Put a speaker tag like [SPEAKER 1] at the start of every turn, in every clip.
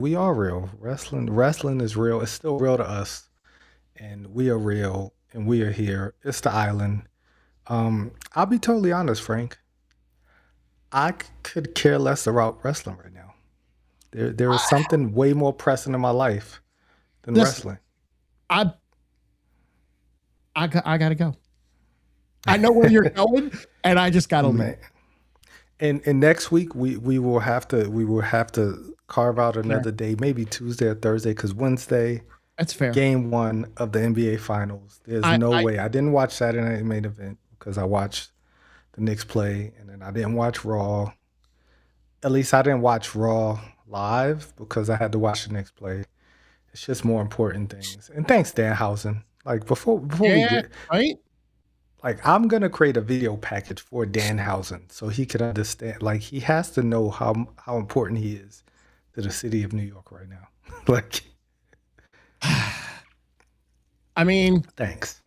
[SPEAKER 1] We are real. Wrestling is real. It's still real to us, and we are real, and we are here. It's the island. I'll be totally honest, Frank. Could care less about wrestling right now. There is something way more pressing in my life than
[SPEAKER 2] Listen,
[SPEAKER 1] wrestling.
[SPEAKER 2] I I gotta go. I know where you're going, and I just gotta leave.
[SPEAKER 1] Man. And next week we will have to carve out
[SPEAKER 2] Fair.
[SPEAKER 1] another day, maybe Tuesday or Thursday, because Wednesday,
[SPEAKER 2] That's fair.
[SPEAKER 1] game one of the NBA Finals. There's
[SPEAKER 2] I,
[SPEAKER 1] no
[SPEAKER 2] I
[SPEAKER 1] way. I didn't watch Saturday Night Main Event because I watched the Knicks play, and then I didn't watch Raw. At least I didn't watch Raw live because I had to watch the Knicks play. It's just more important things. And thanks, Danhausen. Like before we
[SPEAKER 2] yeah,
[SPEAKER 1] get
[SPEAKER 2] right.
[SPEAKER 1] like I'm gonna create a video package for Danhausen so he can understand. Like he has to know how important he is to the city of New York right now. Like
[SPEAKER 2] I mean,
[SPEAKER 1] thanks.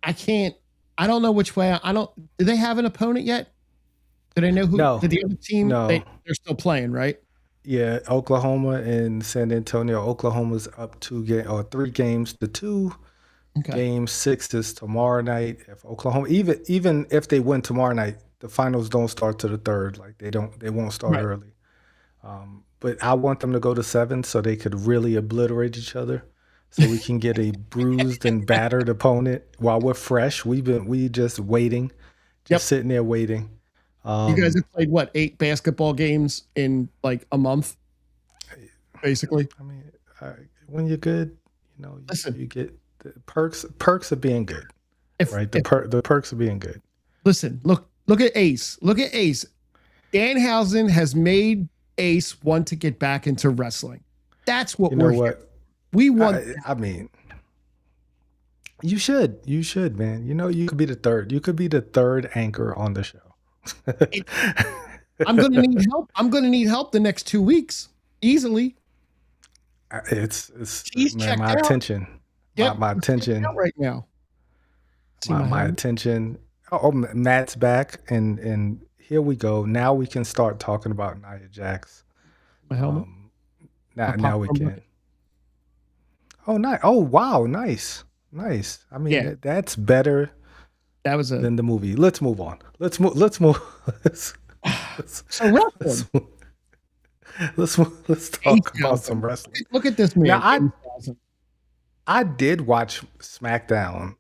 [SPEAKER 2] I can't. I don't know which way. I don't. Do they have an opponent yet? Do they know who?
[SPEAKER 1] No,
[SPEAKER 2] Did the other team?
[SPEAKER 1] no.
[SPEAKER 2] They're still playing, right?
[SPEAKER 1] Yeah, Oklahoma and San Antonio. Oklahoma's up 3 games to two.
[SPEAKER 2] Okay.
[SPEAKER 1] Game 6 is tomorrow night. If Oklahoma, even if they win tomorrow night, the finals don't start to the third. Like they won't start
[SPEAKER 2] Right.
[SPEAKER 1] early. But I want them to go to 7 so they could really obliterate each other, so we can get a bruised and battered opponent while we're fresh. We just waiting, just
[SPEAKER 2] Yep.
[SPEAKER 1] sitting there waiting.
[SPEAKER 2] You guys have played what 8 basketball games in like a month, basically.
[SPEAKER 1] I mean, when you're good,
[SPEAKER 2] Listen,
[SPEAKER 1] you get the perks of being good,
[SPEAKER 2] if,
[SPEAKER 1] right?
[SPEAKER 2] if
[SPEAKER 1] The perks of being good.
[SPEAKER 2] listen, look at Ace. Look at Ace. Danhausen has made Ace want to get back into wrestling. That's what
[SPEAKER 1] You know
[SPEAKER 2] we're here.
[SPEAKER 1] what?
[SPEAKER 2] We want.
[SPEAKER 1] I mean, you should, man. You could be the third. You could be the third anchor on the show.
[SPEAKER 2] I'm going to need help. I'm going to need help the next 2 weeks easily.
[SPEAKER 1] It's
[SPEAKER 2] He's
[SPEAKER 1] man,
[SPEAKER 2] checked
[SPEAKER 1] my
[SPEAKER 2] out.
[SPEAKER 1] attention,
[SPEAKER 2] Yep,
[SPEAKER 1] my
[SPEAKER 2] he's checked
[SPEAKER 1] attention,
[SPEAKER 2] out right now. See
[SPEAKER 1] my
[SPEAKER 2] helmet?
[SPEAKER 1] attention. Oh, Matt's back, and here we go. Now we can start talking about Nia Jax.
[SPEAKER 2] My helmet. My
[SPEAKER 1] Now we
[SPEAKER 2] popcorn
[SPEAKER 1] can. Oh, nice. Oh, wow, nice. I mean,
[SPEAKER 2] Yeah.
[SPEAKER 1] that's better
[SPEAKER 2] That was a
[SPEAKER 1] than the movie. Let's move on. Let's move. Let's move. Let's,
[SPEAKER 2] so wrestling.
[SPEAKER 1] let's talk about some wrestling.
[SPEAKER 2] Look at this man.
[SPEAKER 1] Now, I did watch SmackDown,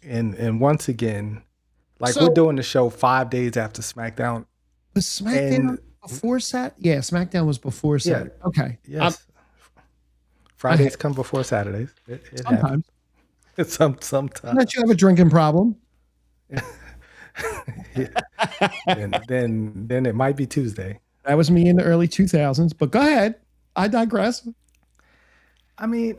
[SPEAKER 1] and once again, like
[SPEAKER 2] So-
[SPEAKER 1] we're doing the show 5 days after SmackDown.
[SPEAKER 2] Was SmackDown
[SPEAKER 1] And-
[SPEAKER 2] before Sat? Yeah, SmackDown was before Sat. Okay.
[SPEAKER 1] Yes, Fridays come before Saturdays. It
[SPEAKER 2] Sometimes.
[SPEAKER 1] happens. Sometimes.
[SPEAKER 2] Unless you have a drinking problem.
[SPEAKER 1] And then it might be Tuesday.
[SPEAKER 2] That was me in the early 2000s, but go ahead. I digress.
[SPEAKER 1] I mean,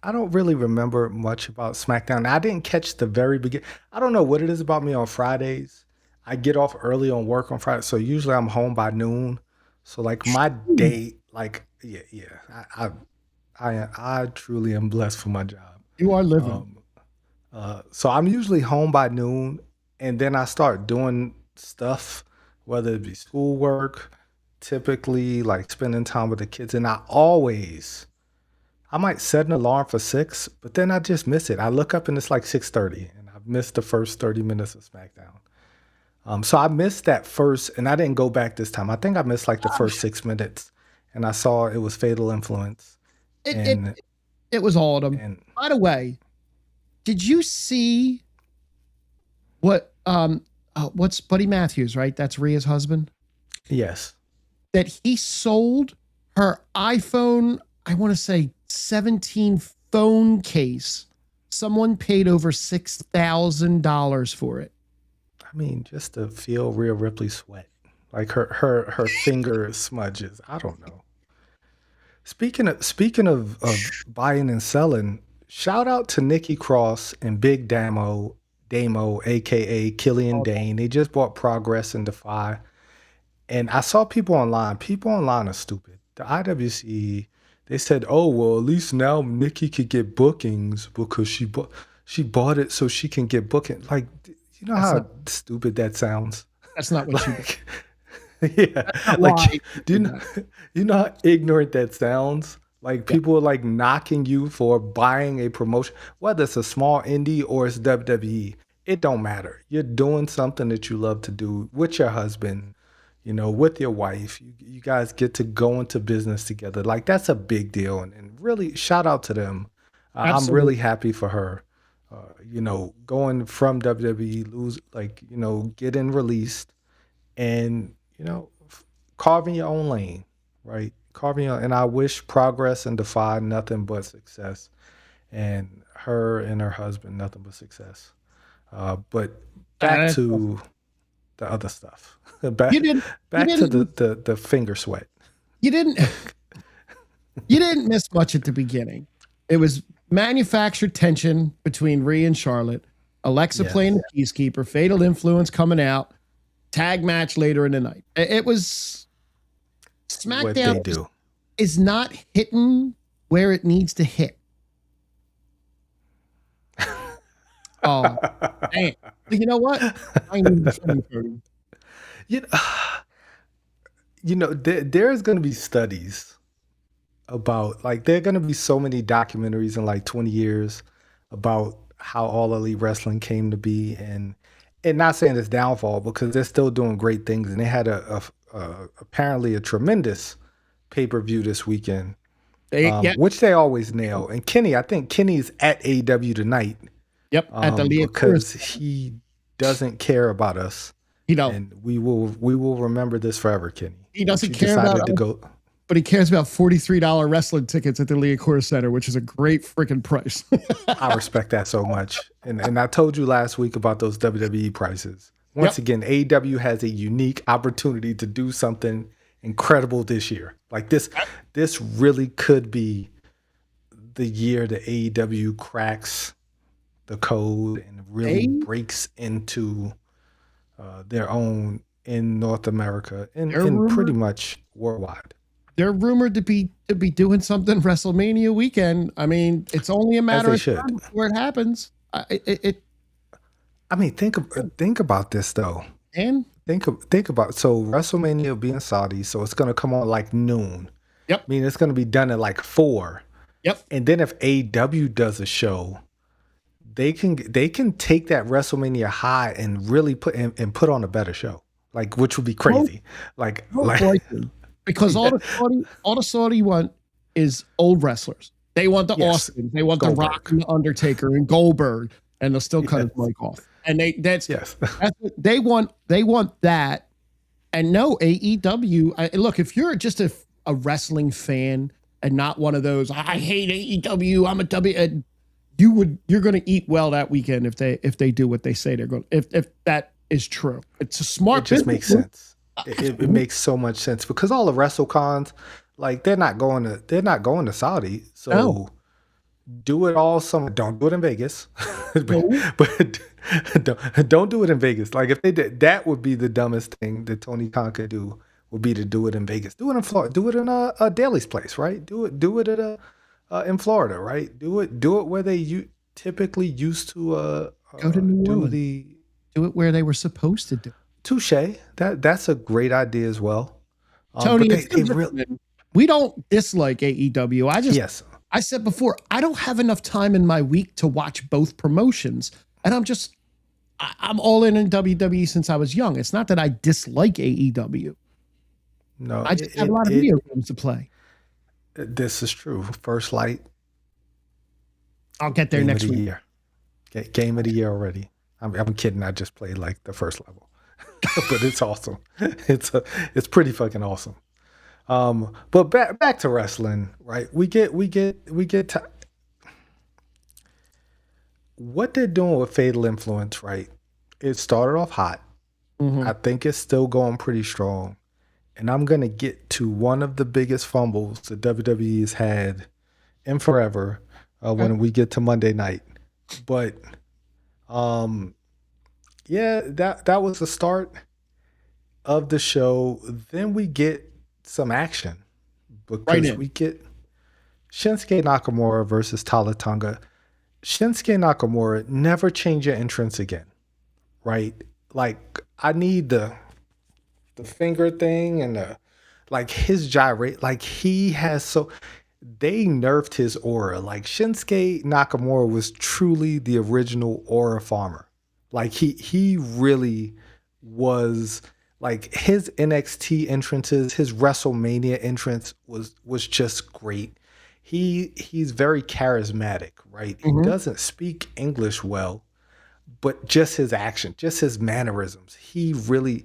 [SPEAKER 1] I don't really remember much about SmackDown. I didn't catch the very beginning. I don't know what it is about me on Fridays. I get off early on work on Friday, so usually I'm home by noon. So like my day, like yeah, I truly am blessed for my job.
[SPEAKER 2] You are living.
[SPEAKER 1] So I'm usually home by noon, and then I start doing stuff, whether it be schoolwork, typically like spending time with the kids, and I might set an alarm for 6, but then I just miss it. I look up and it's like 6:30, and I've missed the first 30 minutes of SmackDown. So I missed that first, and I didn't go back this time. I think I missed like the first 6 minutes, and I saw it was Fatal Influence. And
[SPEAKER 2] It was all of them.
[SPEAKER 1] and
[SPEAKER 2] By the way, did you see what's Buddy Matthews, right? That's Rhea's husband.
[SPEAKER 1] yes,
[SPEAKER 2] That he sold her iPhone, I want to say 17 phone case. Someone paid over $6,000 for it.
[SPEAKER 1] I mean just to feel Rhea Ripley sweat, like her finger smudges. I don't know. Speaking of buying and selling, shout out to Nikki Cross and Big Damo, aka Killian Dane. They just bought Progress and Defy. And I saw people online. People online are stupid. The IWC, they said, "Oh well, at least now Nikki could get bookings because she bought it so she can get booking." Like, you know
[SPEAKER 2] That's
[SPEAKER 1] how
[SPEAKER 2] not-
[SPEAKER 1] stupid that sounds.
[SPEAKER 2] That's not what she did.
[SPEAKER 1] Yeah,
[SPEAKER 2] That's not
[SPEAKER 1] like,
[SPEAKER 2] why he
[SPEAKER 1] do you
[SPEAKER 2] did
[SPEAKER 1] know,
[SPEAKER 2] that.
[SPEAKER 1] you know how ignorant that sounds? Like
[SPEAKER 2] Yeah,
[SPEAKER 1] people are like knocking you for buying a promotion, whether it's a small indie or it's WWE. It don't matter. You're doing something that you love to do with your husband, with your wife. You guys get to go into business together. Like that's a big deal, and really shout out to them. I'm
[SPEAKER 2] absolutely.
[SPEAKER 1] really happy for her. Going from WWE, getting released and carving your own lane, right? And I wish Progress and Defy nothing but success, and her and her husband nothing but success. But back
[SPEAKER 2] That's awesome.
[SPEAKER 1] to the other stuff.
[SPEAKER 2] You
[SPEAKER 1] back
[SPEAKER 2] didn't. You
[SPEAKER 1] back to the
[SPEAKER 2] didn't.
[SPEAKER 1] the, the finger sweat.
[SPEAKER 2] You didn't. You didn't miss much at the beginning. It was manufactured tension between Rhea and Charlotte, Alexa playing
[SPEAKER 1] Yes,
[SPEAKER 2] the Peacekeeper, Fatal Influence coming out, tag match later in the night. It was
[SPEAKER 1] what
[SPEAKER 2] SmackDown
[SPEAKER 1] they do.
[SPEAKER 2] is not hitting where it needs to hit. Oh, man. You know what? I ain't even sugarcoating.
[SPEAKER 1] you know, there's going to be studies about like there are going to be so many documentaries in like 20 years about how all elite wrestling came to be, and not saying it's downfall because they're still doing great things, and they had apparently a tremendous pay-per-view this weekend,
[SPEAKER 2] Yeah,
[SPEAKER 1] which they always nail. And I think Kenny's at AEW tonight,
[SPEAKER 2] yep. At the Leah Chorus,
[SPEAKER 1] because he doesn't care about us,
[SPEAKER 2] you know,
[SPEAKER 1] and we will remember this forever, Kenny.
[SPEAKER 2] he
[SPEAKER 1] Once
[SPEAKER 2] doesn't
[SPEAKER 1] you
[SPEAKER 2] care about
[SPEAKER 1] decided to
[SPEAKER 2] us,
[SPEAKER 1] go.
[SPEAKER 2] but he cares about $43 wrestling tickets at the Leah Chorus Center, which is a great freaking price.
[SPEAKER 1] I respect that so much. And I told you last week about those WWE prices. Once
[SPEAKER 2] Yep.
[SPEAKER 1] again, AEW has a unique opportunity to do something incredible this year. Like this really could be the year that AEW cracks the code and really
[SPEAKER 2] They
[SPEAKER 1] breaks into their own in North America and,
[SPEAKER 2] they're
[SPEAKER 1] and pretty
[SPEAKER 2] rumored
[SPEAKER 1] much worldwide.
[SPEAKER 2] they're rumored to be doing something WrestleMania weekend. I mean, it's only a
[SPEAKER 1] As
[SPEAKER 2] matter
[SPEAKER 1] they
[SPEAKER 2] of
[SPEAKER 1] should.
[SPEAKER 2] time before it happens.
[SPEAKER 1] I mean, think about this though.
[SPEAKER 2] And
[SPEAKER 1] Think about so WrestleMania will be in Saudi, so it's gonna come on like noon.
[SPEAKER 2] yep,
[SPEAKER 1] I mean, it's gonna be done at like 4.
[SPEAKER 2] yep.
[SPEAKER 1] And then if AW does a show, they can take that WrestleMania high and really put on a better show. Like which would be
[SPEAKER 2] Most,
[SPEAKER 1] crazy. Like
[SPEAKER 2] most
[SPEAKER 1] like
[SPEAKER 2] likely, because
[SPEAKER 1] yeah.
[SPEAKER 2] all the Saudi want is old wrestlers. They want the
[SPEAKER 1] Yes.
[SPEAKER 2] Austins, they want the Rock
[SPEAKER 1] Goldberg.
[SPEAKER 2] and the Undertaker and Goldberg, and they'll still cut his
[SPEAKER 1] Yes.
[SPEAKER 2] mic off. And
[SPEAKER 1] Yes.
[SPEAKER 2] that's what they want. They want that. And no, AEW. Look, if you're just a wrestling fan and not one of those, I hate AEW. I'm a W. You're going to eat well that weekend if they do what they say they're going. If that is true, it's a
[SPEAKER 1] It
[SPEAKER 2] smart
[SPEAKER 1] just
[SPEAKER 2] business
[SPEAKER 1] makes
[SPEAKER 2] move.
[SPEAKER 1] sense. It makes so much sense because all the WrestleCons, like they're not going to Saudi.
[SPEAKER 2] No,
[SPEAKER 1] So do it all summer. Don't do it in Vegas, but,
[SPEAKER 2] no,
[SPEAKER 1] but don't do it in Vegas. Like if they did, that would be the dumbest thing that Tony Khan could do. Would be to do it in Vegas. Do it in Florida. Do it in a Daly's place, right? Do it at in Florida, right? Do it where they typically used to
[SPEAKER 2] go to New
[SPEAKER 1] do
[SPEAKER 2] Orleans.
[SPEAKER 1] the
[SPEAKER 2] Do it where they were supposed to do.
[SPEAKER 1] touche. That's a great idea as well.
[SPEAKER 2] Tony,
[SPEAKER 1] But
[SPEAKER 2] if
[SPEAKER 1] they
[SPEAKER 2] you're
[SPEAKER 1] really
[SPEAKER 2] listening, we don't dislike AEW.
[SPEAKER 1] yes.
[SPEAKER 2] I said before, I don't have enough time in my week to watch both promotions. And I'm all in WWE since I was young. It's not that I dislike AEW.
[SPEAKER 1] No,
[SPEAKER 2] I just have a lot of video games to play.
[SPEAKER 1] this is true. First Light
[SPEAKER 2] I'll get there
[SPEAKER 1] game of
[SPEAKER 2] next
[SPEAKER 1] the
[SPEAKER 2] week.
[SPEAKER 1] year. Game of the year already. I'm kidding. I just played like the first level, but it's awesome. It's pretty fucking awesome. But back to wrestling, right? We get to what they're doing with Fatal Influence, right? It started off hot.
[SPEAKER 2] Mhm.
[SPEAKER 1] I think it's still going pretty strong. And I'm gonna get to one of the biggest fumbles the WWE has had in forever
[SPEAKER 2] Okay.
[SPEAKER 1] when we get to Monday night. But yeah, that was the start of the show. Then we get some action
[SPEAKER 2] Right
[SPEAKER 1] because
[SPEAKER 2] in.
[SPEAKER 1] we get Shinsuke Nakamura versus Tala Tonga. Shinsuke Nakamura, never change your entrance again, right? Like I need the the finger thing and the like his gyrate, like he has so they nerfed his aura. Like Shinsuke Nakamura was truly the original aura farmer. Like he really was like his NXT entrances, his WrestleMania entrance was just great. He's very charismatic, right? He
[SPEAKER 2] Mhm.
[SPEAKER 1] doesn't speak English well, but just his action, just his mannerisms, he really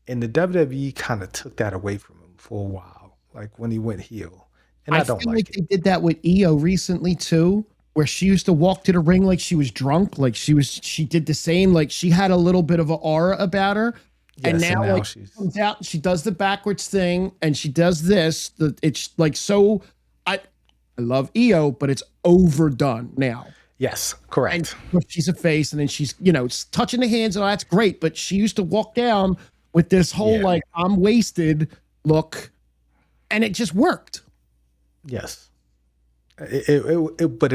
[SPEAKER 1] and the WWE kind of took that away from him for a while, like when he went heel, and
[SPEAKER 2] I
[SPEAKER 1] I don't
[SPEAKER 2] feel like
[SPEAKER 1] like it.
[SPEAKER 2] they did that with Io recently too, where she used to walk to the ring like she was drunk, like she did the same, like she had a little bit of an aura about her, and
[SPEAKER 1] Yes,
[SPEAKER 2] now
[SPEAKER 1] and now
[SPEAKER 2] like she
[SPEAKER 1] she's
[SPEAKER 2] comes out, and she does the backwards thing, and she does this. It's like so. I I love Io, but it's overdone now.
[SPEAKER 1] yes,
[SPEAKER 2] And
[SPEAKER 1] correct.
[SPEAKER 2] she's a face, and then she's touching the hands, and that's great. But she used to walk down with this whole
[SPEAKER 1] Yeah,
[SPEAKER 2] like I'm wasted look, and it just worked.
[SPEAKER 1] yes. But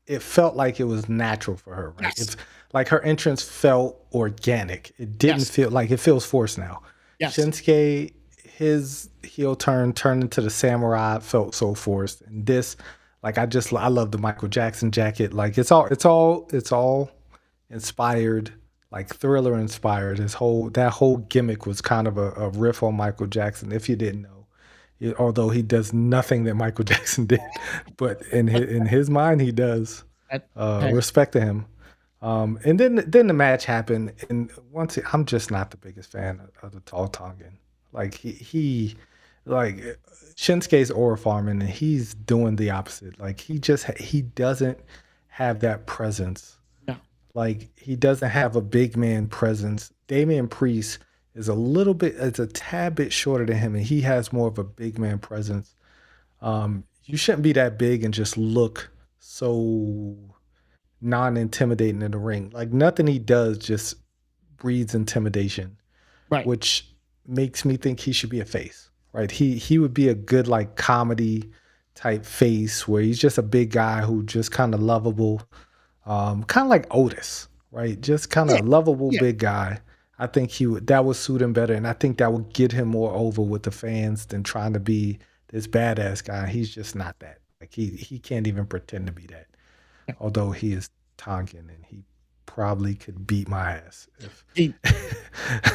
[SPEAKER 1] it felt like it was natural for her, right?
[SPEAKER 2] Yes,
[SPEAKER 1] It's like her entrance felt organic. It didn't
[SPEAKER 2] yes,
[SPEAKER 1] feel like it feels forced now.
[SPEAKER 2] yes.
[SPEAKER 1] Shinsuke, his heel turned into the samurai felt so forced, and this, like I love the Michael Jackson jacket. Like it's all inspired, like Thriller inspired. That whole gimmick was kind of a riff on Michael Jackson. If you didn't know, although he does nothing that Michael Jackson did, but in his mind he does.
[SPEAKER 2] That, hey,
[SPEAKER 1] Respect to him. And then the match happened, and I'm just not the biggest fan of the tall Tongan. Like he like Shinsuke's aura farming, and he's doing the opposite. Like he doesn't have that presence.
[SPEAKER 2] no,
[SPEAKER 1] Like he doesn't have a big man presence. Damian Priest is a tad bit shorter than him, and he has more of a big man presence. You shouldn't be that big and just look so non-intimidating in the ring. Like nothing he does just breeds intimidation,
[SPEAKER 2] right.
[SPEAKER 1] which makes me think he should be a face. Right? He would be a good like comedy type face where he's just a big guy who just kind of lovable, kind of like Otis, right? Just kind
[SPEAKER 2] Yeah,
[SPEAKER 1] of lovable
[SPEAKER 2] yeah.
[SPEAKER 1] big guy. I think that would suit him better, and I think that would get him more over with the fans than trying to be this badass guy. He's just not that. Like he can't even pretend to be that.
[SPEAKER 2] Yeah.
[SPEAKER 1] Although he is Tongan and he probably could beat my ass if
[SPEAKER 2] He,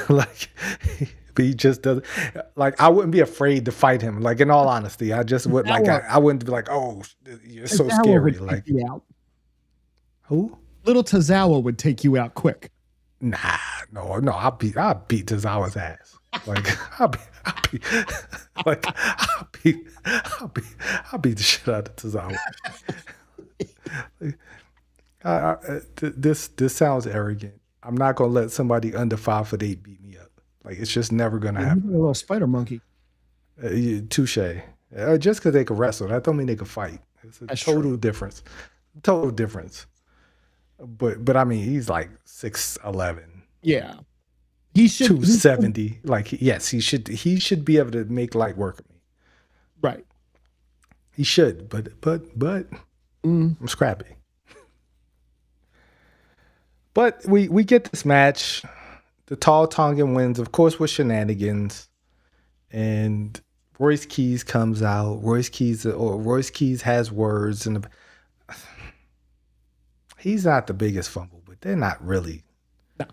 [SPEAKER 1] like but he just doesn't like I wouldn't be afraid to fight him. Like in all honesty, I just would like
[SPEAKER 2] Tozawa,
[SPEAKER 1] I wouldn't be like, oh, you're so
[SPEAKER 2] Tozawa
[SPEAKER 1] scary.
[SPEAKER 2] would take
[SPEAKER 1] Like
[SPEAKER 2] you out.
[SPEAKER 1] who?
[SPEAKER 2] Little Tozawa would take you out quick.
[SPEAKER 1] Nah, no, I'll beat Tozawa's ass. Like I'll be like I'll beat the shit out of Tozawa. Like, this sounds arrogant. I'm not gonna let somebody under 5'8" beat me up. Like it's just never gonna
[SPEAKER 2] Yeah, he's a
[SPEAKER 1] happen.
[SPEAKER 2] little spider monkey.
[SPEAKER 1] Touche. Just because they can wrestle, that don't mean they can fight. It's a
[SPEAKER 2] That's true.
[SPEAKER 1] total difference. Total difference. But I mean, he's like 6'11",
[SPEAKER 2] Yeah, he should. He should
[SPEAKER 1] 270. Like yes, he should be able to make light work of me.
[SPEAKER 2] right.
[SPEAKER 1] He should, but
[SPEAKER 2] Mm,
[SPEAKER 1] I'm scrappy. But we get this match. The tall Tongan wins, of course, with shenanigans. And Royce Keys comes out. Royce Keys has words, and he's not the biggest fumble, but they're not really.
[SPEAKER 2] no.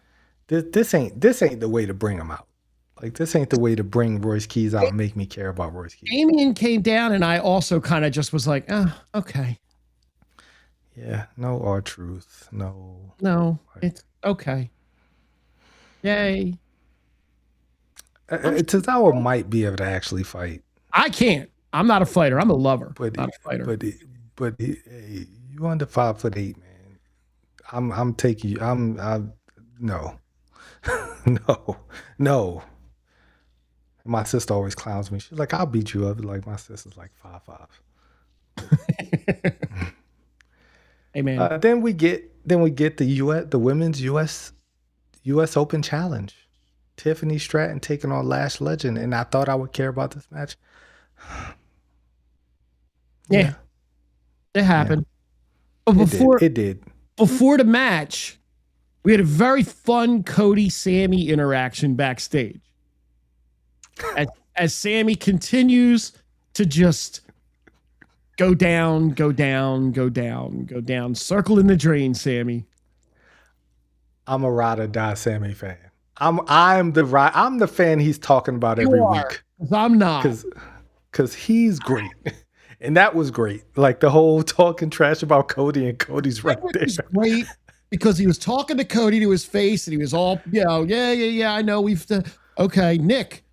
[SPEAKER 1] This ain't the way to bring him out. Like this ain't the way to bring Royce Keys out and make me care about Royce Keys.
[SPEAKER 2] Damien came down, and I also kind of just was like, oh, okay.
[SPEAKER 1] Yeah, no R-Truth, no.
[SPEAKER 2] No,
[SPEAKER 1] Like,
[SPEAKER 2] it's okay. Yay. I'm
[SPEAKER 1] Tozawa might be able to actually fight,
[SPEAKER 2] I can't. I'm not a fighter. I'm a lover,
[SPEAKER 1] but
[SPEAKER 2] not a fighter.
[SPEAKER 1] hey, you under 5'8", man. I'm taking you. I'm no, no, no. My sister always clowns me. She's like, "I'll beat you up." Like my sister's like 5'5".
[SPEAKER 2] Hey, man.
[SPEAKER 1] Then we get the women's U.S. Open Challenge. Tiffany Stratton taking on Lash Legend, and I thought I would care about this match.
[SPEAKER 2] Yeah,
[SPEAKER 1] Yeah,
[SPEAKER 2] it
[SPEAKER 1] yeah,
[SPEAKER 2] happened. But
[SPEAKER 1] it did. It did.
[SPEAKER 2] before the match, we had a very fun Cody Sammy interaction backstage. as Sammy continues to just go down, go down, go down, go down, circle in the drain, Sammy.
[SPEAKER 1] I'm a ride or die Sammy fan. I'm the fan he's talking about
[SPEAKER 2] You
[SPEAKER 1] every
[SPEAKER 2] are,
[SPEAKER 1] week
[SPEAKER 2] because I'm not.
[SPEAKER 1] because he's great. And that was great. Like the whole talking trash about Cody, and Cody's right
[SPEAKER 2] It
[SPEAKER 1] there.
[SPEAKER 2] was great because he was talking to Cody to his face, and he was all, yeah. I know okay, Nick,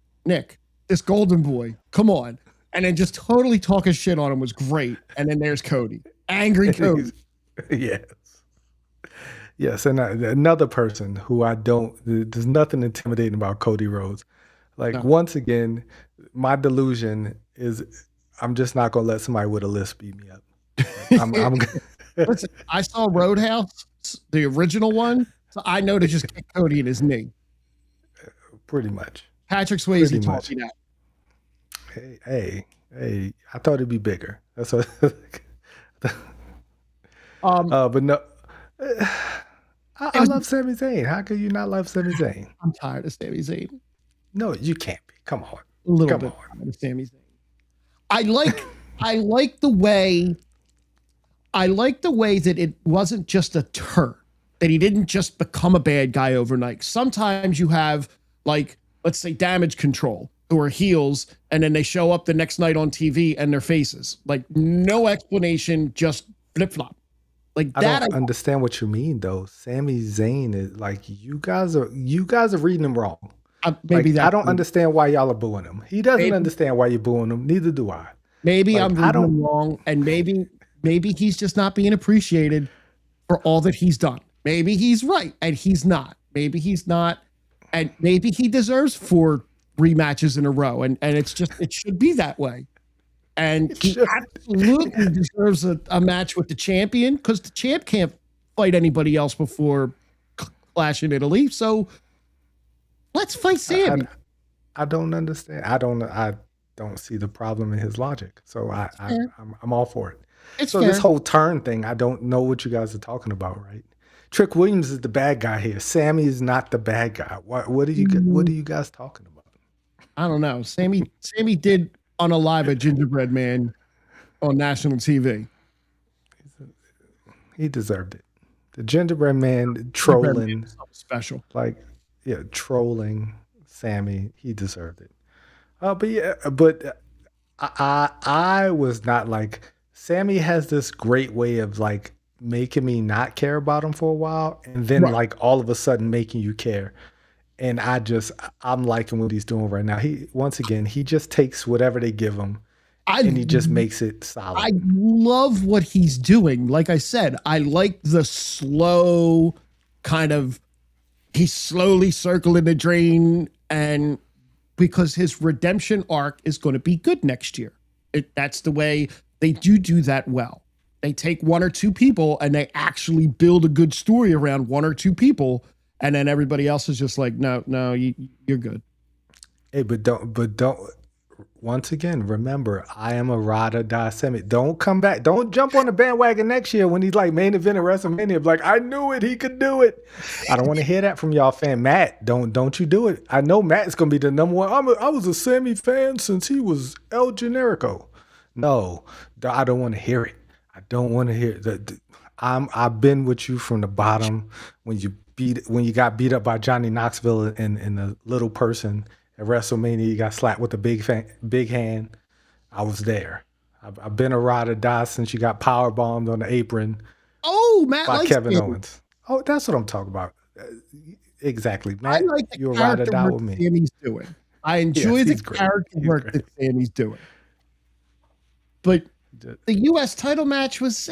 [SPEAKER 2] this golden boy, come on, and then just totally talking shit on him was great. And then there's Cody, angry Cody.
[SPEAKER 1] Yes. Yes, and another person who there's nothing intimidating about Cody Rhodes. Like,
[SPEAKER 2] No.
[SPEAKER 1] once again, my delusion is I'm just not going to let somebody with a list beat me up. I'm
[SPEAKER 2] Listen, I saw Roadhouse, the original one, so I know to just kick Cody in his knee.
[SPEAKER 1] pretty much.
[SPEAKER 2] Patrick Swayze
[SPEAKER 1] Pretty
[SPEAKER 2] taught
[SPEAKER 1] much.
[SPEAKER 2] me that.
[SPEAKER 1] Hey, I thought it'd be bigger. That's what. But no, I love Sami Zayn. How could you not love Sami Zayn?
[SPEAKER 2] I'm tired of Sami Zayn.
[SPEAKER 1] No, you can't be. Come on.
[SPEAKER 2] A little
[SPEAKER 1] Come
[SPEAKER 2] bit
[SPEAKER 1] on.
[SPEAKER 2] tired of Sami Zayn. I like the way that it wasn't just a turn, that he didn't just become a bad guy overnight. Sometimes you have, like, let's say Damage Control, who are heels, and then they show up the next night on TV and their faces. Like, no explanation, just flip-flop. Like
[SPEAKER 1] I
[SPEAKER 2] that.
[SPEAKER 1] don't understand what you mean though. Sami Zayn is like, you guys are reading him wrong.
[SPEAKER 2] Maybe
[SPEAKER 1] I don't understand why y'all are booing him. He doesn't understand why you're booing him. Neither do I.
[SPEAKER 2] Maybe I'm reading him wrong, and maybe he's just not being appreciated for all that he's done. Maybe he's right, and he's not. Maybe he's not, and maybe he deserves 4 rematches in a row, and it should be that way. And he absolutely deserves a match with the champion, because the champ can't fight anybody else before Clash in Italy. So let's fight Sammy.
[SPEAKER 1] I don't understand. I don't see the problem in his logic. So I'm all for it.
[SPEAKER 2] It's
[SPEAKER 1] so
[SPEAKER 2] fair.
[SPEAKER 1] This whole turn thing, I don't know what you guys are talking about, right? Trick Williams is the bad guy here. Sammy is not the bad guy. What are you guys talking about?
[SPEAKER 2] I don't know. Sammy did unalive a gingerbread man on national TV.
[SPEAKER 1] He deserved it. The gingerbread man trolling,
[SPEAKER 2] special.
[SPEAKER 1] Trolling Sammy. He deserved it. But I was not like, Sammy has this great way of like making me not care about him for a while, and then like all of a sudden making you care. And I'm liking what he's doing right now. He just takes whatever they give him, and he just makes it solid.
[SPEAKER 2] I love what he's doing. Like I said, I like the slow kind of, he's slowly circling the drain, and because his redemption arc is going to be good next year. That's the way they do that well. They take 1 or 2 people and they actually build a good story around 1 or 2 people. And then everybody else is just like, no, you're good.
[SPEAKER 1] Hey, but don't. Once again, remember, I am a ride or die Sammy. Don't come back. Don't jump on the bandwagon next year when he's like main event at WrestleMania. Like, I knew it. He could do it. I don't want to hear that from y'all fan. Matt, don't you do it. I know Matt's going to be the number one. I was a Sammy fan since he was El Generico. No, I don't want to hear it. I don't want to hear it. I've been with you from the bottom when you got beat up by Johnny Knoxville in the little person at WrestleMania. You got slapped with a big hand. I was there. I've been a ride or die since you got power bombed on the apron.
[SPEAKER 2] Oh, Matt
[SPEAKER 1] by
[SPEAKER 2] likes
[SPEAKER 1] Kevin
[SPEAKER 2] him.
[SPEAKER 1] Owens. Oh, that's what I'm talking about. Exactly, Matt.
[SPEAKER 2] I like
[SPEAKER 1] You're a ride or die with me.
[SPEAKER 2] Sammy's doing. I enjoy the character work that Sammy's doing. But the U.S. title match was,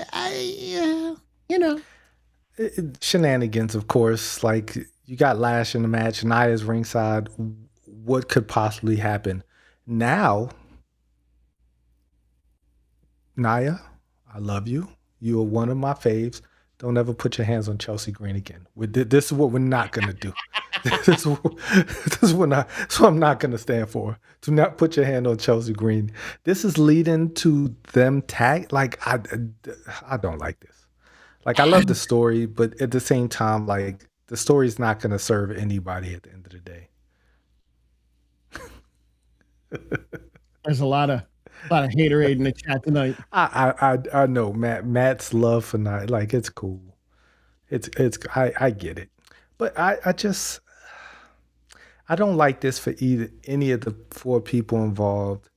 [SPEAKER 1] shenanigans, of course. Like, you got Lash in the match, Nia's ringside. What could possibly happen? Now, Nia, I love you. You are one of my faves. Don't ever put your hands on Chelsea Green again. This is what we're not going to do. This is what I'm not going to stand for. Do not put your hand on Chelsea Green. This is leading to them tag. Like, I don't like this. Like, I love the story, but at the same time, like, the story is not going to serve anybody at the end of the day.
[SPEAKER 2] There's a lot of haterade in the chat tonight.
[SPEAKER 1] I know Matt's love for Night. Like it's cool. I get it, but I don't like this for either any of the four people involved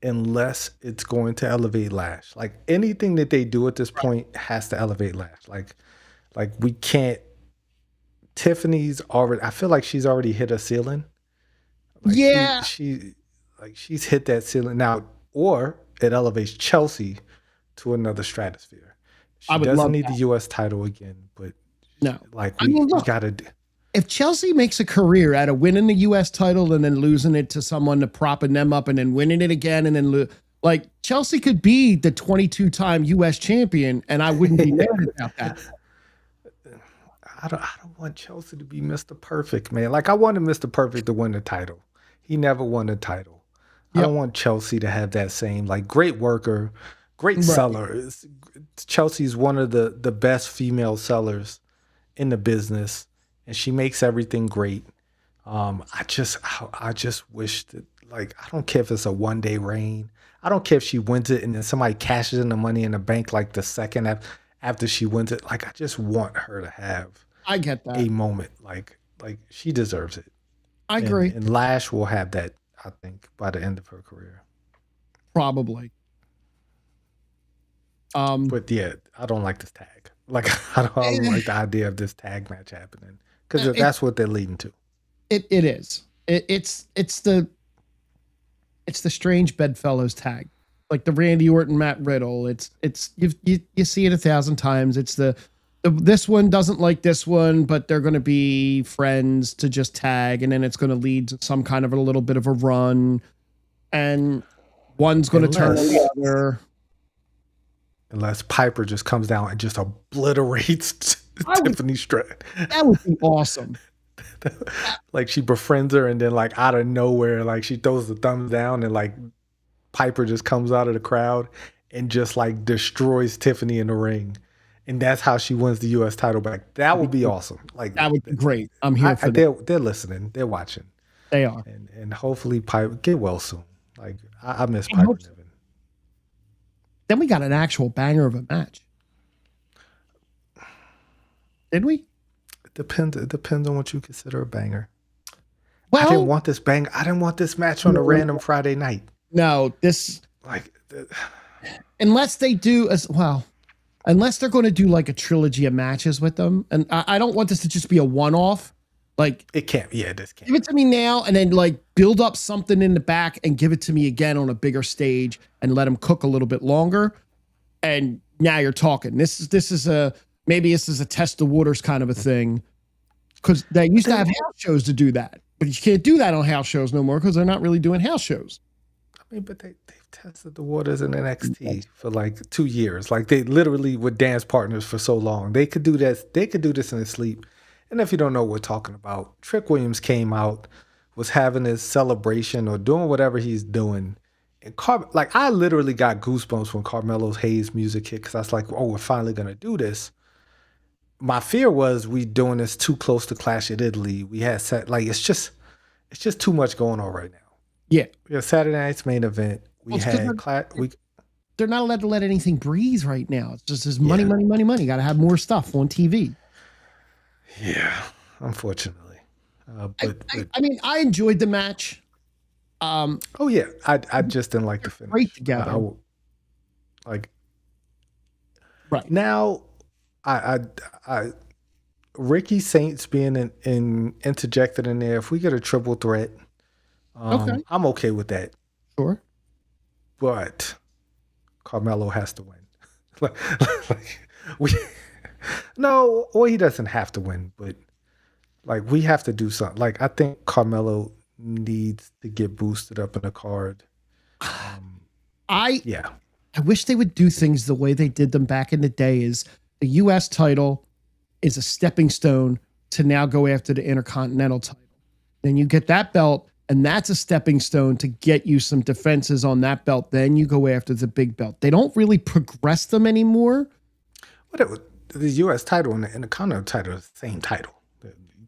[SPEAKER 1] unless it's going to elevate Lash. Like anything that they do at this point has to elevate Lash. Like we can't. Tiffany's already. I feel like she's already hit a ceiling. Like
[SPEAKER 2] Yeah,
[SPEAKER 1] she's hit that ceiling now, or it elevates Chelsea to another stratosphere.
[SPEAKER 2] I
[SPEAKER 1] She
[SPEAKER 2] would
[SPEAKER 1] doesn't
[SPEAKER 2] love
[SPEAKER 1] need the
[SPEAKER 2] that.
[SPEAKER 1] U.S. title again, but
[SPEAKER 2] No,
[SPEAKER 1] like
[SPEAKER 2] I mean,
[SPEAKER 1] we
[SPEAKER 2] look,
[SPEAKER 1] gotta.
[SPEAKER 2] if Chelsea makes a career out of winning the U.S. title and then losing it to someone to propping them up and then winning it again and then like Chelsea could be the 22-time U.S. champion, and I wouldn't be mad about that.
[SPEAKER 1] I don't want Chelsea to be Mr. Perfect, man. Like I wanted Mr. Perfect to win the title. He never won the title. I don't
[SPEAKER 2] Yep.
[SPEAKER 1] want Chelsea to have that same like great worker, great
[SPEAKER 2] Right.
[SPEAKER 1] seller. Chelsea's one of the best female sellers in the business, and she makes everything great. I just wish that like I don't care if it's a 1 day reign. I don't care if she wins it and then somebody cashes in the money in the bank like the second after she wins it. Like I just want her to have
[SPEAKER 2] I get that.
[SPEAKER 1] a moment. Like she deserves it.
[SPEAKER 2] I
[SPEAKER 1] And
[SPEAKER 2] agree.
[SPEAKER 1] and Lash will have that, I think, by the end of her career.
[SPEAKER 2] Probably.
[SPEAKER 1] But yeah, I don't like this tag. Like I don't like the idea of this tag match happening. Because
[SPEAKER 2] it
[SPEAKER 1] that's what they're leading to.
[SPEAKER 2] it is. It's the strange bedfellows tag, like the Randy Orton Matt Riddle. It's you see it 1,000 times. It's this one doesn't like this one, but they're going to be friends to just tag, and then it's going to lead to some kind of a little bit of a run, and one's going to turn on the
[SPEAKER 1] Unless
[SPEAKER 2] other.
[SPEAKER 1] unless Piper just comes down and just obliterates
[SPEAKER 2] I would
[SPEAKER 1] Tiffany Stratton.
[SPEAKER 2] That would be awesome.
[SPEAKER 1] Like she befriends her and then like out of nowhere, like she throws the thumbs down and like Piper just comes out of the crowd and just like destroys Tiffany in the ring. And that's how she wins the US title back. That would be awesome. Like
[SPEAKER 2] That would be great. I'm here for that.
[SPEAKER 1] they're listening, they're watching.
[SPEAKER 2] They are.
[SPEAKER 1] And hopefully Piper get well soon. Like I miss
[SPEAKER 2] I
[SPEAKER 1] Piper
[SPEAKER 2] hope so.
[SPEAKER 1] Niven.
[SPEAKER 2] Then we got an actual banger of a match. Did we?
[SPEAKER 1] It depends on what you consider a banger. I didn't
[SPEAKER 2] Well,
[SPEAKER 1] want this bang. I didn't want this match on a random Friday night.
[SPEAKER 2] no, this
[SPEAKER 1] Like
[SPEAKER 2] unless they do as well, unless they're going to do like a trilogy of matches with them. And I don't want this to just be a one-off. Like,
[SPEAKER 1] it can't. Yeah, this can't.
[SPEAKER 2] give it to me now and then like build up something in the back and give it to me again on a bigger stage and let them cook a little bit longer. And now you're talking. Maybe this is a test the waters kind of a thing. Because they used to have house shows to do that. But you can't do that on house shows no more because they're not really doing house shows.
[SPEAKER 1] I mean, but they've tested the waters in NXT for like 2 years. Like they literally were dance partners for so long. They could do that. They could do this in their sleep. And if you don't know what we're talking about, Trick Williams came out, was having his celebration or doing whatever he's doing. And like I literally got goosebumps when Carmelo's Hayes music hit because I was like, oh, we're finally gonna do this. My fear was we doing this too close to Clash at Italy. We had set like it's just too much going on right now.
[SPEAKER 2] Yeah.
[SPEAKER 1] We had Saturday night's main event. We
[SPEAKER 2] Well, it's 'cause
[SPEAKER 1] had
[SPEAKER 2] they're not allowed to let anything breathe right now. It's just this money,
[SPEAKER 1] yeah,
[SPEAKER 2] money, money, money. Got to have more stuff on TV.
[SPEAKER 1] yeah, unfortunately.
[SPEAKER 2] I mean, I enjoyed the match.
[SPEAKER 1] Oh yeah, I just didn't like the
[SPEAKER 2] Great
[SPEAKER 1] finish.
[SPEAKER 2] together.
[SPEAKER 1] Like
[SPEAKER 2] Right.
[SPEAKER 1] now, I Ricky Saints being interjected in there. If we get a triple threat,
[SPEAKER 2] Okay.
[SPEAKER 1] I'm okay with that.
[SPEAKER 2] Sure.
[SPEAKER 1] But Carmelo has to win. like we no, well he doesn't have to win, but like we have to do something. Like I think Carmelo needs to get boosted up in the card.
[SPEAKER 2] I
[SPEAKER 1] Yeah.
[SPEAKER 2] I wish they would do things the way they did them back in the day. Is the U.S. title is a stepping stone to now go after the Intercontinental title. Then you get that belt, and that's a stepping stone to get you some defenses on that belt. Then you go after the big belt. They don't really progress them anymore.
[SPEAKER 1] The U.S. title and the Intercontinental title is the same title.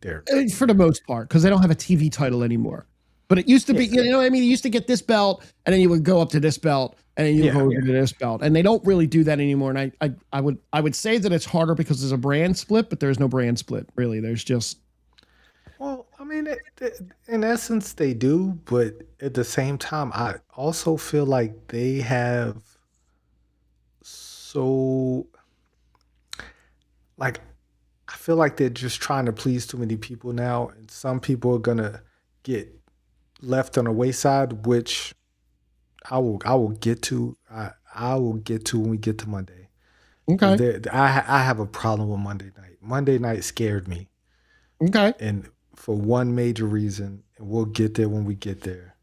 [SPEAKER 1] They're
[SPEAKER 2] For the most part, because they don't have a TV title anymore. But it used to be, you know what I mean? You used to get this belt, and then you would go up to this belt, and then you would go over to this belt. And they don't really do that anymore. And I would say that it's harder because there's a brand split, but there's no brand split, really. There's just.
[SPEAKER 1] Well, I mean, in essence, they do, but at the same time, I also feel like they have so like I feel like they're just trying to please too many people now, and some people are gonna get left on the wayside, which I will get to. I will get to when we get to Monday.
[SPEAKER 2] Okay.
[SPEAKER 1] I have a problem with Monday night. Monday night scared me,
[SPEAKER 2] Okay.
[SPEAKER 1] and for one major reason, and we'll get there when we get there.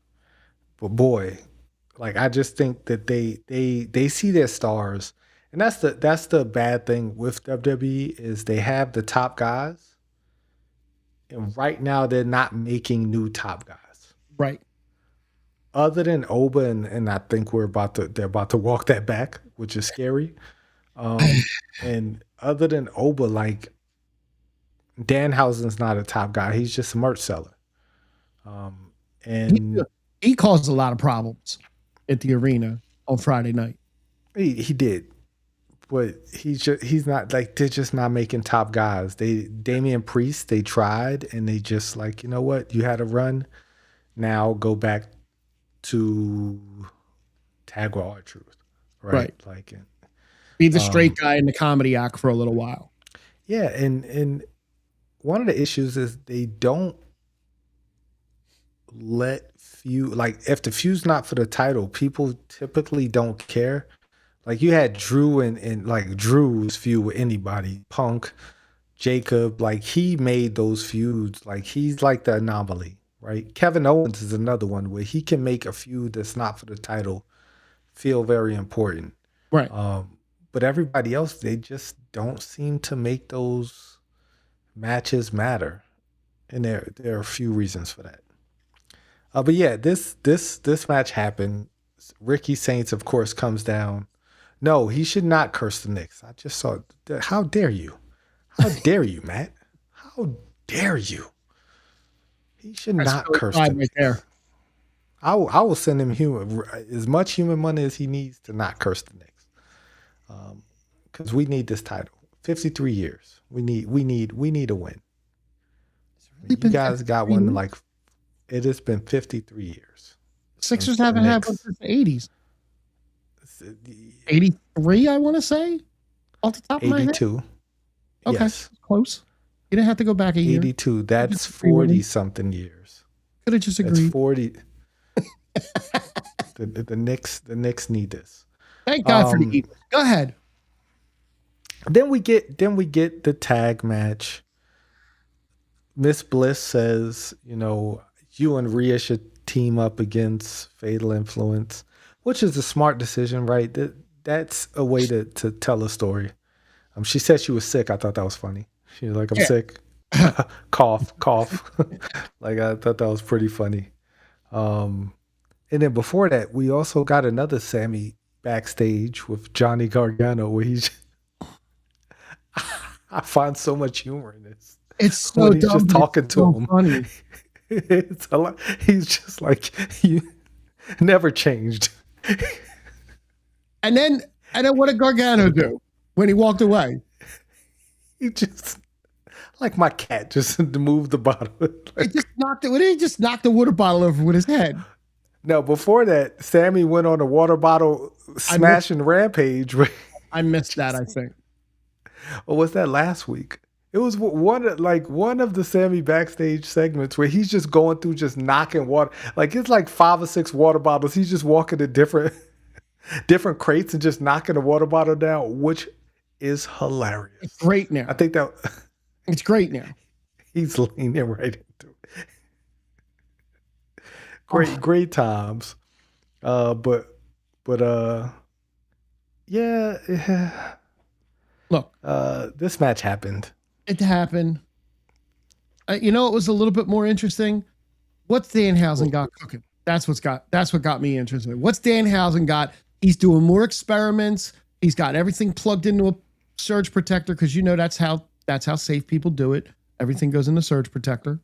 [SPEAKER 1] But boy, like I just think that they see their stars, and that's the bad thing with WWE is they have the top guys, and right now they're not making new top guys.
[SPEAKER 2] Right.
[SPEAKER 1] Other than Oba, and I think they're about to walk that back, which is scary. And other than Oba, like Danhausen's not a top guy; he's just a merch seller. Um,
[SPEAKER 2] He,
[SPEAKER 1] and
[SPEAKER 2] he caused a lot of problems at the arena on Friday night.
[SPEAKER 1] he did, but he's not like they're just not making top guys. They Damian Priest they tried and they just like you know what you had a run. Now go back to Tag with R-Truth, right?
[SPEAKER 2] Right.
[SPEAKER 1] Like,
[SPEAKER 2] Be the straight guy in the comedy act for a little while.
[SPEAKER 1] yeah, and one of the issues is they don't let feud like if the feud's not for the title, people typically don't care. Like you had Drew and like Drew's feud with anybody, Punk, Jacob, like he made those feuds. Like he's like the anomaly, right? Kevin Owens is another one where he can make a feud that's not for the title feel very important.
[SPEAKER 2] Right.
[SPEAKER 1] But everybody else, they just don't seem to make those matches matter, and there are a few reasons for that. But yeah, this match happened. Ricky Saints, of course, comes down. No, he should not curse the Knicks. I just saw. How dare you? How dare you, Matt? How dare you? He should not curse the Knicks. There. I will send him as much human money as he needs to not curse the Knicks. Because we need this title. 53 years. We need a win. You guys got one like it has been 53 years.
[SPEAKER 2] Sixers haven't had one since the 80s. 83, I want to say. Off the top of my head. 82.
[SPEAKER 1] Okay, yes.
[SPEAKER 2] Close. You didn't have to go back a year.
[SPEAKER 1] 82. That's 40 something years.
[SPEAKER 2] Could have just agreed.
[SPEAKER 1] That's 40. the Knicks need this.
[SPEAKER 2] Thank God for the Eagles. Go ahead.
[SPEAKER 1] Then we get the tag match. Miss Bliss says, you know, you and Rhea should team up against Fatal Influence, which is a smart decision, right? That's a way to tell a story. She said she was sick. I thought that was funny. She was like, I'm sick. Cough. Like, I thought that was pretty funny. And then before that, we also got another Sammy backstage with Johnny Gargano where he's I find so much humor in this.
[SPEAKER 2] It's so
[SPEAKER 1] when he's
[SPEAKER 2] dumb,
[SPEAKER 1] just talking to him.
[SPEAKER 2] Funny.
[SPEAKER 1] It's a lot. He's just like you never changed.
[SPEAKER 2] And then what did Gargano do when he walked away?
[SPEAKER 1] He just like my cat just moved the bottle.
[SPEAKER 2] He just knocked it. What did he just knock the water bottle over with his head?
[SPEAKER 1] No, before that, Sammy went on a water bottle smashing rampage.
[SPEAKER 2] I missed that, I think.
[SPEAKER 1] Or was that last week? It was one of the Sammy backstage segments where he's just going through just knocking water. Like it's like 5 or 6 water bottles. He's just walking to different crates and just knocking the water bottle down, which is hilarious.
[SPEAKER 2] It's great now.
[SPEAKER 1] I think that
[SPEAKER 2] it's great now.
[SPEAKER 1] He's leaning right into it. Great times. But yeah.
[SPEAKER 2] Look,
[SPEAKER 1] this match happened.
[SPEAKER 2] It happened. You know, it was a little bit more interesting. What's Danhausen got cooking? That's what got me interested. What's Danhausen got? He's doing more experiments. He's got everything plugged into a surge protector because you know that's how safe people do it. Everything goes in the surge protector.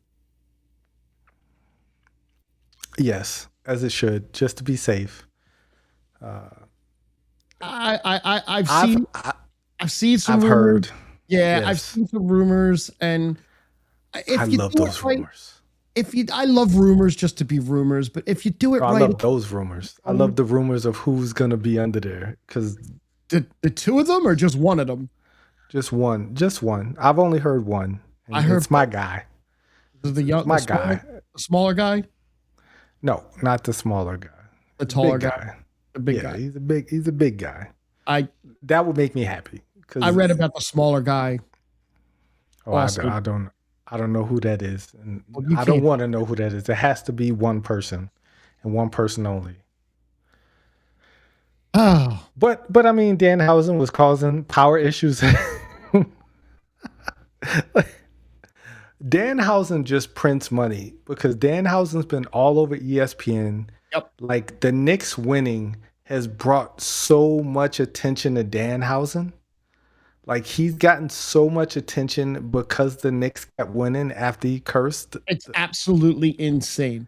[SPEAKER 1] Yes, as it should, just to be safe. Uh,
[SPEAKER 2] I've
[SPEAKER 1] I've
[SPEAKER 2] seen
[SPEAKER 1] I,
[SPEAKER 2] I've seen some
[SPEAKER 1] I've
[SPEAKER 2] rumors.
[SPEAKER 1] heard.
[SPEAKER 2] Yeah, I've
[SPEAKER 1] Yes,
[SPEAKER 2] seen some rumors, and
[SPEAKER 1] I
[SPEAKER 2] if you
[SPEAKER 1] love
[SPEAKER 2] do it
[SPEAKER 1] those
[SPEAKER 2] right,
[SPEAKER 1] rumors.
[SPEAKER 2] if you, I love rumors just to be rumors, but if you do it
[SPEAKER 1] Oh, I
[SPEAKER 2] right,
[SPEAKER 1] love those rumors. I
[SPEAKER 2] um,
[SPEAKER 1] love the rumors of who's gonna be under there because
[SPEAKER 2] the two of them or just one of them.
[SPEAKER 1] just one. I've only heard one,
[SPEAKER 2] I
[SPEAKER 1] and
[SPEAKER 2] heard
[SPEAKER 1] it's my guy.
[SPEAKER 2] the
[SPEAKER 1] It's my guy.
[SPEAKER 2] the smaller guy,
[SPEAKER 1] No, not the smaller guy.
[SPEAKER 2] the
[SPEAKER 1] The
[SPEAKER 2] taller
[SPEAKER 1] big
[SPEAKER 2] guy,
[SPEAKER 1] guy.
[SPEAKER 2] the big
[SPEAKER 1] Yeah,
[SPEAKER 2] guy.
[SPEAKER 1] he's a big guy.
[SPEAKER 2] I
[SPEAKER 1] That would make me happy
[SPEAKER 2] I
[SPEAKER 1] because
[SPEAKER 2] read about the smaller guy
[SPEAKER 1] oh,
[SPEAKER 2] also.
[SPEAKER 1] I don't know who that is, and
[SPEAKER 2] Well, you
[SPEAKER 1] I don't
[SPEAKER 2] can't.
[SPEAKER 1] want to know who that is. It has to be one person, and one person only.
[SPEAKER 2] Oh,
[SPEAKER 1] But I mean, Danhausen was causing power issues. Danhausen just prints money because Danhausen's been all over ESPN.
[SPEAKER 2] yep.
[SPEAKER 1] Like the Knicks winning has brought so much attention to Danhausen. Like he's gotten so much attention because the Knicks kept winning after he cursed.
[SPEAKER 2] It's absolutely insane.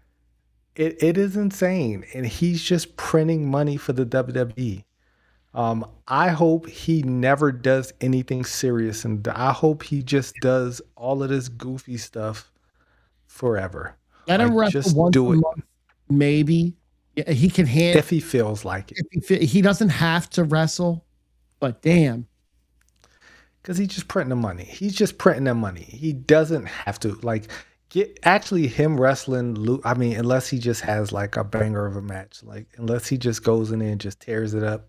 [SPEAKER 1] It is insane, and he's just printing money for the WWE. I hope he never does anything serious, and I hope he just does all of this goofy stuff forever.
[SPEAKER 2] Let him
[SPEAKER 1] Like,
[SPEAKER 2] wrestle
[SPEAKER 1] just
[SPEAKER 2] once a
[SPEAKER 1] do it
[SPEAKER 2] month, maybe. Yeah, he can hand.
[SPEAKER 1] if he feels like it,
[SPEAKER 2] He doesn't have to wrestle, but damn,
[SPEAKER 1] because he's just printing the money. He's just printing the money. He doesn't have to like get actually him wrestling. I mean, unless he just has like a banger of a match, like unless he just goes in there and just tears it up.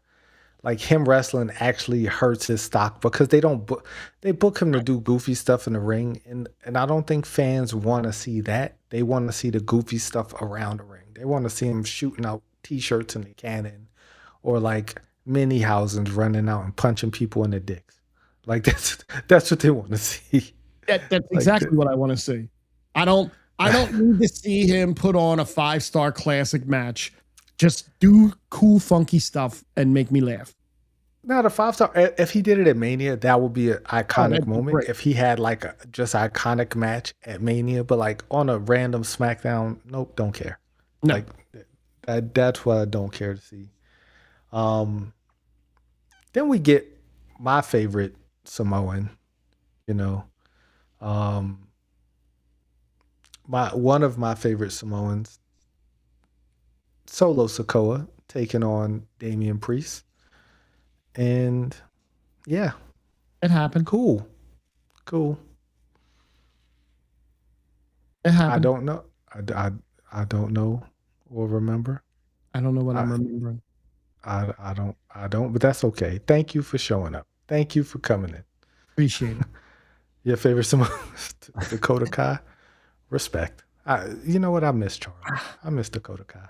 [SPEAKER 1] Like him wrestling actually hurts his stock because they book him to do goofy stuff in the ring, and I don't think fans want to see that. They want to see the goofy stuff around the ring. They want to see him shooting out t-shirts in the cannon or like mini housings running out and punching people in the dicks. Like that's what they want to see.
[SPEAKER 2] that's
[SPEAKER 1] Like
[SPEAKER 2] exactly what I want to see. I don't I don't need to see him put on a 5-star classic match. Just do cool, funky stuff and make me laugh.
[SPEAKER 1] now the 5 star. If he did it at Mania, that would be an
[SPEAKER 2] Oh,
[SPEAKER 1] iconic
[SPEAKER 2] that'd be
[SPEAKER 1] moment.
[SPEAKER 2] great.
[SPEAKER 1] If he had like a just iconic match at Mania, but like on a random SmackDown, nope, don't care.
[SPEAKER 2] No,
[SPEAKER 1] Like that's what I don't care to see. Um, then we get my favorite Samoan. You know, um, my one of my favorite Samoans, Solo Sokoa, taking on Damian Priest, and yeah,
[SPEAKER 2] it happened.
[SPEAKER 1] cool, cool.
[SPEAKER 2] It
[SPEAKER 1] I
[SPEAKER 2] happened.
[SPEAKER 1] don't know. I don't know or remember.
[SPEAKER 2] I don't know what I'm
[SPEAKER 1] I,
[SPEAKER 2] remembering.
[SPEAKER 1] I don't. But that's okay. Thank you for showing up. Thank you for coming in.
[SPEAKER 2] Appreciate it.
[SPEAKER 1] Your favorite Samoan, Dakota Kai. Respect. You know what? I miss Charlie. I miss Dakota Kai.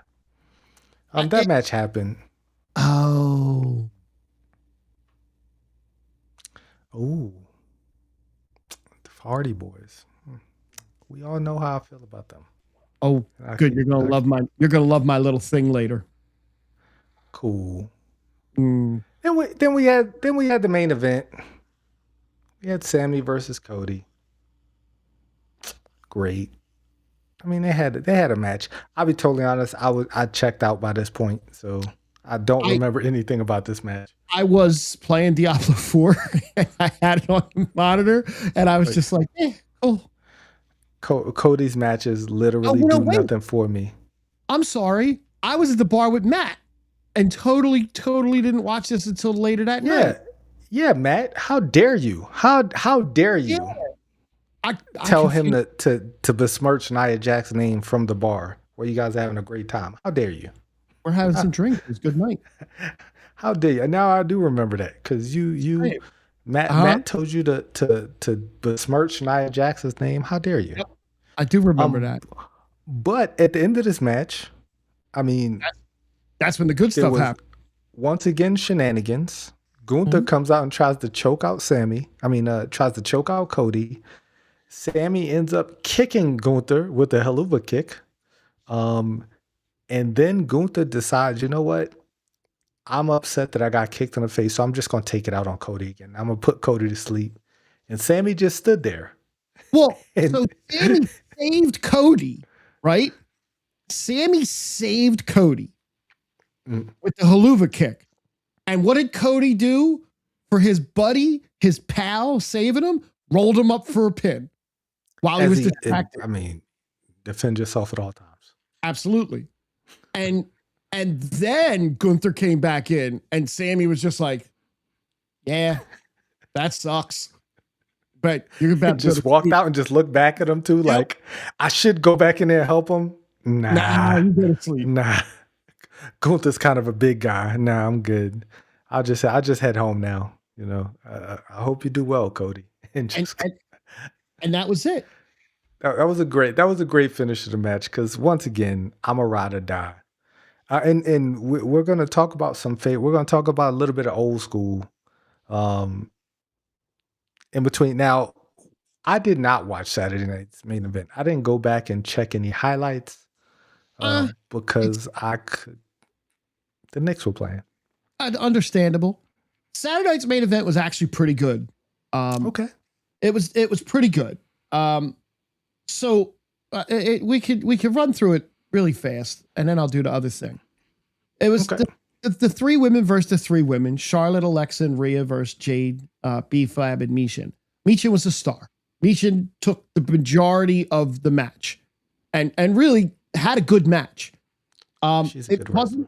[SPEAKER 1] That match happened.
[SPEAKER 2] Oh,
[SPEAKER 1] Oh, the Hardy Boys. We all know how I feel about them.
[SPEAKER 2] oh,
[SPEAKER 1] I
[SPEAKER 2] good.
[SPEAKER 1] keep, I
[SPEAKER 2] You're gonna love my little thing later.
[SPEAKER 1] cool.
[SPEAKER 2] Mm.
[SPEAKER 1] Then we had the main event. We had Sammy versus Cody. Great. I mean, they had a match. I'll be totally honest. I checked out by this point, so I don't
[SPEAKER 2] I
[SPEAKER 1] remember anything about this match.
[SPEAKER 2] I was playing Diablo 4 and I had it on the monitor and I was
[SPEAKER 1] Like
[SPEAKER 2] just like, oh,
[SPEAKER 1] Cody's matches
[SPEAKER 2] oh,
[SPEAKER 1] literally
[SPEAKER 2] no,
[SPEAKER 1] do
[SPEAKER 2] wait.
[SPEAKER 1] nothing for me.
[SPEAKER 2] I'm sorry. I was at the bar with Matt and totally didn't watch this until later that
[SPEAKER 1] Yeah,
[SPEAKER 2] night.
[SPEAKER 1] yeah, Matt. How dare you? How dare
[SPEAKER 2] Yeah.
[SPEAKER 1] you
[SPEAKER 2] I
[SPEAKER 1] tell
[SPEAKER 2] can
[SPEAKER 1] him
[SPEAKER 2] feel
[SPEAKER 1] to besmirch Nia Jax's name from the bar where you guys are having a great time? How dare you?
[SPEAKER 2] we're having some drinks. It was a good night.
[SPEAKER 1] How dare you? And now I do remember that because you
[SPEAKER 2] Right. Uh-huh.
[SPEAKER 1] Matt told you to besmirch Nia Jax's name. How dare you?
[SPEAKER 2] Yep. I do remember
[SPEAKER 1] Um,
[SPEAKER 2] that.
[SPEAKER 1] but at the end of this match, I mean,
[SPEAKER 2] That's when the good
[SPEAKER 1] there
[SPEAKER 2] stuff
[SPEAKER 1] was
[SPEAKER 2] happened.
[SPEAKER 1] once again shenanigans. Gunther
[SPEAKER 2] Mhm.
[SPEAKER 1] comes out and tries to choke out Sammy. I mean, tries to choke out Cody. Sammy ends up kicking Gunther with a Helluva kick. Um, and then Gunther decides, you know what? I'm upset that I got kicked in the face, so I'm just gonna take it out on Cody again. I'm gonna put Cody to sleep. And Sammy just stood there.
[SPEAKER 2] Well,
[SPEAKER 1] And
[SPEAKER 2] so Sammy saved Cody, right? Sammy saved Cody
[SPEAKER 1] Mm.
[SPEAKER 2] with the haluva kick. And what did Cody do for his buddy, his pal, saving him? Rolled him up for a pin while he was distracted.
[SPEAKER 1] I mean, defend yourself at all times.
[SPEAKER 2] Absolutely. And then Gunther came back in, and Sammy was just like, yeah, that sucks. But you're about to
[SPEAKER 1] just walked out and just looked back at him too, like, I should go back in there and help him. Nah,
[SPEAKER 2] you go to sleep.
[SPEAKER 1] Nah. Gunther's kind of a big guy. Nah, I'm good. I'll just head home now. You know, I hope you do well, Cody. And
[SPEAKER 2] that was it.
[SPEAKER 1] That was a great finish to the match because once again, I'm a ride or die. And we're gonna talk about we're gonna talk about a little bit of old school. In between now, I did not watch Saturday night's main event. I didn't go back and check any highlights because the Knicks were playing.
[SPEAKER 2] Understandable. Saturday night's main event was actually pretty good.
[SPEAKER 1] Okay,
[SPEAKER 2] it was pretty good. So we could run through it really fast, and then I'll do the other thing. It was the three women versus the three women: Charlotte, Alexa, and Rhea versus Jade, B-Fab, and Michin. Michin was the star. Michin took the majority of the match, and really had a good match. She's a good wrestler.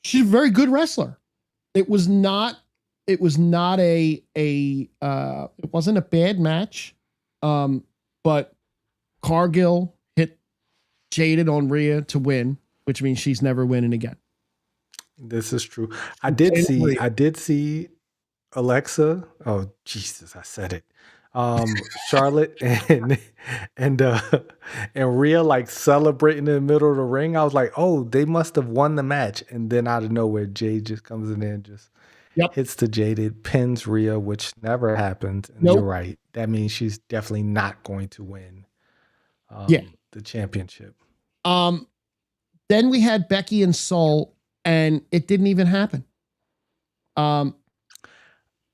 [SPEAKER 2] She's a very good wrestler. It wasn't a bad match. But Cargill hit Jaded on Rhea to win, which means she's never winning again. This
[SPEAKER 1] is true. I did see Alexa. Oh Jesus, I said it. Charlotte and Rhea like celebrating in the middle of the ring. I was like, oh, they must have won the match. And then out of nowhere, Jade just comes in there and just hits the Jaded, pins Rhea, which never happened. And you're right. That means she's definitely not going to win the championship.
[SPEAKER 2] Then we had Becky and Sol, and it didn't even happen.
[SPEAKER 1] I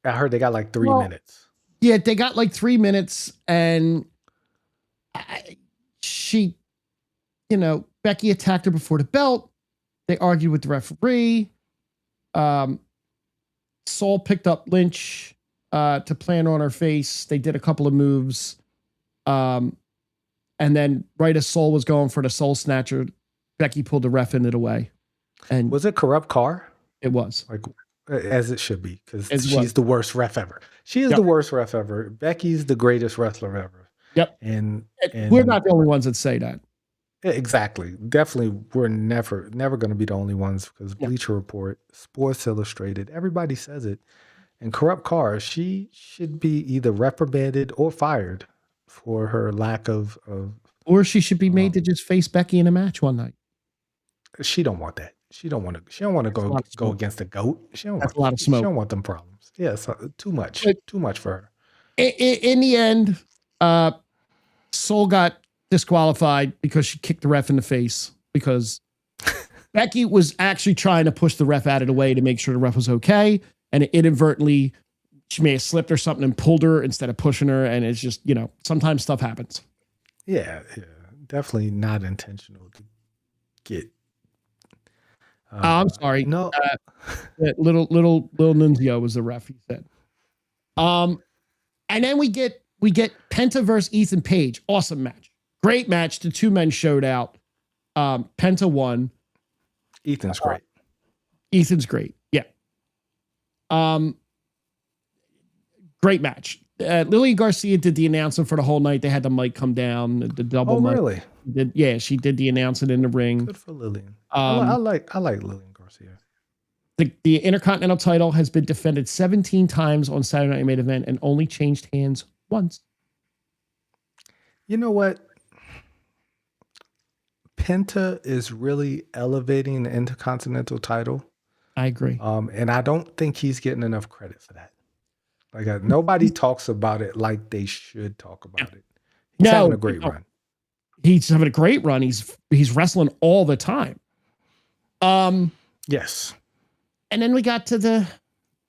[SPEAKER 1] heard they got like 3 minutes.
[SPEAKER 2] Yeah, they got like 3 minutes, and Becky attacked her before the belt. They argued with the referee. Sol picked up Lynch to plant on her face. They did a couple of moves. And then right as Sol was going for the Soul Snatcher, Becky pulled the ref in it away. And
[SPEAKER 1] was it Corrupt Car?
[SPEAKER 2] It was.
[SPEAKER 1] Like, as it should be, because she's the worst ref ever. She is the worst ref ever. Becky's the greatest wrestler ever.
[SPEAKER 2] Yep.
[SPEAKER 1] And
[SPEAKER 2] we're not the only ones that say that.
[SPEAKER 1] Exactly. Definitely, we're never going to be the only ones because Bleacher Report, Sports Illustrated, everybody says it. And Corrupt Car, she should be either reprimanded or fired for her lack of
[SPEAKER 2] or she should be made to just face Becky in a match one night.
[SPEAKER 1] She don't want that. She don't want to go against the GOAT.
[SPEAKER 2] That's a lot of smoke.
[SPEAKER 1] She don't want them problems. Yes, too much. Too much for her.
[SPEAKER 2] In the end, Sol got disqualified because she kicked the ref in the face because Becky was actually trying to push the ref out of the way to make sure the ref was okay. And inadvertently, she may have slipped or something and pulled her instead of pushing her. And it's just, sometimes stuff happens.
[SPEAKER 1] Yeah. Definitely not intentional to get.
[SPEAKER 2] I'm sorry.
[SPEAKER 1] No.
[SPEAKER 2] Little Nunzio was the ref, he said. And then we get Penta versus Ethan Page. Awesome match. Great match. The two men showed out. Penta won.
[SPEAKER 1] Ethan's great.
[SPEAKER 2] Ethan's great. Yeah. Great match. Lillian Garcia did the announcement for the whole night. They had the mic come down. The double.
[SPEAKER 1] Oh, really?
[SPEAKER 2] She did the announcement in the ring.
[SPEAKER 1] Good for Lillian. I like Lillian Garcia.
[SPEAKER 2] The Intercontinental title has been defended 17 times on Saturday Night Main Event and only changed hands once.
[SPEAKER 1] You know what? Penta is really elevating the Intercontinental title.
[SPEAKER 2] I agree.
[SPEAKER 1] And I don't think he's getting enough credit for that. Like nobody talks about it like they should talk about it. He's having a great run.
[SPEAKER 2] He's having a great run. He's wrestling all the time.
[SPEAKER 1] Yes.
[SPEAKER 2] And then we got to the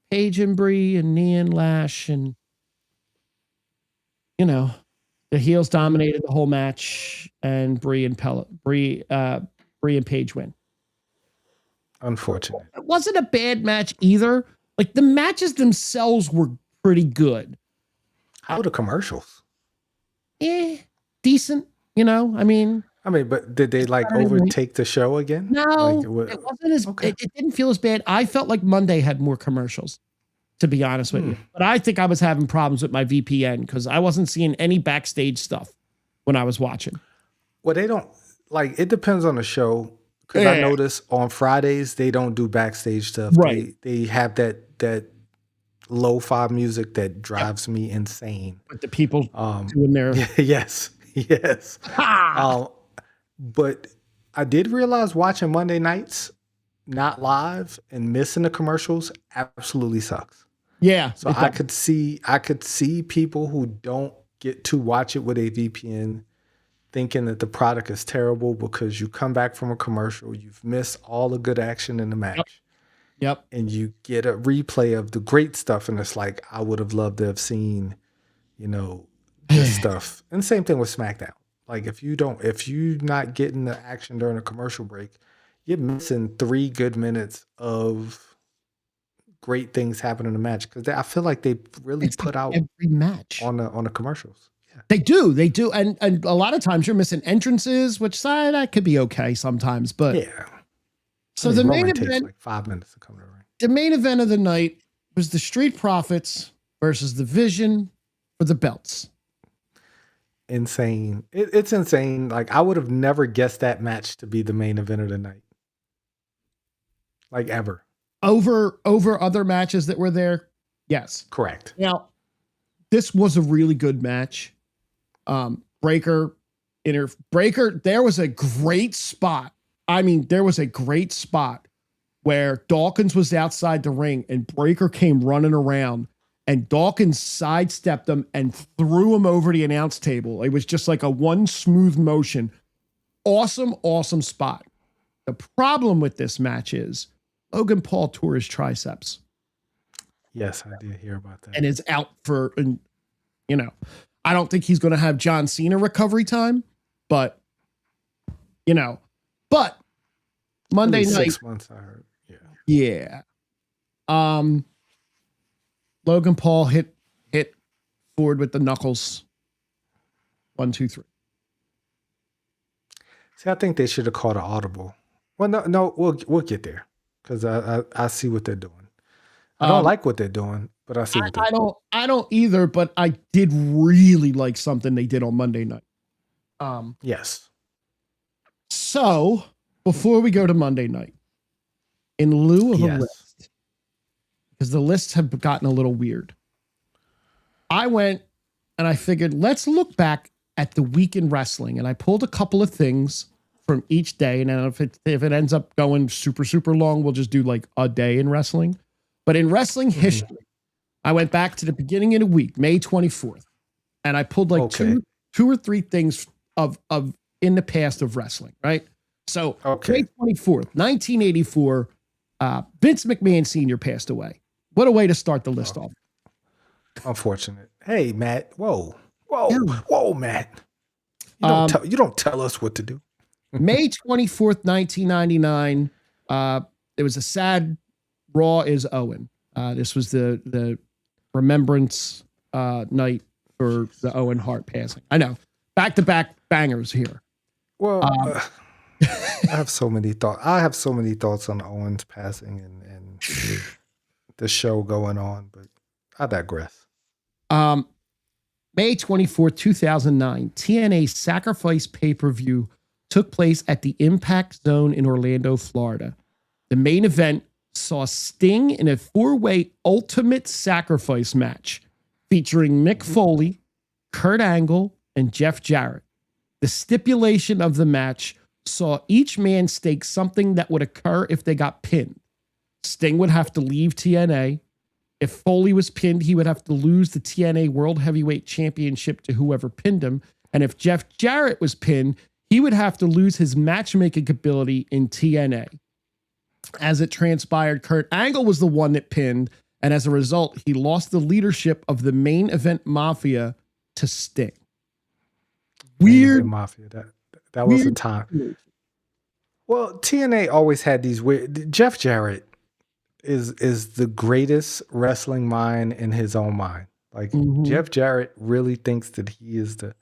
[SPEAKER 2] Paige and Brie and Nia and Lash, and the heels dominated the whole match, and Brie Brie and Paige win.
[SPEAKER 1] Unfortunate.
[SPEAKER 2] It wasn't a bad match either. Like the matches themselves were pretty good.
[SPEAKER 1] How are the commercials?
[SPEAKER 2] Decent.
[SPEAKER 1] But did they like overtake the show again?
[SPEAKER 2] No,
[SPEAKER 1] like,
[SPEAKER 2] it wasn't as. Okay. It didn't feel as bad. I felt like Monday had more commercials, to be honest with you. But I think I was having problems with my VPN because I wasn't seeing any backstage stuff when I was watching.
[SPEAKER 1] Well, they don't like. It depends on the show. Because I notice on Fridays they don't do backstage stuff.
[SPEAKER 2] Right.
[SPEAKER 1] They have that lo-fi music that drives me insane.
[SPEAKER 2] With the people doing their
[SPEAKER 1] yes. But I did realize watching Monday nights not live and missing the commercials absolutely sucks.
[SPEAKER 2] Yeah.
[SPEAKER 1] So I could see people who don't get to watch it with a VPN thinking that the product is terrible because you come back from a commercial, you've missed all the good action in the match.
[SPEAKER 2] Yep.
[SPEAKER 1] And you get a replay of the great stuff, and it's like, I would have loved to have seen, this stuff. And same thing with SmackDown. Like if you're not getting the action during a commercial break, you're missing 3 good minutes of great things happening in the match. Because I feel like they really put out
[SPEAKER 2] every match
[SPEAKER 1] on the commercials.
[SPEAKER 2] They do. And a lot of times you're missing entrances, which that could be okay sometimes. But
[SPEAKER 1] yeah.
[SPEAKER 2] So the main
[SPEAKER 1] takes
[SPEAKER 2] event,
[SPEAKER 1] like 5 minutes to come to the ring.
[SPEAKER 2] The main event of the night was the Street Profits versus the Vision for the belts.
[SPEAKER 1] Insane. It's insane. Like I would have never guessed that match to be the main event of the night. Like ever.
[SPEAKER 2] Over other matches that were there. Yes.
[SPEAKER 1] Correct.
[SPEAKER 2] Now, this was a really good match. Breaker, there was a great spot. There was a great spot where Dawkins was outside the ring and Breaker came running around and Dawkins sidestepped him and threw him over the announce table. It was just like a one smooth motion. Awesome, awesome spot. The problem with this match is Logan Paul tore his triceps.
[SPEAKER 1] Yes, I did hear about that.
[SPEAKER 2] And is out for, I don't think he's going to have John Cena recovery time, but Monday night.
[SPEAKER 1] 6 months, I heard.
[SPEAKER 2] Yeah. Logan Paul hit Ford with the knuckles. 1, 2, 3.
[SPEAKER 1] See, I think they should have called an audible. Well, no, we'll get there because I see what they're doing. I don't like what they're doing, but I see what they're doing.
[SPEAKER 2] I don't either, but I did really like something they did on Monday night.
[SPEAKER 1] Yes.
[SPEAKER 2] So before we go to Monday night, in lieu of a list, because the lists have gotten a little weird, I went and I figured let's look back at the week in wrestling, and I pulled a couple of things from each day. And if it ends up going super, super long, we'll just do like a day in wrestling. But in wrestling history, I went back to the beginning of the week, May 24th, and I pulled like two or three things of in the past of wrestling, right? So May 24th, 1984, Vince McMahon Sr. passed away. What a way to start the list off.
[SPEAKER 1] Unfortunate. Hey, Matt. Whoa, Matt. You don't tell us what to do.
[SPEAKER 2] May 24th, 1999. It was a sad Raw is Owen. This was the remembrance night for the Owen Hart passing. I know. Back-to-back bangers here.
[SPEAKER 1] Well, I have so many thoughts. I have so many thoughts on Owen's passing and the show going on, but I digress.
[SPEAKER 2] May 24th, 2009, TNA Sacrifice pay-per-view took place at the Impact Zone in Orlando, Florida. The main event saw Sting in a 4-way Ultimate Sacrifice match featuring Mick Foley, Kurt Angle, and Jeff Jarrett. The stipulation of the match saw each man stake something that would occur if they got pinned. Sting would have to leave TNA. If Foley was pinned, he would have to lose the TNA World Heavyweight Championship to whoever pinned him. And if Jeff Jarrett was pinned, he would have to lose his matchmaking ability in TNA. As it transpired, Kurt Angle was the one that pinned, and as a result, he lost the leadership of the main event Mafia to Sting. Weird
[SPEAKER 1] Mafia. That was a time. Well, TNA always had these weird. Jeff Jarrett is the greatest wrestling mind in his own mind. Like
[SPEAKER 2] Mm-hmm.
[SPEAKER 1] Jeff Jarrett really thinks that he is the.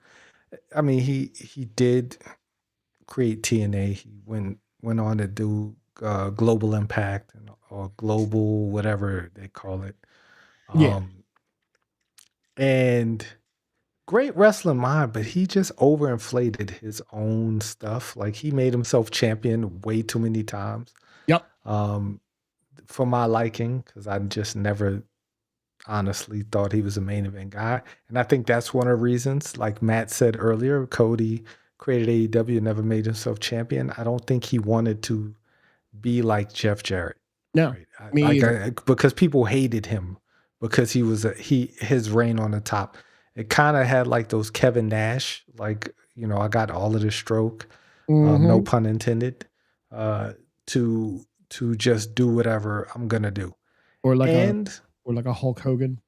[SPEAKER 1] I mean, he did create TNA. He went on to do Global Impact or Global whatever they call it.
[SPEAKER 2] Yeah.
[SPEAKER 1] Um, and great wrestling mind, but he just overinflated his own stuff. Like he made himself champion way too many times.
[SPEAKER 2] Yep.
[SPEAKER 1] Um, for my liking, because I just never honestly thought he was a main event guy. And I think that's one of the reasons, like Matt said earlier, Cody created AEW, never made himself champion. I don't think he wanted to be like Jeff Jarrett.
[SPEAKER 2] No,
[SPEAKER 1] Right.
[SPEAKER 2] me either.
[SPEAKER 1] Because people hated him because he was his reign on the top. It kind of had like those Kevin Nash, like, I got all of the stroke, no
[SPEAKER 2] Mm-hmm.
[SPEAKER 1] pun intended, uh, to just do whatever I'm gonna do.
[SPEAKER 2] Or like a
[SPEAKER 1] And
[SPEAKER 2] or like a Hulk Hogan.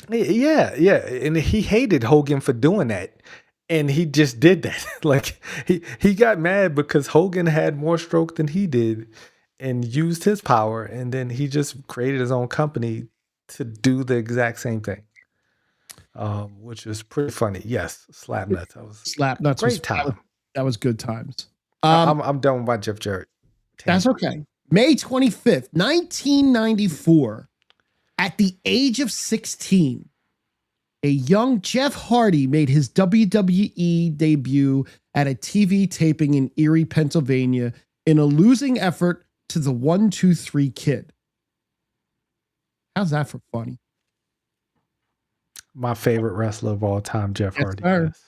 [SPEAKER 1] yeah, yeah. And he hated Hogan for doing that. And he just did that. Like he got mad because Hogan had more stroke than he did and used his power. And then he just created his own company to do the exact same thing. Which was pretty funny. Yes, slap nuts. That was
[SPEAKER 2] Slap nuts was
[SPEAKER 1] great time.
[SPEAKER 2] that was good times.
[SPEAKER 1] I'm done with my Jeff Jarrett.
[SPEAKER 2] That's okay. May 25th, 1994, at the age of 16, a young Jeff Hardy made his WWE debut at a TV taping in Erie, Pennsylvania, in a losing effort to the 1-2-3 Kid. How's that for funny?
[SPEAKER 1] My favorite wrestler of all time, Jeff Hardy.
[SPEAKER 2] sir.
[SPEAKER 1] Yes.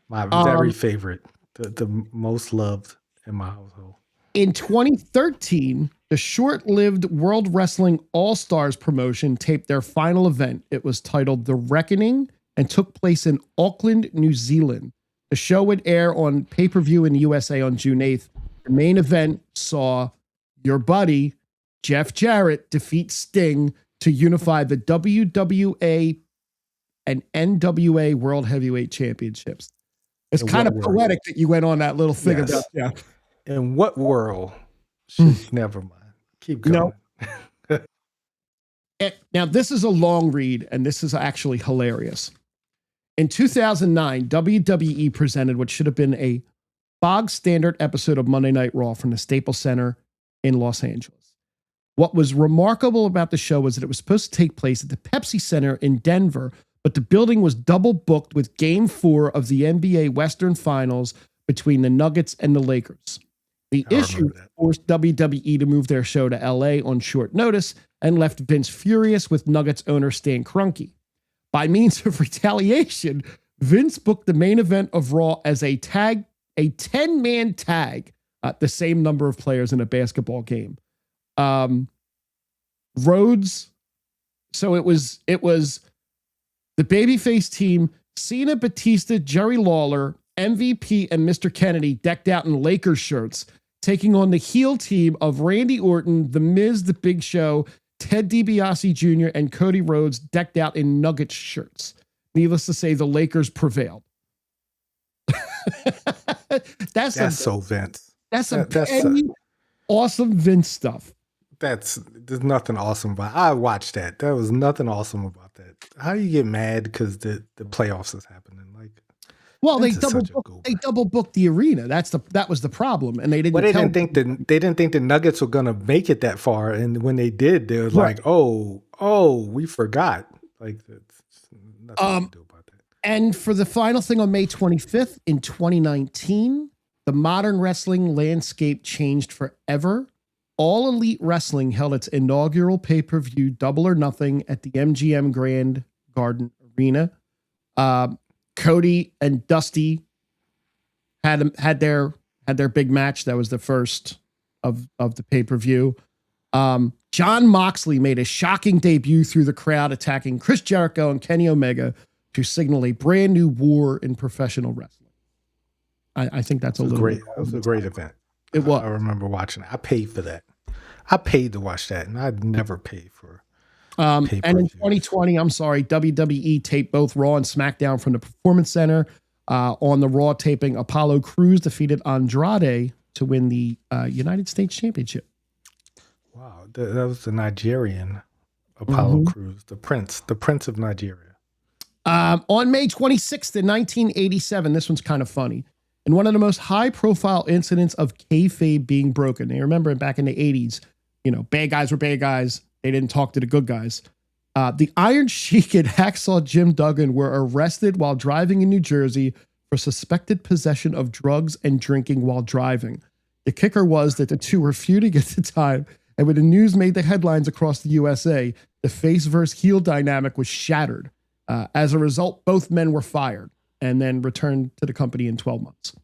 [SPEAKER 1] My very favorite, the most loved in my household.
[SPEAKER 2] In 2013, the short-lived World Wrestling All-Stars promotion taped their final event. It was titled The Reckoning and took place in Auckland, New Zealand. The show would air on pay-per-view in the USA on June 8th. The main event saw your buddy, Jeff Jarrett, defeat Sting to unify the WWA and NWA World Heavyweight Championships. It's kind of poetic that you went on that little thing about Jeff.
[SPEAKER 1] In what world? Never mind. Keep going.
[SPEAKER 2] No. Now, this is a long read, and this is actually hilarious. In 2009, WWE presented what should have been a bog standard episode of Monday Night Raw from the Staples Center in Los Angeles. What was remarkable about the show was that it was supposed to take place at the Pepsi Center in Denver, but the building was double booked with Game 4 of the NBA Western Finals between the Nuggets and the Lakers. The issue forced WWE to move their show to LA on short notice and left Vince furious with Nuggets owner Stan Kroenke. By means of retaliation, Vince booked the main event of Raw as a 10-man tag, the same number of players in a basketball game. Rhodes, so it was the babyface team, Cena, Batista, Jerry Lawler, MVP, and Mr. Kennedy decked out in Lakers shirts, taking on the heel team of Randy Orton, The Miz, The Big Show, Ted DiBiase Jr., and Cody Rhodes decked out in Nuggets shirts. Needless to say, the Lakers prevailed. That's
[SPEAKER 1] so Vince.
[SPEAKER 2] That's awesome Vince stuff.
[SPEAKER 1] There's nothing awesome about it. I watched that. There was nothing awesome about that. How do you get mad because the playoffs is happening? Like,
[SPEAKER 2] well, they double booked the arena. That was the problem, and they didn't.
[SPEAKER 1] But they didn't think the Nuggets were gonna make it that far, and when they did, they were like, "Oh, we forgot." Like, nothing to do about that.
[SPEAKER 2] And for the final thing on May 25th in 2019, the modern wrestling landscape changed forever. All Elite Wrestling held its inaugural pay-per-view Double or Nothing at the MGM Grand Garden Arena. Cody and Dusty had their big match. That was the first of the pay-per-view. Jon Moxley made a shocking debut through the crowd, attacking Chris Jericho and Kenny Omega to signal a brand new war in professional wrestling. I think that's a great
[SPEAKER 1] event.
[SPEAKER 2] It was.
[SPEAKER 1] I remember watching it. I paid for that. I paid to watch that, and I'd never pay for.
[SPEAKER 2] And in 2020, WWE taped both Raw and SmackDown from the Performance Center. On the Raw taping, Apollo Crews defeated Andrade to win the United States Championship.
[SPEAKER 1] Wow, that was the Nigerian Apollo Crews, the Prince of Nigeria.
[SPEAKER 2] On May 26th in 1987, this one's kind of funny. In one of the most high-profile incidents of kayfabe being broken. Now, remember back in the 80s, bad guys were bad guys. They didn't talk to the good guys. The Iron Sheik and Hacksaw Jim Duggan were arrested while driving in New Jersey for suspected possession of drugs and drinking while driving. The kicker was that the two were feuding at the time, and when the news made the headlines across the USA, the face versus heel dynamic was shattered. As a result, both men were fired and then returned to the company in 12 months.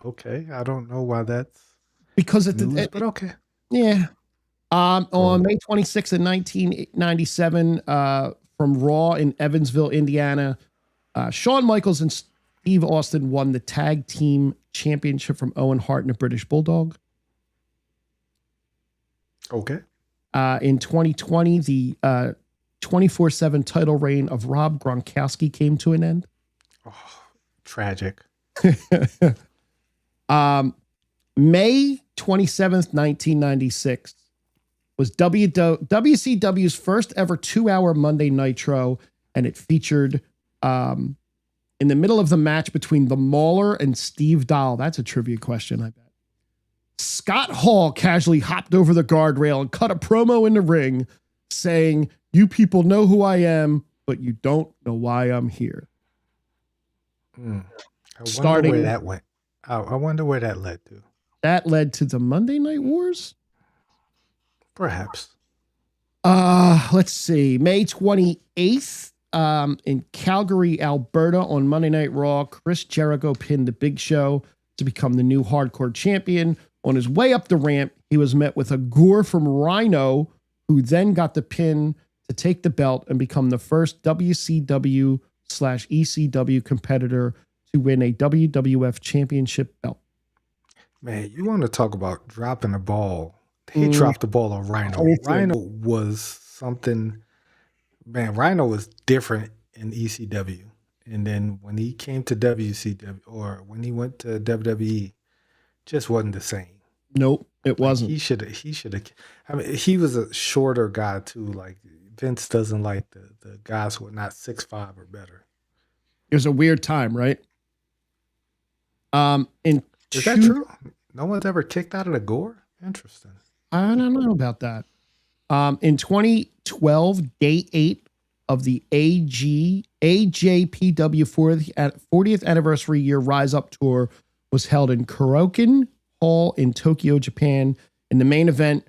[SPEAKER 1] Okay, I don't know why that's
[SPEAKER 2] because
[SPEAKER 1] but okay.
[SPEAKER 2] Yeah. On May 26th in 1997, from Raw in Evansville, Indiana, Shawn Michaels and Steve Austin won the tag team championship from Owen Hart and the British Bulldog.
[SPEAKER 1] Okay.
[SPEAKER 2] In 2020, the 24/7 title reign of Rob Gronkowski came to an end.
[SPEAKER 1] Oh, tragic.
[SPEAKER 2] May 27th, 1996 was WCW's first ever 2-hour Monday Nitro, and it featured in the middle of the match between the Mauler and Steve Dahl. That's a trivia question, I bet. Scott Hall casually hopped over the guardrail and cut a promo in the ring saying, "You people know who I am, but you don't know why I'm here."
[SPEAKER 1] I wonder where that went. I wonder where that led to.
[SPEAKER 2] That led to the Monday Night Wars?
[SPEAKER 1] Perhaps.
[SPEAKER 2] Let's see. May 28th, in Calgary, Alberta, on Monday Night Raw, Chris Jericho pinned the Big Show to become the new hardcore champion. On his way up the ramp, he was met with a gore from Rhino, who then got the pin to take the belt and become the first WCW/ECW competitor to win a WWF championship belt.
[SPEAKER 1] Man, you want to talk about dropping the ball. He dropped the ball on Rhino. Rhino was something, man, Rhino was different in ECW. And then when he came to WCW, or when he went to WWE, just wasn't the same.
[SPEAKER 2] Nope, it wasn't.
[SPEAKER 1] He should have. I mean, he was a shorter guy too. Like, Vince doesn't like the guys who are not 6'5" or better.
[SPEAKER 2] It was a weird time, right?
[SPEAKER 1] Is that true? No one's ever kicked out of the gore? Interesting.
[SPEAKER 2] I don't know about that. In 2012, day 8 of the AJPW 40th anniversary year Rise Up tour was held in Korakuen Hall in Tokyo, Japan. In the main event,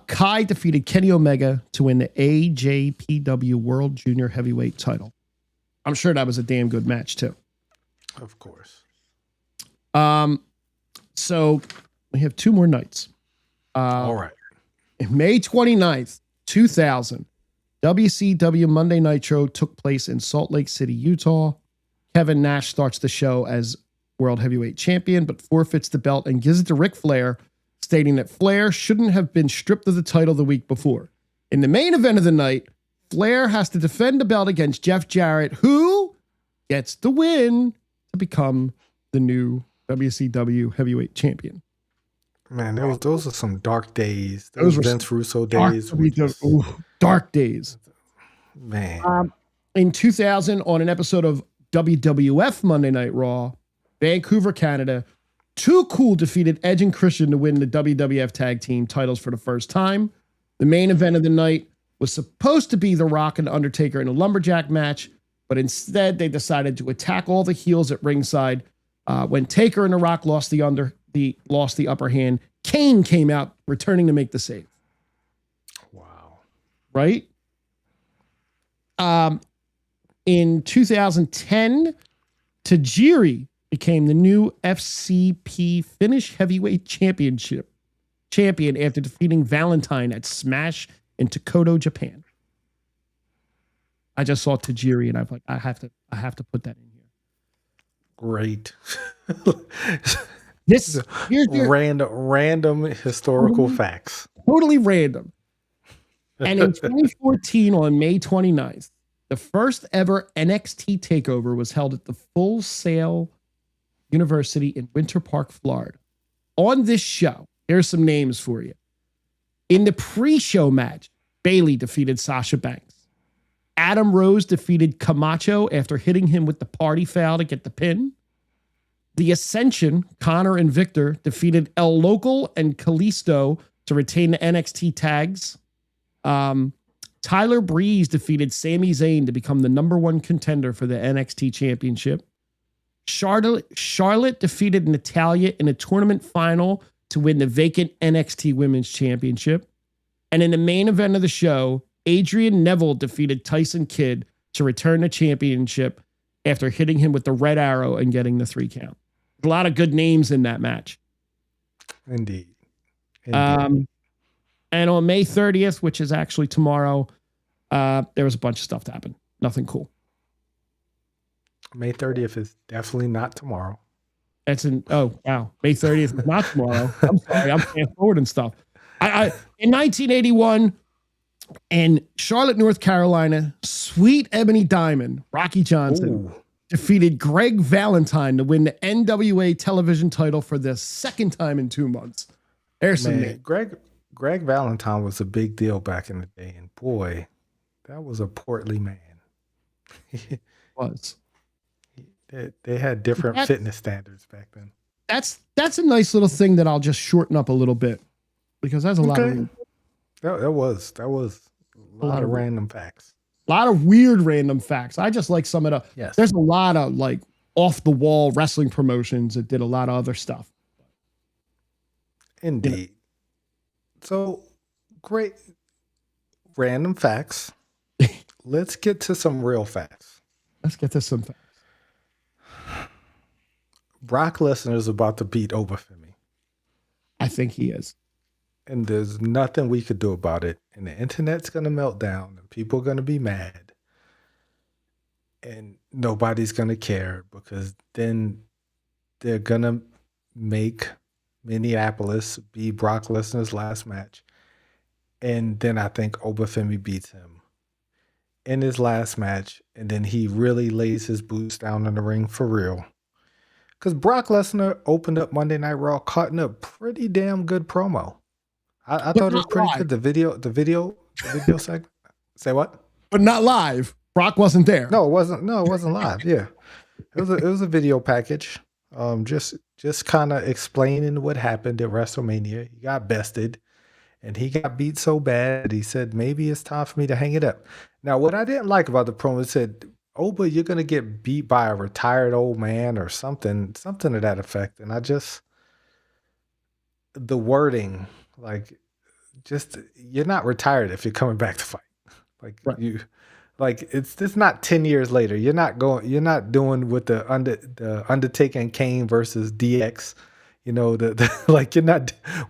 [SPEAKER 2] Kai defeated Kenny Omega to win the AJPW World Junior Heavyweight title. I'm sure that was a damn good match too.
[SPEAKER 1] Of course.
[SPEAKER 2] So we have 2 more nights.
[SPEAKER 1] All right.
[SPEAKER 2] May 29th, 2000, WCW Monday Nitro took place in Salt Lake City, Utah. Kevin Nash starts the show as World Heavyweight Champion, but forfeits the belt and gives it to Ric Flair, stating that Flair shouldn't have been stripped of the title the week before. In the main event of the night, Flair has to defend the belt against Jeff Jarrett, who gets the win to become the new WCW Heavyweight Champion.
[SPEAKER 1] Man, those are some dark days. Those Vince Russo days.
[SPEAKER 2] Dark days.
[SPEAKER 1] Man.
[SPEAKER 2] In 2000, on an episode of WWF Monday Night Raw, Vancouver, Canada, Too Cool defeated Edge and Christian to win the WWF Tag Team titles for the first time. The main event of the night was supposed to be The Rock and Undertaker in a lumberjack match, but instead they decided to attack all the heels at ringside. When Taker and The Rock lost the upper hand, Kane came out, returning to make the save.
[SPEAKER 1] Wow.
[SPEAKER 2] Right? In 2010, Tajiri became the new FCP Finnish Heavyweight champion after defeating Valentine at Smash in Tokyo, Japan. I just saw Tajiri and I'm like, I have to put that in here.
[SPEAKER 1] Great.
[SPEAKER 2] Here's
[SPEAKER 1] random historical facts.
[SPEAKER 2] Totally random. And in 2014, on May 29th, the first ever NXT takeover was held at the Full Sail University in Winter Park, Florida. On this show, here's some names for you. In the pre-show match, Bayley defeated Sasha Banks. Adam Rose defeated Camacho after hitting him with the party foul to get the pin. The Ascension, Connor and Victor, defeated El Local and Kalisto to retain the NXT tags. Tyler Breeze defeated Sami Zayn to become the #1 contender for the NXT championship. Charlotte defeated Natalya in a tournament final to win the vacant NXT Women's Championship. And in the main event of the show, Adrian Neville defeated Tyson Kidd to return the championship after hitting him with the red arrow and getting the 3 count. A lot of good names in that match.
[SPEAKER 1] Indeed.
[SPEAKER 2] And on May 30th, which is actually tomorrow, there was a bunch of stuff to happen. Nothing cool.
[SPEAKER 1] May 30th is definitely not tomorrow.
[SPEAKER 2] May 30th is not tomorrow. I'm sorry, I'm fast forward and stuff. In 1981, in Charlotte, North Carolina, Sweet Ebony Diamond, Rocky Johnson, defeated Greg Valentine to win the NWA television title for the second time in 2 months. There's some names.
[SPEAKER 1] Greg Valentine was a big deal back in the day, and boy, that was a portly man.
[SPEAKER 2] Was.
[SPEAKER 1] They had different fitness standards back then.
[SPEAKER 2] That's a nice little thing that I'll just shorten up a little bit because that's a lot of
[SPEAKER 1] that was a lot of random facts.
[SPEAKER 2] A lot of weird random facts. I just like some of the There's a lot of like off the wall wrestling promotions that did a lot of other stuff.
[SPEAKER 1] Indeed. So great random facts. Let's get to some real facts.
[SPEAKER 2] Let's get to some facts.
[SPEAKER 1] Brock Lesnar is about to beat Oba Femi.
[SPEAKER 2] I think he is.
[SPEAKER 1] And there's nothing we could do about it. And the internet's going to melt down and people are going to be mad. And nobody's going to care because then they're going to make Minneapolis be Brock Lesnar's last match. And then I think Oba Femi beats him in his last match. And then he really lays his boots down in the ring for real. Because Brock Lesnar opened up Monday Night Raw, cutting a pretty damn good promo. I thought it was pretty good. The video segment. Say what?
[SPEAKER 2] But not live. Brock wasn't there.
[SPEAKER 1] No, it wasn't live. Yeah, it was a video package. Just kind of explaining what happened at WrestleMania. He got bested, and he got beat so bad. He said maybe it's time for me to hang it up. Now, what I didn't like about the promo, it said, "Oba, you're gonna get beat by a retired old man or something to that effect." And the wording, like, just you're not retired if you're coming back to fight. Like right. It's not 10 years later. You're not doing with the Undertaker and Kane versus DX. You know,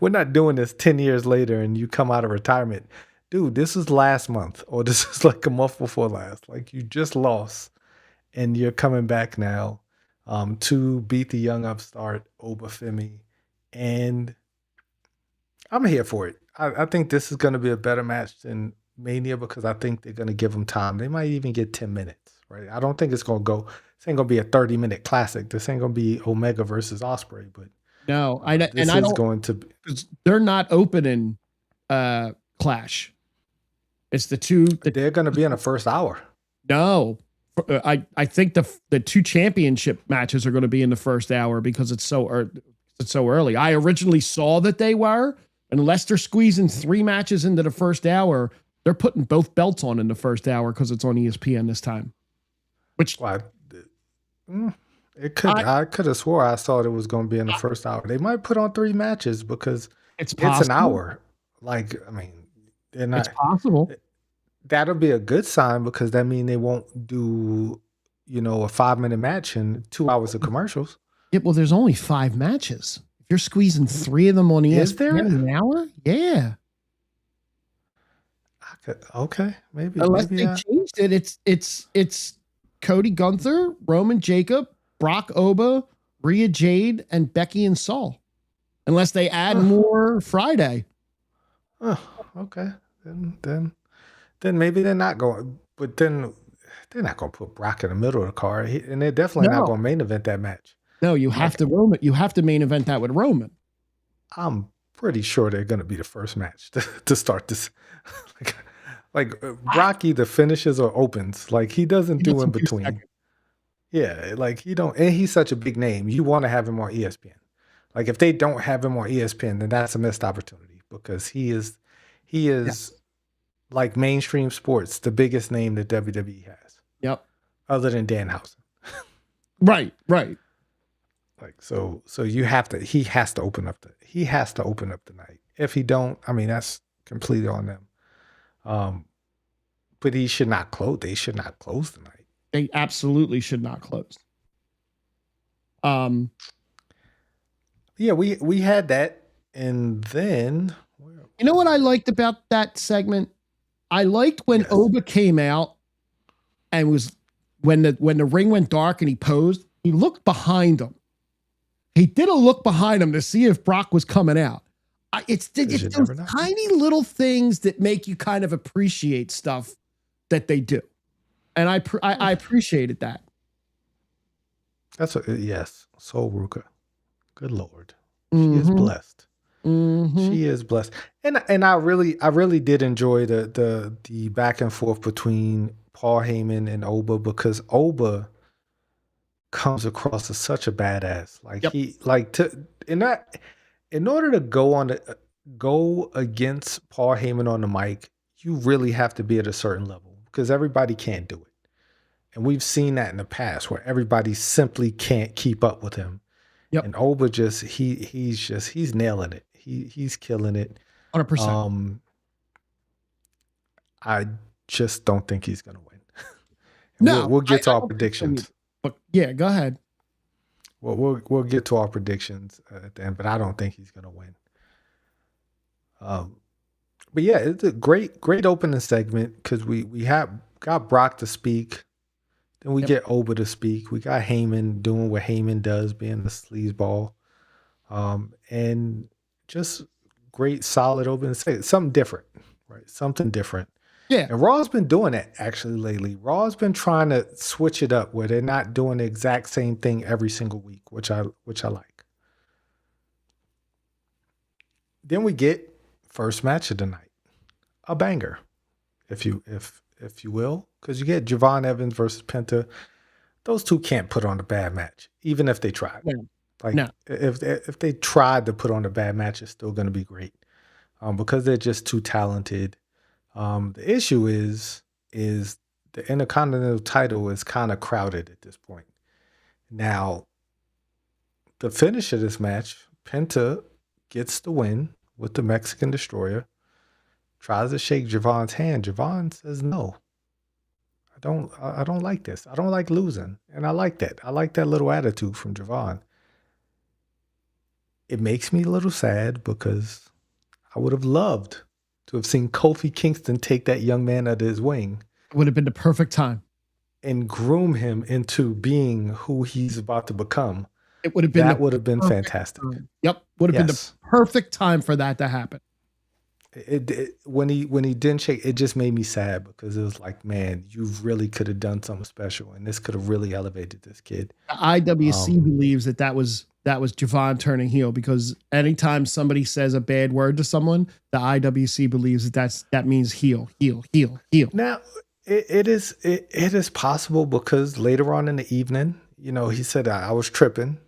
[SPEAKER 1] we're not doing this 10 years later and you come out of retirement. Dude, this is last month, or this is like a month before last. Like, you just lost, and you're coming back now to beat the young upstart Oba Femi, and I'm here for it. I think this is going to be a better match than Mania because I think they're going to give them time. They might even get 10 minutes, right? I don't think it's going to go. This ain't going to be a 30-minute classic. This ain't going to be Omega versus Ospreay, but
[SPEAKER 2] no, they're not opening Clash. It's the two.
[SPEAKER 1] They're going to be in the first hour.
[SPEAKER 2] No, I think the 2 championship matches are going to be in the first hour because it's so early. I originally saw that they were, unless they're squeezing 3 matches into the first hour, they're putting both belts on in the first hour because it's on ESPN this time. Which
[SPEAKER 1] I could have swore I saw it was going to be in the first hour. They might put on 3 matches because it's an hour. Like, I mean, they're not.
[SPEAKER 2] It's possible.
[SPEAKER 1] That'll be a good sign because that means they won't do, a 5-minute match and 2 hours of commercials.
[SPEAKER 2] Yeah, well, there's only 5 matches. If you're squeezing 3 of them on ESPN in an hour, yeah.
[SPEAKER 1] Okay, maybe.
[SPEAKER 2] Unless they changed it, it's Cody Gunther, Roman Jacob, Brock Oba, Rhea Jade, and Becky and Saul. Unless they add more Friday.
[SPEAKER 1] Oh, okay. Then maybe they're not going. But then they're not going to put Brock in the middle of the card, and they're definitely not going to main event that match.
[SPEAKER 2] No, you have to Roman. You have to main event that with Roman.
[SPEAKER 1] I'm pretty sure they're going to be the first match to start this. Brock either finishes or opens. Like he doesn't do in between. Yeah, like he don't, and he's such a big name. You want to have him on ESPN. Like if they don't have him on ESPN, then that's a missed opportunity because he is like mainstream sports, the biggest name that WWE has.
[SPEAKER 2] Yep.
[SPEAKER 1] Other than Danhausen.
[SPEAKER 2] Right.
[SPEAKER 1] Like so he has to open up the night. If he don't, I mean that's completely on them. But they should not close the night.
[SPEAKER 2] They absolutely should not close.
[SPEAKER 1] Yeah, we had that, and then
[SPEAKER 2] you know what I liked about that segment? I liked when Oba came out and was when the ring went dark and he posed, he looked behind him. He did a look behind him to see if Brock was coming out. It's those tiny little things that make you kind of appreciate stuff that they do. And I appreciated that.
[SPEAKER 1] That's yes. Soul Ruka. Good Lord. She is blessed. She is blessed. And I really did enjoy the back and forth between Paul Heyman and Oba because Oba comes across as such a badass. Like in order to go against Paul Heyman on the mic, you really have to be at a certain level because everybody can't do it. And we've seen that in the past where everybody simply can't keep up with him. Yep. And Oba he's nailing it. He's killing it.
[SPEAKER 2] 100%.
[SPEAKER 1] I just don't think he's going to win. No, we'll get to our predictions.
[SPEAKER 2] But yeah, go ahead.
[SPEAKER 1] Well, we'll get to our predictions at the end, but I don't think he's going to win. But yeah, it's a great opening segment because we got Brock to speak. Then we get Oba to speak. We got Heyman doing what Heyman does, being the sleazeball. And just great, solid opening segment. Something different, right? Something different.
[SPEAKER 2] Yeah.
[SPEAKER 1] And Raw's been doing that actually lately. Raw's been trying to switch it up where they're not doing the exact same thing every single week, which I like. Then we get first match of the night. A banger, if you will, because you get Javon Evans versus Penta. Those two can't put on a bad match, even if they tried. If they tried to put on a bad match, it's still going to be great because they're just too talented. The issue is the Intercontinental title is kind of crowded at this point. Now, the finish of this match, Penta gets the win with the Mexican Destroyer. Tries to shake Javon's hand. Javon says no. I don't like this. I don't like losing. And I like that. I like that little attitude from Javon. It makes me a little sad because I would have loved to have seen Kofi Kingston take that young man under his wing.
[SPEAKER 2] It would have been the perfect time.
[SPEAKER 1] And groom him into being who he's about to become.
[SPEAKER 2] It would have been
[SPEAKER 1] fantastic.
[SPEAKER 2] Time. Yep. Would have been the perfect time for that to happen.
[SPEAKER 1] When he didn't shake, it just made me sad because it was like, man, you really could have done something special, and this could have really elevated this kid.
[SPEAKER 2] The IWC believes that was Javon turning heel because anytime somebody says a bad word to someone, the IWC believes that means heel.
[SPEAKER 1] Now it is possible because later on in the evening, he said I was tripping.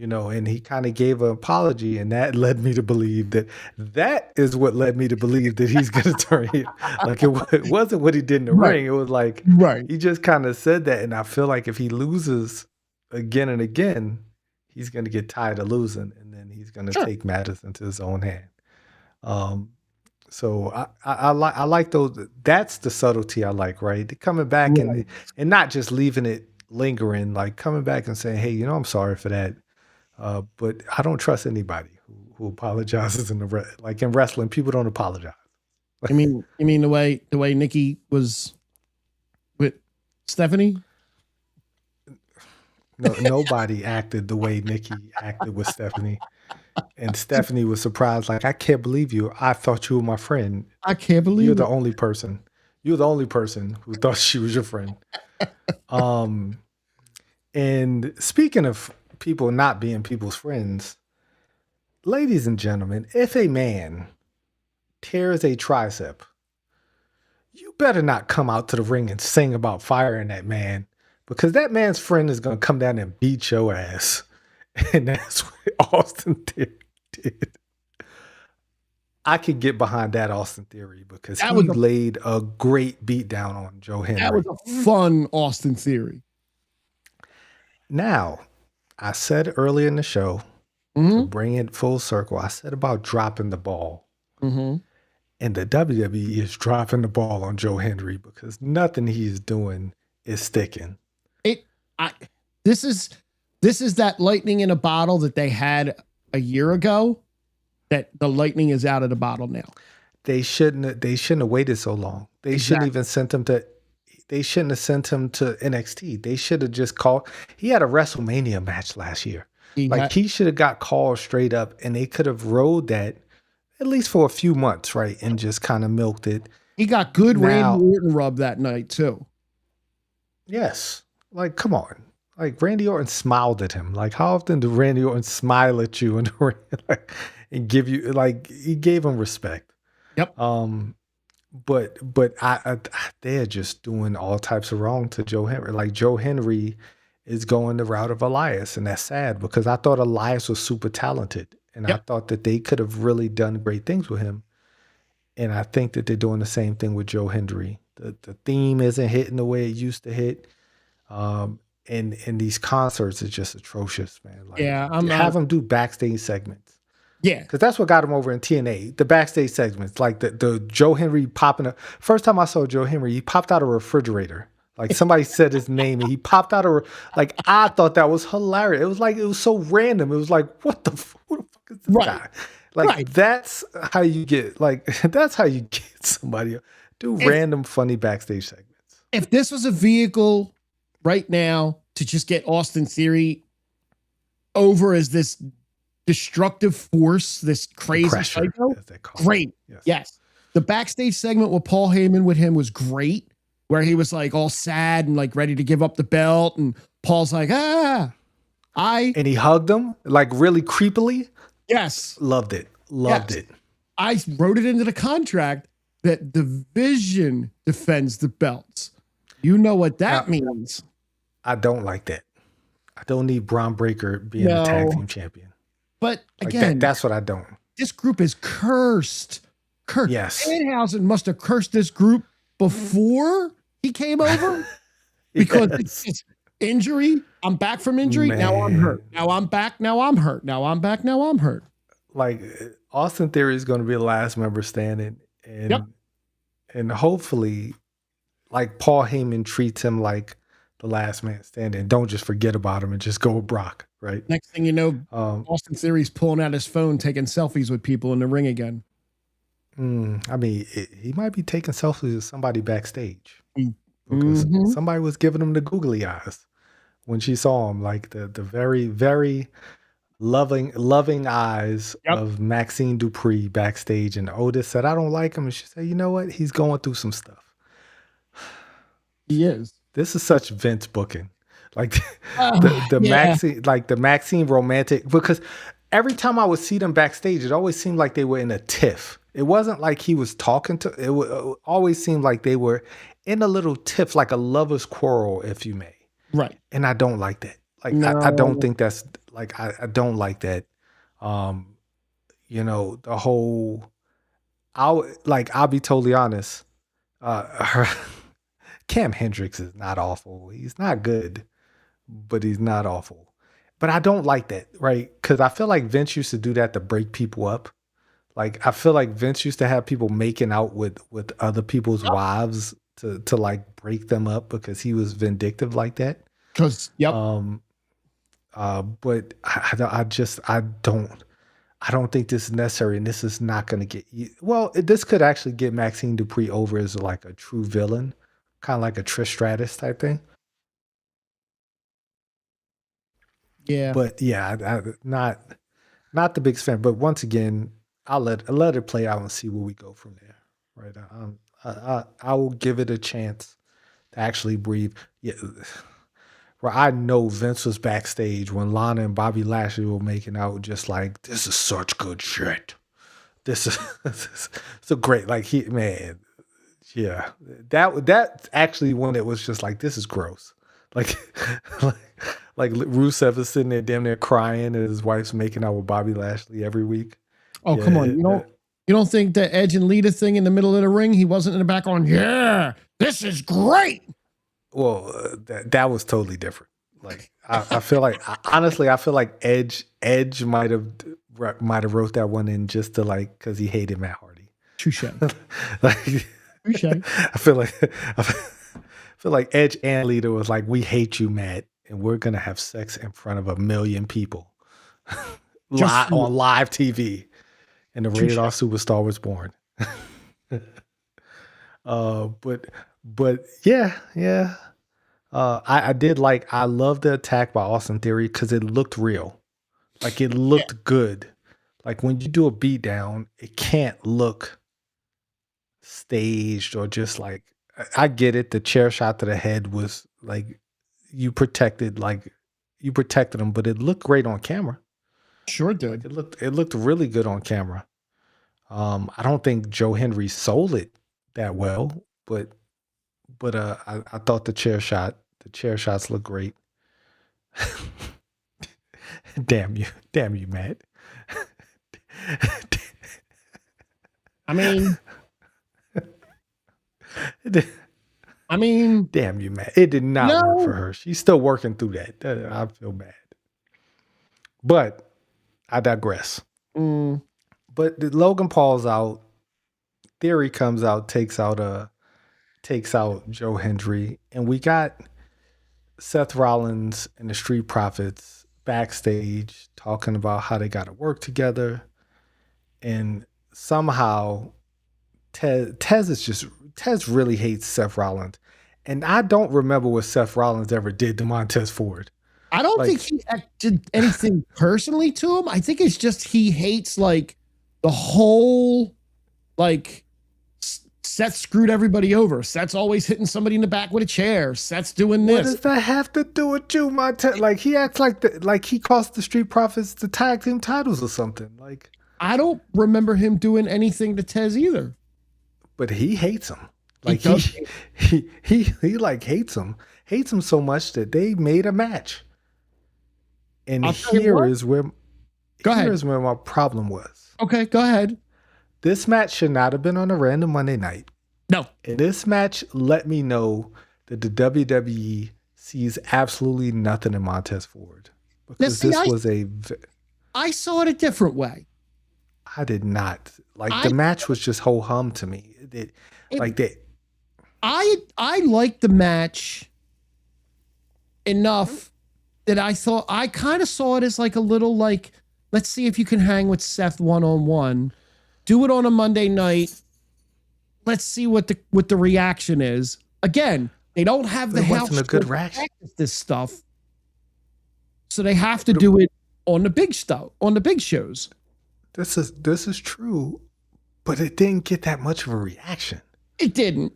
[SPEAKER 1] And he kind of gave an apology, and that led me to believe that is what led me to believe that he's going to turn heel. Like it wasn't what he did in the ring. It was like he just kind of said that, and I feel like if he loses again and again, he's going to get tired of losing, and then he's going to take matters into his own hand. So I like those. That's the subtlety I like, right? They're coming back and not just leaving it lingering, like coming back and saying, hey, I'm sorry for that. But I don't trust anybody who apologizes in wrestling. People don't apologize.
[SPEAKER 2] You mean the way Nikki was with Stephanie?
[SPEAKER 1] No, nobody acted the way Nikki acted with Stephanie, and Stephanie was surprised. Like, I can't believe you. I thought you were my friend.
[SPEAKER 2] I can't believe
[SPEAKER 1] you're the only person. You're the only person who thought she was your friend. And speaking of people not being people's friends. Ladies and gentlemen, if a man tears a tricep, you better not come out to the ring and sing about firing that man, because that man's friend is going to come down and beat your ass. And that's what Austin Theory did. I could get behind that Austin Theory because he laid a great beat down on Joe Henry.
[SPEAKER 2] That was a fun Austin Theory.
[SPEAKER 1] Now, I said earlier in the show, to bring it full circle, I said about dropping the ball. And the WWE is dropping the ball on Joe Henry because nothing he's doing is sticking.
[SPEAKER 2] This is that lightning in a bottle that they had a year ago. That the lightning is out of the bottle now.
[SPEAKER 1] They shouldn't have waited so long. They shouldn't even sent him to. They shouldn't have sent him to NXT. They should have just called. He had a WrestleMania match last year. He should have got called straight up, and they could have rode that at least for a few months, right, and just kind of milked it.
[SPEAKER 2] He got good Randy Orton rub that night too.
[SPEAKER 1] Yes, like come on. Like Randy Orton smiled at him. Like how often did Randy Orton smile at you and give you he gave him respect.
[SPEAKER 2] Yep.
[SPEAKER 1] But they're just doing all types of wrong to Joe Henry. Like Joe Henry is going the route of Elias, and that's sad because I thought Elias was super talented, and I thought that they could have really done great things with him. And I think that they're doing the same thing with Joe Henry. The theme isn't hitting the way it used to hit. And these concerts is just atrocious, man. Like, have them do backstage segments.
[SPEAKER 2] Yeah,
[SPEAKER 1] because that's what got him over in TNA. The backstage segments, like the Joe Henry popping up. First time I saw Joe Henry, he popped out a refrigerator. Like somebody said his name, and he popped out like I thought that was hilarious. It was so random. It was like, who the fuck is this guy? Like that's how you get somebody do random funny backstage segments.
[SPEAKER 2] If this was a vehicle right now to just get Austin Theory over as this destructive force, this crazy psycho, great. Yes. The backstage segment with Paul Heyman with him was great, where he was like all sad and like ready to give up the belt, and Paul's like, and
[SPEAKER 1] he hugged him like really creepily.
[SPEAKER 2] Yes.
[SPEAKER 1] Loved it. It.
[SPEAKER 2] I wrote it into the contract that Division defends the belts. You know what that means.
[SPEAKER 1] I don't like that. I don't need Braun Breaker being the tag team champion.
[SPEAKER 2] But again,
[SPEAKER 1] that's what I don't.
[SPEAKER 2] This group is cursed.
[SPEAKER 1] Yes.
[SPEAKER 2] Danhausen must have cursed this group before he came over because it's injury. I'm back from injury. Man. Now I'm hurt. Now I'm back. Now I'm hurt. Now I'm back. Now I'm hurt.
[SPEAKER 1] Like Austin Theory is going to be the last member standing. And hopefully like Paul Heyman treats him like the last man standing. Don't just forget about him and just go with Brock, right?
[SPEAKER 2] Next thing you know, Austin Theory's pulling out his phone, taking selfies with people in the ring again.
[SPEAKER 1] I mean, he might be taking selfies with somebody backstage because somebody was giving him the googly eyes when she saw him, like the very, very loving eyes of Maxine Dupree backstage. And Otis said, "I don't like him." And she said, "You know what? He's going through some stuff."
[SPEAKER 2] He is.
[SPEAKER 1] This is such Vince booking. Like the Maxine romantic, because every time I would see them backstage, it always seemed like they were in a tiff. It wasn't like he was talking to, it would always seem like they were in a little tiff, like a lover's quarrel, if you may.
[SPEAKER 2] Right.
[SPEAKER 1] And I don't like that. Like, no. I don't think that's like, I don't like that. The whole, I'll be totally honest. Cam Hendricks is not awful. He's not good, but he's not awful. But I don't like that, right? Because I feel like Vince used to do that to break people up. Like, I feel like Vince used to have people making out with other people's wives to like break them up because he was vindictive like that.
[SPEAKER 2] But
[SPEAKER 1] I don't think this is necessary, and this is not going to get you. Well, this could actually get Maxine Dupree over as like a true villain, kind of like a Trish Stratus type thing.
[SPEAKER 2] Yeah,
[SPEAKER 1] but yeah, not the biggest fan. But once again, I'll let it play out and see where we go from there. Right? I will give it a chance to actually breathe. Yeah, where I know Vince was backstage when Lana and Bobby Lashley were making out, just like, this is such good shit. This is so great. Like man, yeah, that's actually when it was just like, this is gross. Like, like, like Rusev is sitting there damn near crying, and his wife's making out with Bobby Lashley every week.
[SPEAKER 2] Oh,
[SPEAKER 1] Yeah,
[SPEAKER 2] come on. You don't think the Edge and Lita thing in the middle of the ring, he wasn't in the back on, yeah, this is great.
[SPEAKER 1] well, that was totally different. Like I feel like honestly, I feel like Edge might have wrote that one in just to like, because he hated Matt Hardy.
[SPEAKER 2] Touche.
[SPEAKER 1] Like,
[SPEAKER 2] Touche.
[SPEAKER 1] I feel like Edge and Lita was like, we hate you, Matt, and we're gonna have sex in front of 1 million people on live TV. And the rated R superstar was born. But yeah. I did like, I love the attack by Austin Theory because it looked real. Like it looked good. Like when you do a beatdown, it can't look staged or just like, I get it. The chair shot to the head was like, you protected him, but it looked great on camera.
[SPEAKER 2] Sure did.
[SPEAKER 1] It looked really good on camera. I don't think Joe Henry sold it that well, but I thought the chair shots look great. Damn you, Matt.
[SPEAKER 2] I mean,
[SPEAKER 1] damn you, Matt. It did not work for her. She's still working through that. I feel bad, but I digress. But Logan Paul's out. Theory comes out, takes out Joe Hendry, and we got Seth Rollins and the Street Profits backstage talking about how they got to work together, and somehow Tez really hates Seth Rollins, and I don't remember what Seth Rollins ever did to Montez Ford.
[SPEAKER 2] I don't think he did anything personally to him. I think it's just he hates like the whole like Seth screwed everybody over. Seth's always hitting somebody in the back with a chair. Seth's doing this.
[SPEAKER 1] What does that have to do with you, Montez? Like he acts like he cost the Street Profits the tag team titles or something. Like
[SPEAKER 2] I don't remember him doing anything to Tez either.
[SPEAKER 1] But he hates him. Like he like hates him so much that they made a match. And here is where my problem was.
[SPEAKER 2] Okay, go ahead.
[SPEAKER 1] This match should not have been on a random Monday night.
[SPEAKER 2] No.
[SPEAKER 1] And this match let me know that the WWE sees absolutely nothing in Montez Ford. Because
[SPEAKER 2] I saw it a different way.
[SPEAKER 1] I did not. Like the match was just ho-hum to me.
[SPEAKER 2] I liked the match enough that I thought I kind of saw it as like a little like, let's see if you can hang with Seth one-on-one. Do it on a Monday night. Let's see what the reaction is. Again, they don't have the house
[SPEAKER 1] a good reaction.
[SPEAKER 2] This stuff, so they have to do it on the big stuff, on the big shows.
[SPEAKER 1] This is true, but it didn't get that much of a reaction.
[SPEAKER 2] It didn't.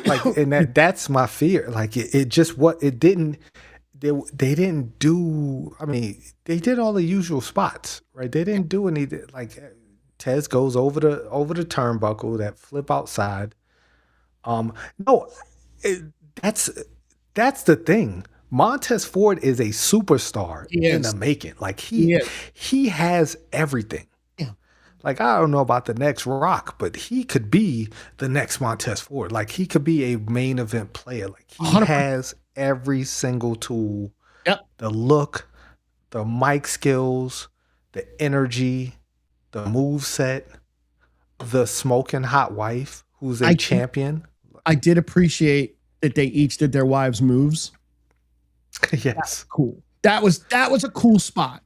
[SPEAKER 1] Like, and that's my fear. Like it just it didn't. They didn't do. I mean, they did all the usual spots, right? They didn't do anything like. Tez goes over the turnbuckle, that flip outside. That's the thing. Montez Ford is a superstar in the making. Like he has everything. Yeah. Like I don't know about the next Rock, but he could be the next Montez Ford. Like he could be a main event player. Like he 100%. Has every single tool.
[SPEAKER 2] Yep.
[SPEAKER 1] The look, the mic skills, the energy, the move set, the smoking hot wife who's a champion.
[SPEAKER 2] I did appreciate that they each did their wives' moves.
[SPEAKER 1] Yes.
[SPEAKER 2] That's cool. That was a cool spot.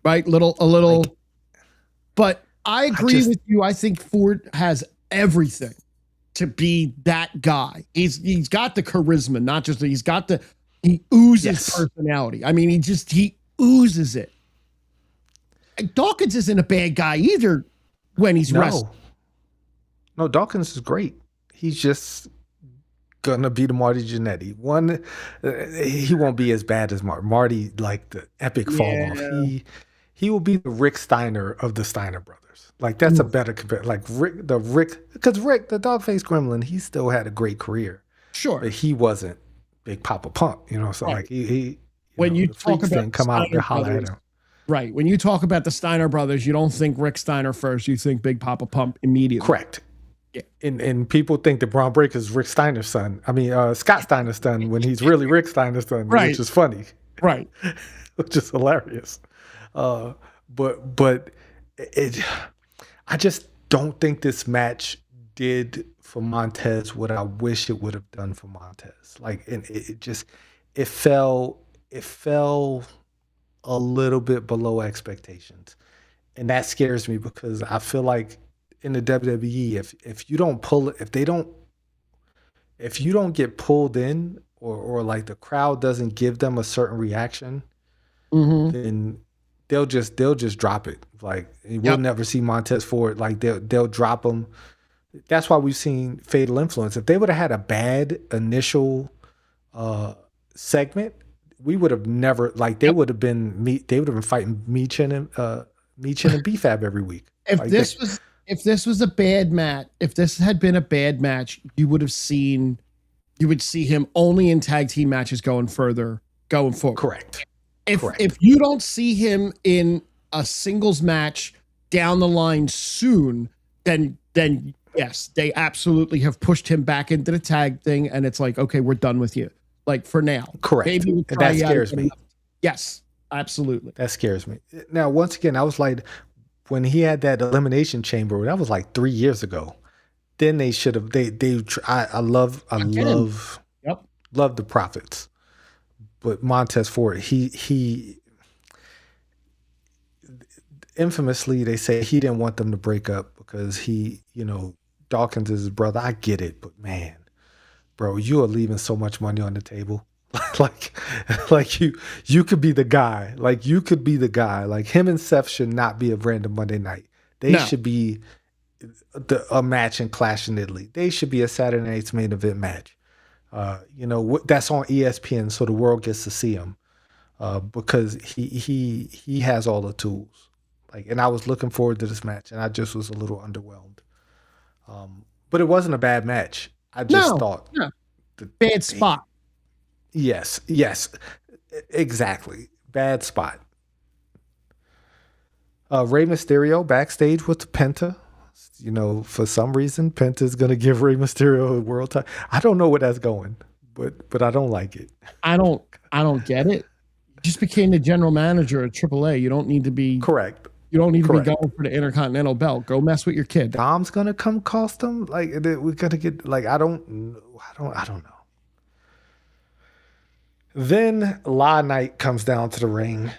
[SPEAKER 2] Right? But I agree with you. I think Ford has everything to be that guy. He's got the charisma, not just he oozes personality. I mean, he oozes it. Dawkins isn't a bad guy either when he's wrestling.
[SPEAKER 1] No, Dawkins is great. He's just gonna be the Marty Jannetty. One, he won't be as bad as Marty. Marty, like the epic fall off.
[SPEAKER 2] Yeah.
[SPEAKER 1] He will be the Rick Steiner of the Steiner brothers. Like that's a
[SPEAKER 2] Ooh,
[SPEAKER 1] better compare. Like because Rick, the dog-faced gremlin, he still had a great career,
[SPEAKER 2] sure.
[SPEAKER 1] but he wasn't Big Papa Pump. You know, so
[SPEAKER 2] Right.
[SPEAKER 1] like he
[SPEAKER 2] When you
[SPEAKER 1] the
[SPEAKER 2] talk
[SPEAKER 1] freaks
[SPEAKER 2] about
[SPEAKER 1] didn't
[SPEAKER 2] the
[SPEAKER 1] come out
[SPEAKER 2] Steiner
[SPEAKER 1] to holler at
[SPEAKER 2] brothers,
[SPEAKER 1] him.
[SPEAKER 2] right. When you talk about the Steiner brothers, you don't think Rick Steiner first. You think Big Papa Pump immediately.
[SPEAKER 1] Correct.
[SPEAKER 2] Yeah.
[SPEAKER 1] And people think that Braun Breaker is Rick Steiner's son. I mean, Scott Steiner's son when he's really Rick Steiner's son,
[SPEAKER 2] Right.
[SPEAKER 1] which is funny,
[SPEAKER 2] Right.
[SPEAKER 1] which is hilarious. But I just don't think this match did for Montez what I wish it would have done for Montez. Like, and it fell a little bit below expectations, and that scares me because I feel like in the WWE, if you don't pull it, if you don't get pulled in, or like the crowd doesn't give them a certain reaction, then they'll just drop it. Like we'll never see Montez Ford. Like they'll drop him. That's why we've seen Fatal Influence. If they would have had a bad initial segment, we would have never like they would have been fighting Michin and BFAB every week.
[SPEAKER 2] If
[SPEAKER 1] like
[SPEAKER 2] this was a bad match, if this had been a bad match, you would see him only in tag team matches going forward.
[SPEAKER 1] Correct.
[SPEAKER 2] If you don't see him in a singles match down the line soon, then yes, they absolutely have pushed him back into the tag thing, and it's like, okay, we're done with you. Like for now.
[SPEAKER 1] Correct.
[SPEAKER 2] Maybe we'll
[SPEAKER 1] that scares me.
[SPEAKER 2] Yes, absolutely.
[SPEAKER 1] That scares me. Now, once again, I was like, when he had that elimination chamber, that was like 3 years ago. Then they should have. I love the Profits, but Montez Ford, he infamously they say he didn't want them to break up because Dawkins is his brother. I get it, but man, bro, you are leaving so much money on the table. like you could be the guy. Like you could be the guy. Like him and Seth should not be a random Monday night. They should be a match in Clash in Italy. They should be a Saturday night's main event match. That's on ESPN, so the world gets to see him because he has all the tools. Like, and I was looking forward to this match, and I just was a little underwhelmed. But it wasn't a bad match. I just thought
[SPEAKER 2] bad spot.
[SPEAKER 1] Yes, exactly. Bad spot. Rey Mysterio backstage with the Penta. For some reason, Penta's gonna give Rey Mysterio a world title. I don't know where that's going, but I don't like it.
[SPEAKER 2] I don't get it. You just became the general manager at AAA. You don't need to be
[SPEAKER 1] correct.
[SPEAKER 2] You don't need to be going for the Intercontinental belt. Go mess with your kid.
[SPEAKER 1] Dom's gonna come cost him. Like we're gonna get like I don't know. Then La Knight comes down to the ring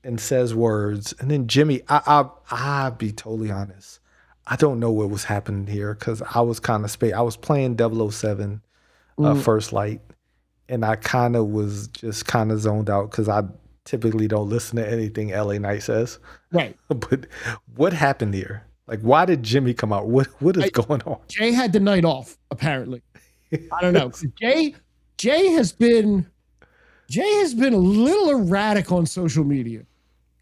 [SPEAKER 1] and says words, and then Jimmy. I'll be totally honest. I don't know what was happening here because I was kind of I was playing 007 First Light, and I kind of was just kind of zoned out because I typically don't listen to anything LA Knight says.
[SPEAKER 2] Right.
[SPEAKER 1] But what happened here? Like, why did Jimmy come out? What is going on?
[SPEAKER 2] Jay had the night off, apparently. I don't know. Jay has been a little erratic on social media.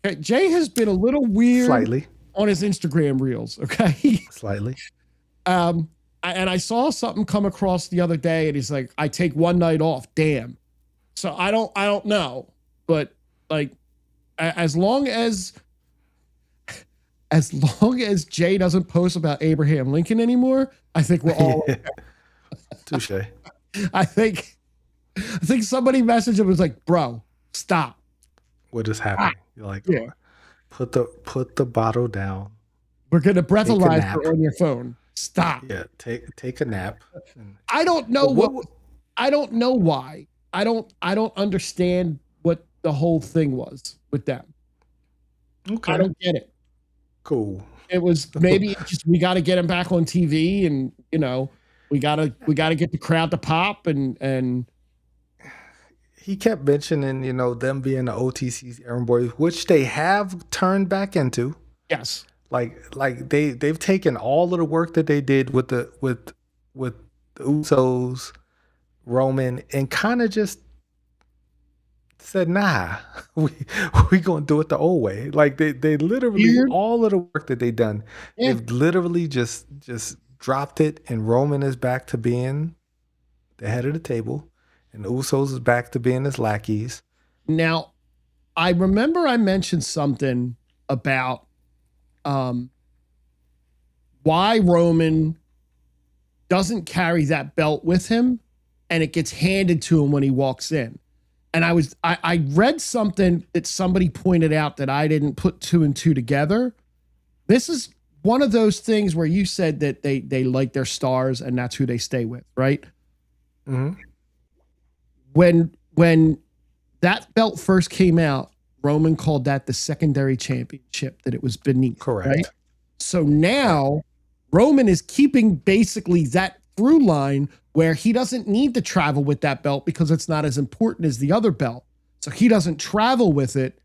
[SPEAKER 2] Okay? Jay has been a little weird
[SPEAKER 1] slightly
[SPEAKER 2] on his Instagram reels. Okay.
[SPEAKER 1] Slightly.
[SPEAKER 2] And I saw something come across the other day, and he's like, "I take one night off." Damn. So I don't know, but like, as long as Jay doesn't post about Abraham Lincoln anymore, I think we're all okay.
[SPEAKER 1] Touche.
[SPEAKER 2] I think somebody messaged him and was like, "Bro, stop.
[SPEAKER 1] What is happening?" You're like,
[SPEAKER 2] yeah.
[SPEAKER 1] Put the bottle down.
[SPEAKER 2] We're gonna breathalyze her on your phone. Stop.
[SPEAKER 1] Yeah, take a nap.
[SPEAKER 2] I don't know I don't know why. I don't understand what the whole thing was with them.
[SPEAKER 1] Okay.
[SPEAKER 2] I don't get it.
[SPEAKER 1] Cool.
[SPEAKER 2] It was maybe just we got to get him back on TV, and we gotta get the crowd to pop, and
[SPEAKER 1] he kept mentioning them being the OTC's errand boys, which they have turned back into.
[SPEAKER 2] Yes.
[SPEAKER 1] Like they've taken all of the work that they did with the Usos Roman and kind of just said, "Nah, we we gonna do it the old way." Like they literally
[SPEAKER 2] Weird.
[SPEAKER 1] all of the work that they done,
[SPEAKER 2] Yeah.
[SPEAKER 1] they've literally just dropped it, and Roman is back to being the head of the table, and the Usos is back to being his lackeys.
[SPEAKER 2] Now, I remember I mentioned something about um, why Roman doesn't carry that belt with him and it gets handed to him when he walks in. And I read something that somebody pointed out that I didn't put two and two together. This is one of those things where you said that they like their stars and that's who they stay with, right?
[SPEAKER 1] Mm-hmm.
[SPEAKER 2] When that belt first came out, Roman called that the secondary championship, that it was beneath.
[SPEAKER 1] Correct.
[SPEAKER 2] Right? So now Roman is keeping basically that through line where he doesn't need to travel with that belt because it's not as important as the other belt. So he doesn't travel with it.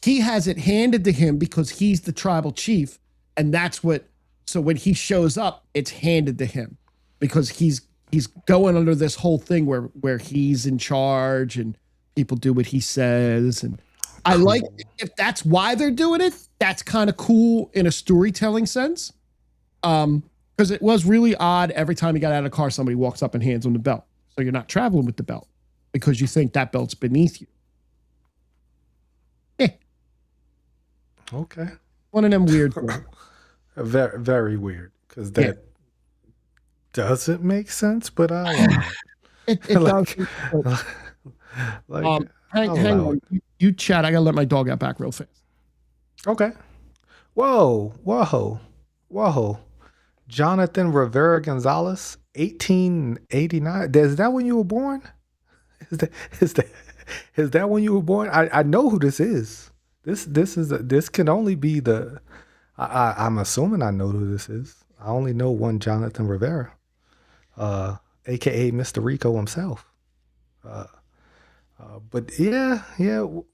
[SPEAKER 2] He has it handed to him because he's the tribal chief. And that's what, so when he shows up, it's handed to him because he's going under this whole thing where he's in charge and people do what he says. And I like, if that's why they're doing it, that's kind of cool in a storytelling sense. Because it was really odd every time he got out of the car, somebody walks up and hands him the belt. So you're not traveling with the belt because you think that belt's beneath you.
[SPEAKER 1] Okay.
[SPEAKER 2] One of them weird things.
[SPEAKER 1] Very, very weird because that doesn't make sense, but I allow it.
[SPEAKER 2] It
[SPEAKER 1] Like,
[SPEAKER 2] does.
[SPEAKER 1] like,
[SPEAKER 2] Hang
[SPEAKER 1] allow
[SPEAKER 2] on.
[SPEAKER 1] it.
[SPEAKER 2] You chat. I gotta let my dog out back real fast.
[SPEAKER 1] Okay. Whoa. Jonathan Rivera Gonzalez, 1889. Is that when you were born? Is that is that is that when you were born? I know who this is. This can only be the. I'm assuming I know who this is. I only know one Jonathan Rivera, aka Mr. Rico himself. Uh, but yeah,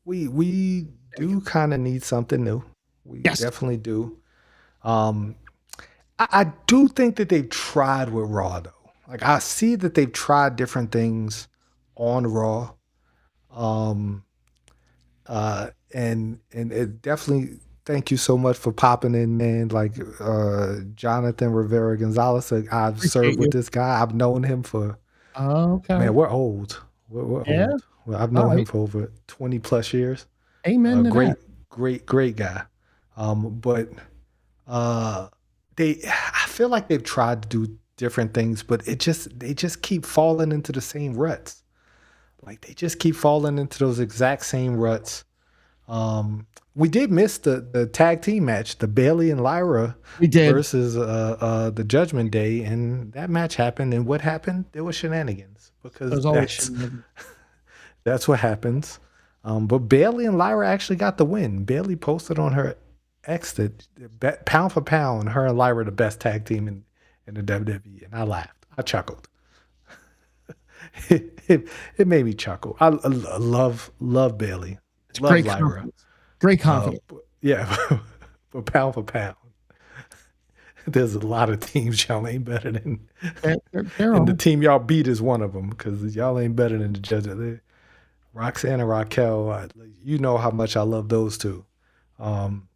[SPEAKER 1] we do kind of need something new. We
[SPEAKER 2] Yes.
[SPEAKER 1] definitely do. Um, I do think that they've tried with Raw though. Like I see that they've tried different things on Raw. Um, and it definitely thank you so much for popping in, man. Like Jonathan Rivera Gonzalez. Like, I've served
[SPEAKER 2] Appreciate
[SPEAKER 1] with
[SPEAKER 2] you.
[SPEAKER 1] this guy. I've known him for
[SPEAKER 2] Okay.
[SPEAKER 1] man. We're old. We're
[SPEAKER 2] Yeah.
[SPEAKER 1] old. Well, I've
[SPEAKER 2] All
[SPEAKER 1] known him
[SPEAKER 2] right.
[SPEAKER 1] for over 20 plus years.
[SPEAKER 2] Amen to
[SPEAKER 1] Great,
[SPEAKER 2] that.
[SPEAKER 1] great guy. But I feel like they've tried to do different things, but they just keep falling into the same ruts. Like they just keep falling into those exact same ruts. We did miss the tag team match, the Bailey and Lyra
[SPEAKER 2] We did.
[SPEAKER 1] versus the Judgment Day, and that match happened. And what happened? There was shenanigans because
[SPEAKER 2] There's always
[SPEAKER 1] that's what happens. But Bailey and Lyra actually got the win. Bailey posted on her X that pound for pound, her and Lyra the best tag team in the WWE, and I laughed. I chuckled. It made me chuckle. I love Bailey.
[SPEAKER 2] it's
[SPEAKER 1] Love
[SPEAKER 2] great
[SPEAKER 1] Lyra.
[SPEAKER 2] confidence. Great confidence.
[SPEAKER 1] Yeah, but pound for pound, there's a lot of teams y'all ain't better than,
[SPEAKER 2] They're
[SPEAKER 1] and the
[SPEAKER 2] on.
[SPEAKER 1] team y'all beat is one of them because y'all ain't better than the judges. Roxanne and Raquel, you know how much I love those two. Um,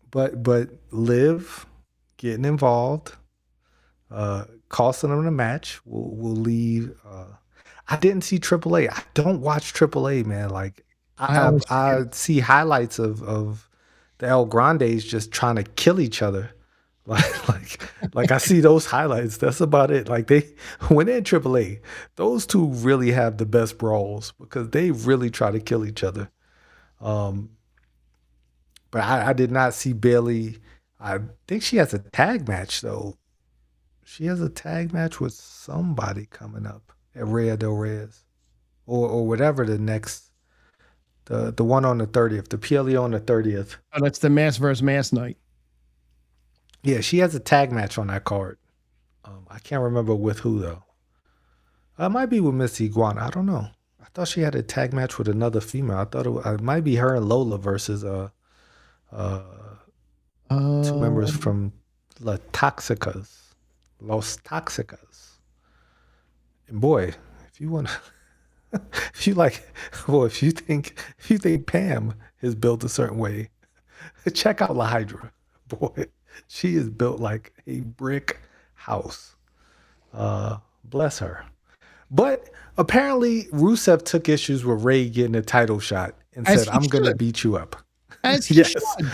[SPEAKER 1] but Liv getting involved, costing them the match. We'll leave. I didn't see AAA. I don't watch AAA, man. Like
[SPEAKER 2] I always
[SPEAKER 1] I see highlights of the El Grandes just trying to kill each other. Like I see those highlights. That's about it. Like when they're in AAA, those two really have the best brawls because they really try to kill each other. Um, but I did not see Bailey. I think she has a tag match though. She has a tag match with somebody coming up at Rhea Del Reyes or whatever the one on the 30th, the PLE on the 30th.
[SPEAKER 2] Oh, that's the mass versus mass night.
[SPEAKER 1] Yeah, she has a tag match on that card. I can't remember with who though. It might be with Miss Iguana. I don't know. I thought she had a tag match with another female. I thought it might be her and Lola versus two members from Los Toxicas. And boy, If you want to, if you like, well, if you think Pam is built a certain way, check out La Hydra. Boy, she is built like a brick house. Bless her. But apparently, Rusev took issues with Ray getting a title shot and
[SPEAKER 2] As
[SPEAKER 1] said,
[SPEAKER 2] he
[SPEAKER 1] "I'm going to
[SPEAKER 2] should.
[SPEAKER 1] beat you up."
[SPEAKER 2] As he
[SPEAKER 1] Yes.
[SPEAKER 2] should.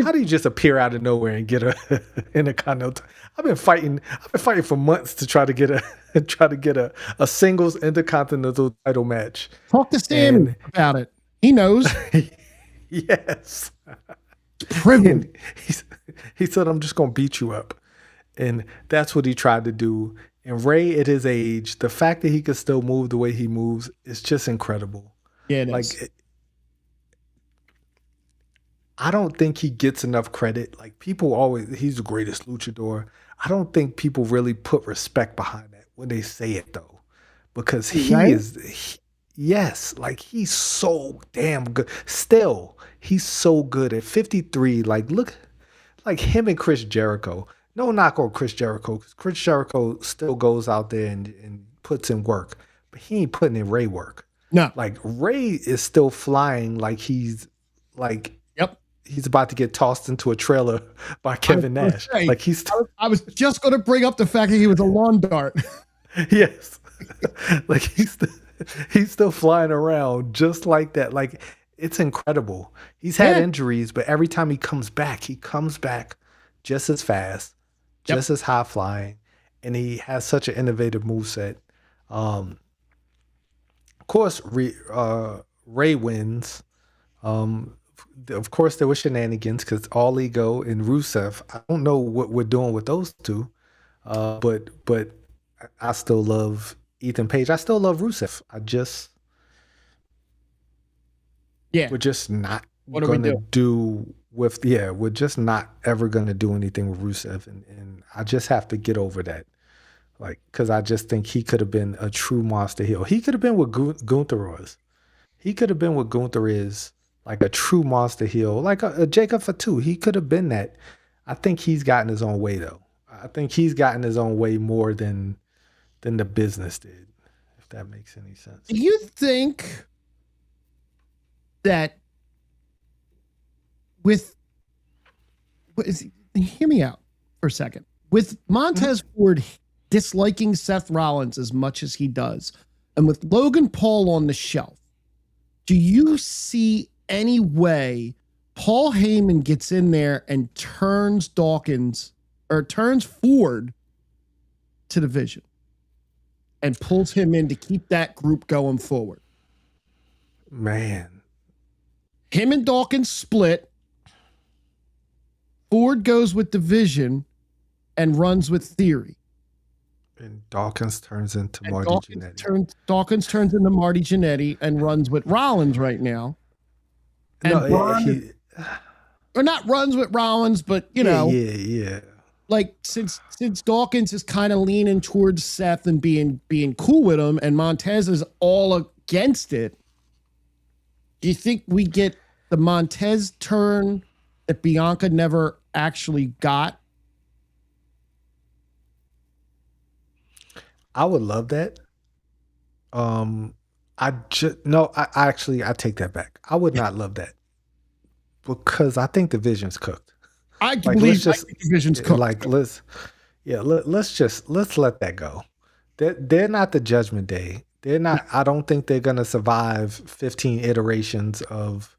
[SPEAKER 1] How do you just appear out of nowhere and get a intercontinental? I've been fighting. I've been fighting for months to try to get a singles intercontinental title match.
[SPEAKER 2] Talk to Sammy
[SPEAKER 1] And
[SPEAKER 2] about it. He knows.
[SPEAKER 1] yes,
[SPEAKER 2] Privilege.
[SPEAKER 1] and he said, "I'm just going to beat you up," and that's what he tried to do. And Ray, at his age, the fact that he could still move the way he moves is just incredible.
[SPEAKER 2] Yeah, it is.
[SPEAKER 1] Like, I don't think he gets enough credit. Like, people always, he's the greatest luchador. I don't think people really put respect behind that when they say it though, because
[SPEAKER 2] Right?
[SPEAKER 1] yes, like he's so damn good. Still, he's so good at 53. Like, look, like him and Chris Jericho. No knock on Chris Jericho, because Chris Jericho still goes out there and puts in work, but he ain't putting in Ray work.
[SPEAKER 2] No.
[SPEAKER 1] Like, Ray is still flying like he's like
[SPEAKER 2] Yep.
[SPEAKER 1] he's about to get tossed into a trailer by Kevin Nash.
[SPEAKER 2] Say,
[SPEAKER 1] Like, he's
[SPEAKER 2] I was just going to bring up the fact that he was a lawn dart.
[SPEAKER 1] yes, like he's still flying around just like that. Like, it's incredible. He's had injuries, but every time he comes back just as fast, just as high flying, and he has such an innovative moveset. Of course, Ray wins. Of course, there were shenanigans because All Ego and Rusev. I don't know what we're doing with those two, but I still love Ethan Page. I still love Rusev. We're just not going to do with we're just not ever going to do anything with Rusev, and I just have to get over that. Like, because I just think he could have been a true monster heel. He could have been what Gunther was. He could have been what Gunther is, like a true monster heel, like a Jacob Fatu. He could have been that. I think he's gotten his own way, though. I think he's gotten his own way more than the business did, if that makes any sense.
[SPEAKER 2] Do you think that hear me out for a second. With Montez Ford disliking Seth Rollins as much as he does, and with Logan Paul on the shelf, do you see any way Paul Heyman gets in there and turns Ford to the Vision and pulls him in to keep that group going forward?
[SPEAKER 1] Man.
[SPEAKER 2] Him and Dawkins split. Ford goes with the Vision and runs with Theory.
[SPEAKER 1] And Dawkins turns into Marty Jannetty.
[SPEAKER 2] Dawkins turns into Marty Jannetty and runs with Rollins right now. And or not runs with Rollins, but you know, like since Dawkins is kind of leaning towards Seth and being cool with him, and Montez is all against it. Do you think we get the Montez turn that Bianca never actually got?
[SPEAKER 1] I would love that. I take that back. I would not love that, because I think the Vision's cooked.
[SPEAKER 2] I believe the Vision's cooked.
[SPEAKER 1] Like, let's let that go. They're not the Judgment Day. They're not. I don't think they're gonna survive 15 iterations of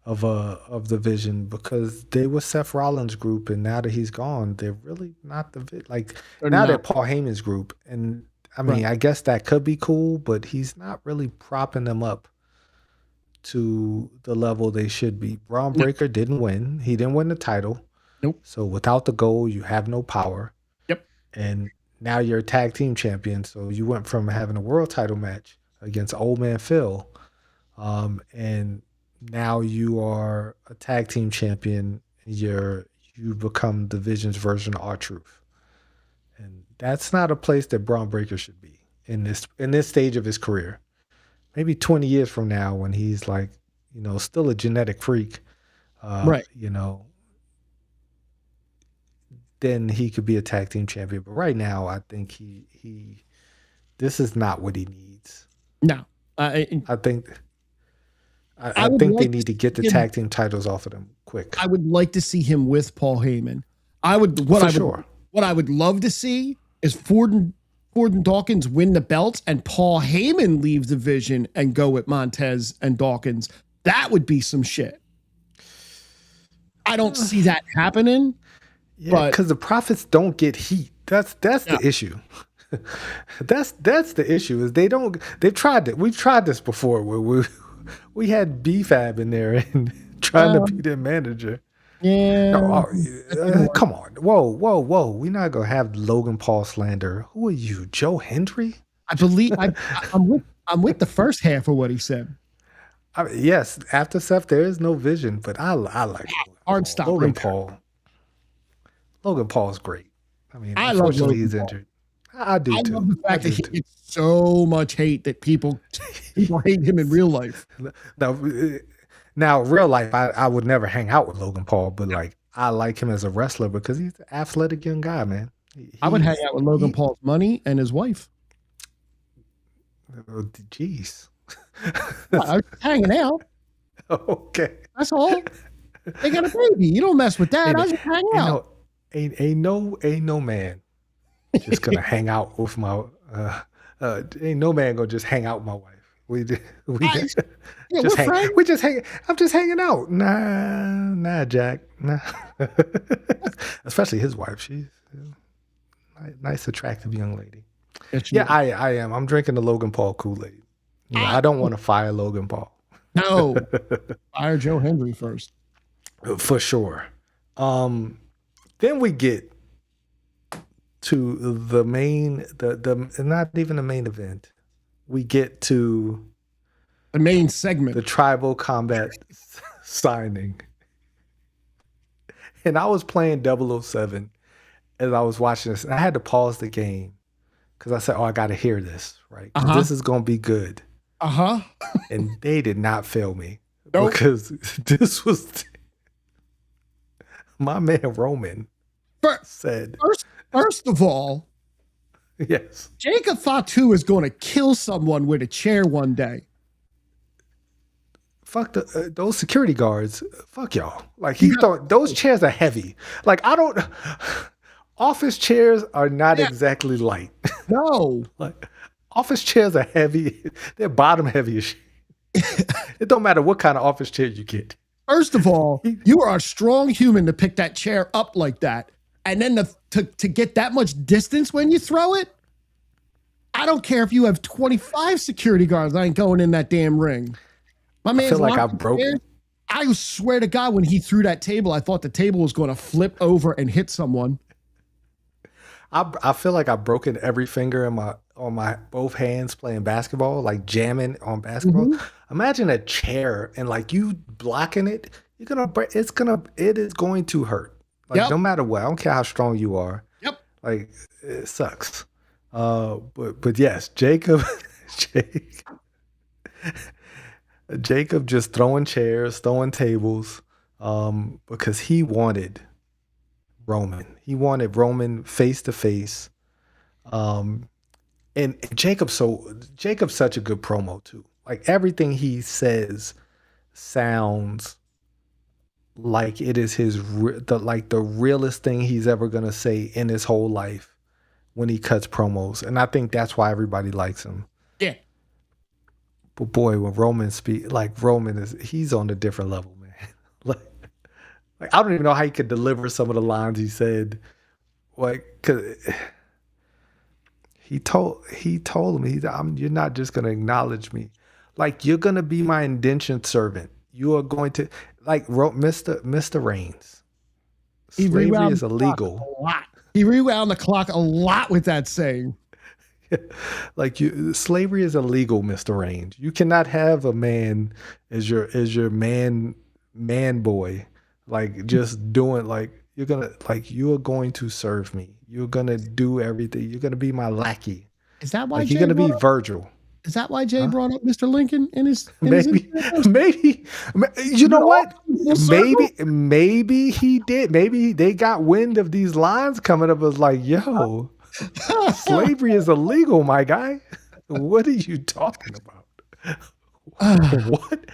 [SPEAKER 1] the Vision, because they were Seth Rollins' group, and now that he's gone, they're really not they're Paul Heyman's group. And I mean, I guess that could be cool, but he's not really propping them up to the level they should be. Braun Breaker didn't win. He didn't win the title.
[SPEAKER 2] Nope.
[SPEAKER 1] So without the goal, you have no power.
[SPEAKER 2] Yep.
[SPEAKER 1] And now you're a tag team champion. So you went from having a world title match against Old Man Phil, and now you are a tag team champion. You become the Vision's version of R-Truth. And that's not a place that Braun Breaker should be in this stage of his career. Maybe 20 years from now, when he's like, still a genetic freak, then he could be a tag team champion. But right now, I think he This is not what he needs.
[SPEAKER 2] No.
[SPEAKER 1] I think
[SPEAKER 2] I
[SPEAKER 1] I
[SPEAKER 2] would
[SPEAKER 1] think they
[SPEAKER 2] like to
[SPEAKER 1] need to get the
[SPEAKER 2] see him.
[SPEAKER 1] tag team titles off of them quick.
[SPEAKER 2] I would like to see him with Paul Heyman. I would
[SPEAKER 1] For sure.
[SPEAKER 2] what I would love to see is Ford and Dawkins win the belts and Paul Heyman leaves the division and go with Montez and Dawkins. That would be some shit. I don't see that happening.
[SPEAKER 1] Yeah, because the Profits don't get heat. That's the issue. that's the issue is they've tried it. We've tried this before where we had BFAB in there and trying to be their manager.
[SPEAKER 2] Yeah.
[SPEAKER 1] No, come on. Whoa. We're not gonna have Logan Paul slander. Who are you, Joe Hendry?
[SPEAKER 2] I believe I'm with the first half of what he said.
[SPEAKER 1] Yes, after Seth, there is no vision, but I like
[SPEAKER 2] Hard stop.
[SPEAKER 1] Logan
[SPEAKER 2] Right there.
[SPEAKER 1] Paul. Logan Paul's great. I mean,
[SPEAKER 2] I love
[SPEAKER 1] unfortunately,
[SPEAKER 2] Logan
[SPEAKER 1] he's
[SPEAKER 2] Paul.
[SPEAKER 1] injured. I do
[SPEAKER 2] I
[SPEAKER 1] too.
[SPEAKER 2] love the fact that he gets so much hate that people hate him in real life.
[SPEAKER 1] Now, real life, I would never hang out with Logan Paul, but like I like him as a wrestler because he's an athletic young guy, man.
[SPEAKER 2] I would hang out with Logan Paul's money and his wife.
[SPEAKER 1] Jeez.
[SPEAKER 2] I was hanging out.
[SPEAKER 1] Okay.
[SPEAKER 2] That's all. They got a baby. You don't mess with that. I just hang out.
[SPEAKER 1] Ain't no man just gonna hang out with my ain't no man gonna just hang out with my wife. We just hang. I'm just hanging out. Nah, Jack. Nah. Especially his wife. She's nice, attractive young lady. Yeah, I am. I'm drinking the Logan Paul Kool-Aid. I don't want to fire Logan Paul.
[SPEAKER 2] No, fire Joe Hendry first.
[SPEAKER 1] For sure. Then we get to the main, the not even the main event. We get to
[SPEAKER 2] the main segment,
[SPEAKER 1] the tribal combat signing. And I was playing 007 as I was watching this. And I had to pause the game because I said, I got to hear this, right? This is going to be good. And they did not fail me because this was my man Roman said.
[SPEAKER 2] First of all,
[SPEAKER 1] yes,
[SPEAKER 2] Jacob Fatu is going to kill someone with a chair one day.
[SPEAKER 1] Fuck those security guards. Fuck y'all. Like he thought those chairs are heavy. Like office chairs are not exactly light.
[SPEAKER 2] No.
[SPEAKER 1] Like office chairs are heavy. They're bottom heavy as shit. It don't matter what kind of office chair you get.
[SPEAKER 2] First of all, you are a strong human to pick that chair up like that. And then to get that much distance when you throw it, I don't care if you have 25 security guards. I ain't going in that damn ring. My man,
[SPEAKER 1] I feel like I broke it.
[SPEAKER 2] I swear to God, when he threw that table, I thought the table was going to flip over and hit someone.
[SPEAKER 1] I feel like I've broken every finger on my both hands playing basketball, like jamming on basketball. Imagine a chair and like you blocking it, it is going to hurt. Like no matter what, I don't care how strong you are.
[SPEAKER 2] Yep.
[SPEAKER 1] Like it sucks. But yes, Jacob just throwing chairs, throwing tables, because he wanted Roman. He wanted Roman face to face. And Jacob's such a good promo too. Like everything he says sounds like it is the realest thing he's ever gonna say in his whole life when he cuts promos, and I think that's why everybody likes him.
[SPEAKER 2] Yeah.
[SPEAKER 1] But boy, when Roman he's on a different level, man. like I don't even know how he could deliver some of the lines he said. Like, cause he told him, you're not just gonna acknowledge me, like you're gonna be my indentured servant. You are going to Mr. Reigns. Slavery is illegal.
[SPEAKER 2] He rewound the clock a lot with that saying.
[SPEAKER 1] Like slavery is illegal, Mr. Reigns. You cannot have a man as your man boy, like just doing like you are going to serve me. You're gonna do everything. You're gonna be my lackey.
[SPEAKER 2] Is that why
[SPEAKER 1] like you're gonna be Virgil?
[SPEAKER 2] Is that why Jay brought up Mr. Lincoln in his
[SPEAKER 1] maybe you know what? Maybe he did. Maybe they got wind of these lines coming up. Was like, yo, Slavery is illegal, my guy. What are you talking about? What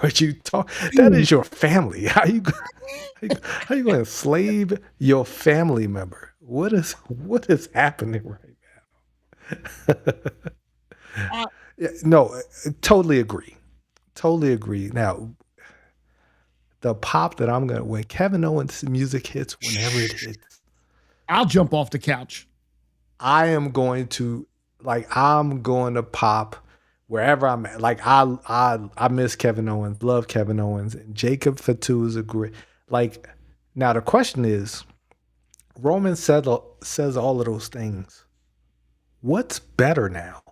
[SPEAKER 1] are you talking? That is your family. How you going to enslave your family member? What is happening right now?
[SPEAKER 2] Uh,
[SPEAKER 1] Yeah, no, totally agree. Totally agree. Now, the pop that I'm gonna when Kevin Owens' music hits, whenever it hits,
[SPEAKER 2] I'll jump off the couch.
[SPEAKER 1] I'm going to pop wherever I'm at. Like I miss Kevin Owens, love Kevin Owens, and Jacob Fatu is a great. Like now the question is, Roman says all of those things. What's better now?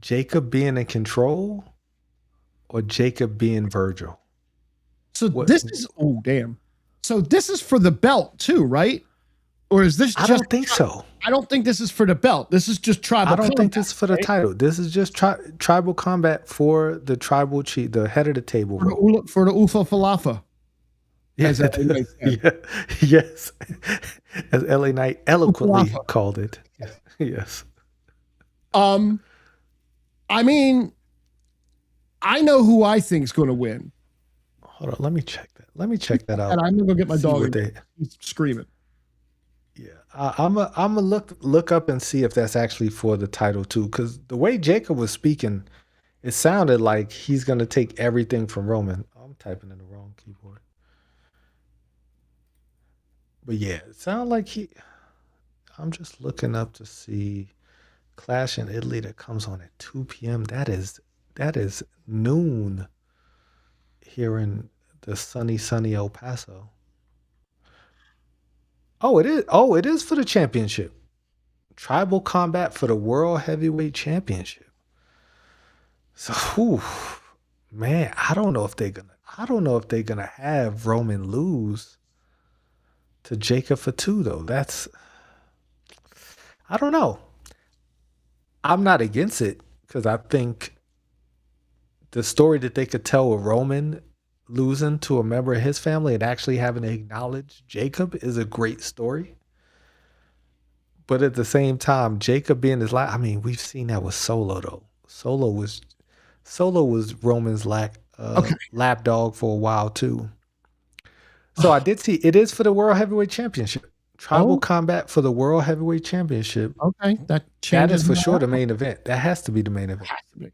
[SPEAKER 1] Jacob being in control or Jacob being Virgil?
[SPEAKER 2] So
[SPEAKER 1] What
[SPEAKER 2] this is damn. So this is for the belt too, right? Or is this
[SPEAKER 1] I
[SPEAKER 2] just
[SPEAKER 1] don't think so.
[SPEAKER 2] I don't think this is for the belt. This is just tribal
[SPEAKER 1] I don't
[SPEAKER 2] combat,
[SPEAKER 1] think this is for the
[SPEAKER 2] right?
[SPEAKER 1] title. This is just tribal combat for the tribal chief, the head of the table.
[SPEAKER 2] For the Ufa Falafa.
[SPEAKER 1] Yes, yeah, yes, as LA Knight eloquently called it. Yes.
[SPEAKER 2] I mean, I know who I think is going to win.
[SPEAKER 1] Hold on, let me check that. Let me check that out.
[SPEAKER 2] And I'm gonna go get my dog. He's screaming.
[SPEAKER 1] Yeah, I'm a look up and see if that's actually for the title too. Because the way Jacob was speaking, it sounded like he's gonna take everything from Roman. I'm typing in the wrong keyboard. But yeah, it sounded like I'm just looking up to see Clash in Italy that comes on at 2 p.m. That is noon here in the sunny El Paso. Oh, it is. Oh, it is for the championship. Tribal combat for the World Heavyweight Championship. So, whew, man, I don't know if they're gonna have Roman lose to Jacob Fatu though. I don't know. I'm not against it because I think the story that they could tell with Roman losing to a member of his family and actually having to acknowledge Jacob is a great story. But at the same time, Jacob being his last, I mean, we've seen that with Solo though. Solo was Roman's lapdog for a while too. So I did see it is for the World Heavyweight Championship. Tribal combat for the World Heavyweight Championship.
[SPEAKER 2] Okay,
[SPEAKER 1] that is for sure the main event. That has to be the main event.
[SPEAKER 2] Has to be.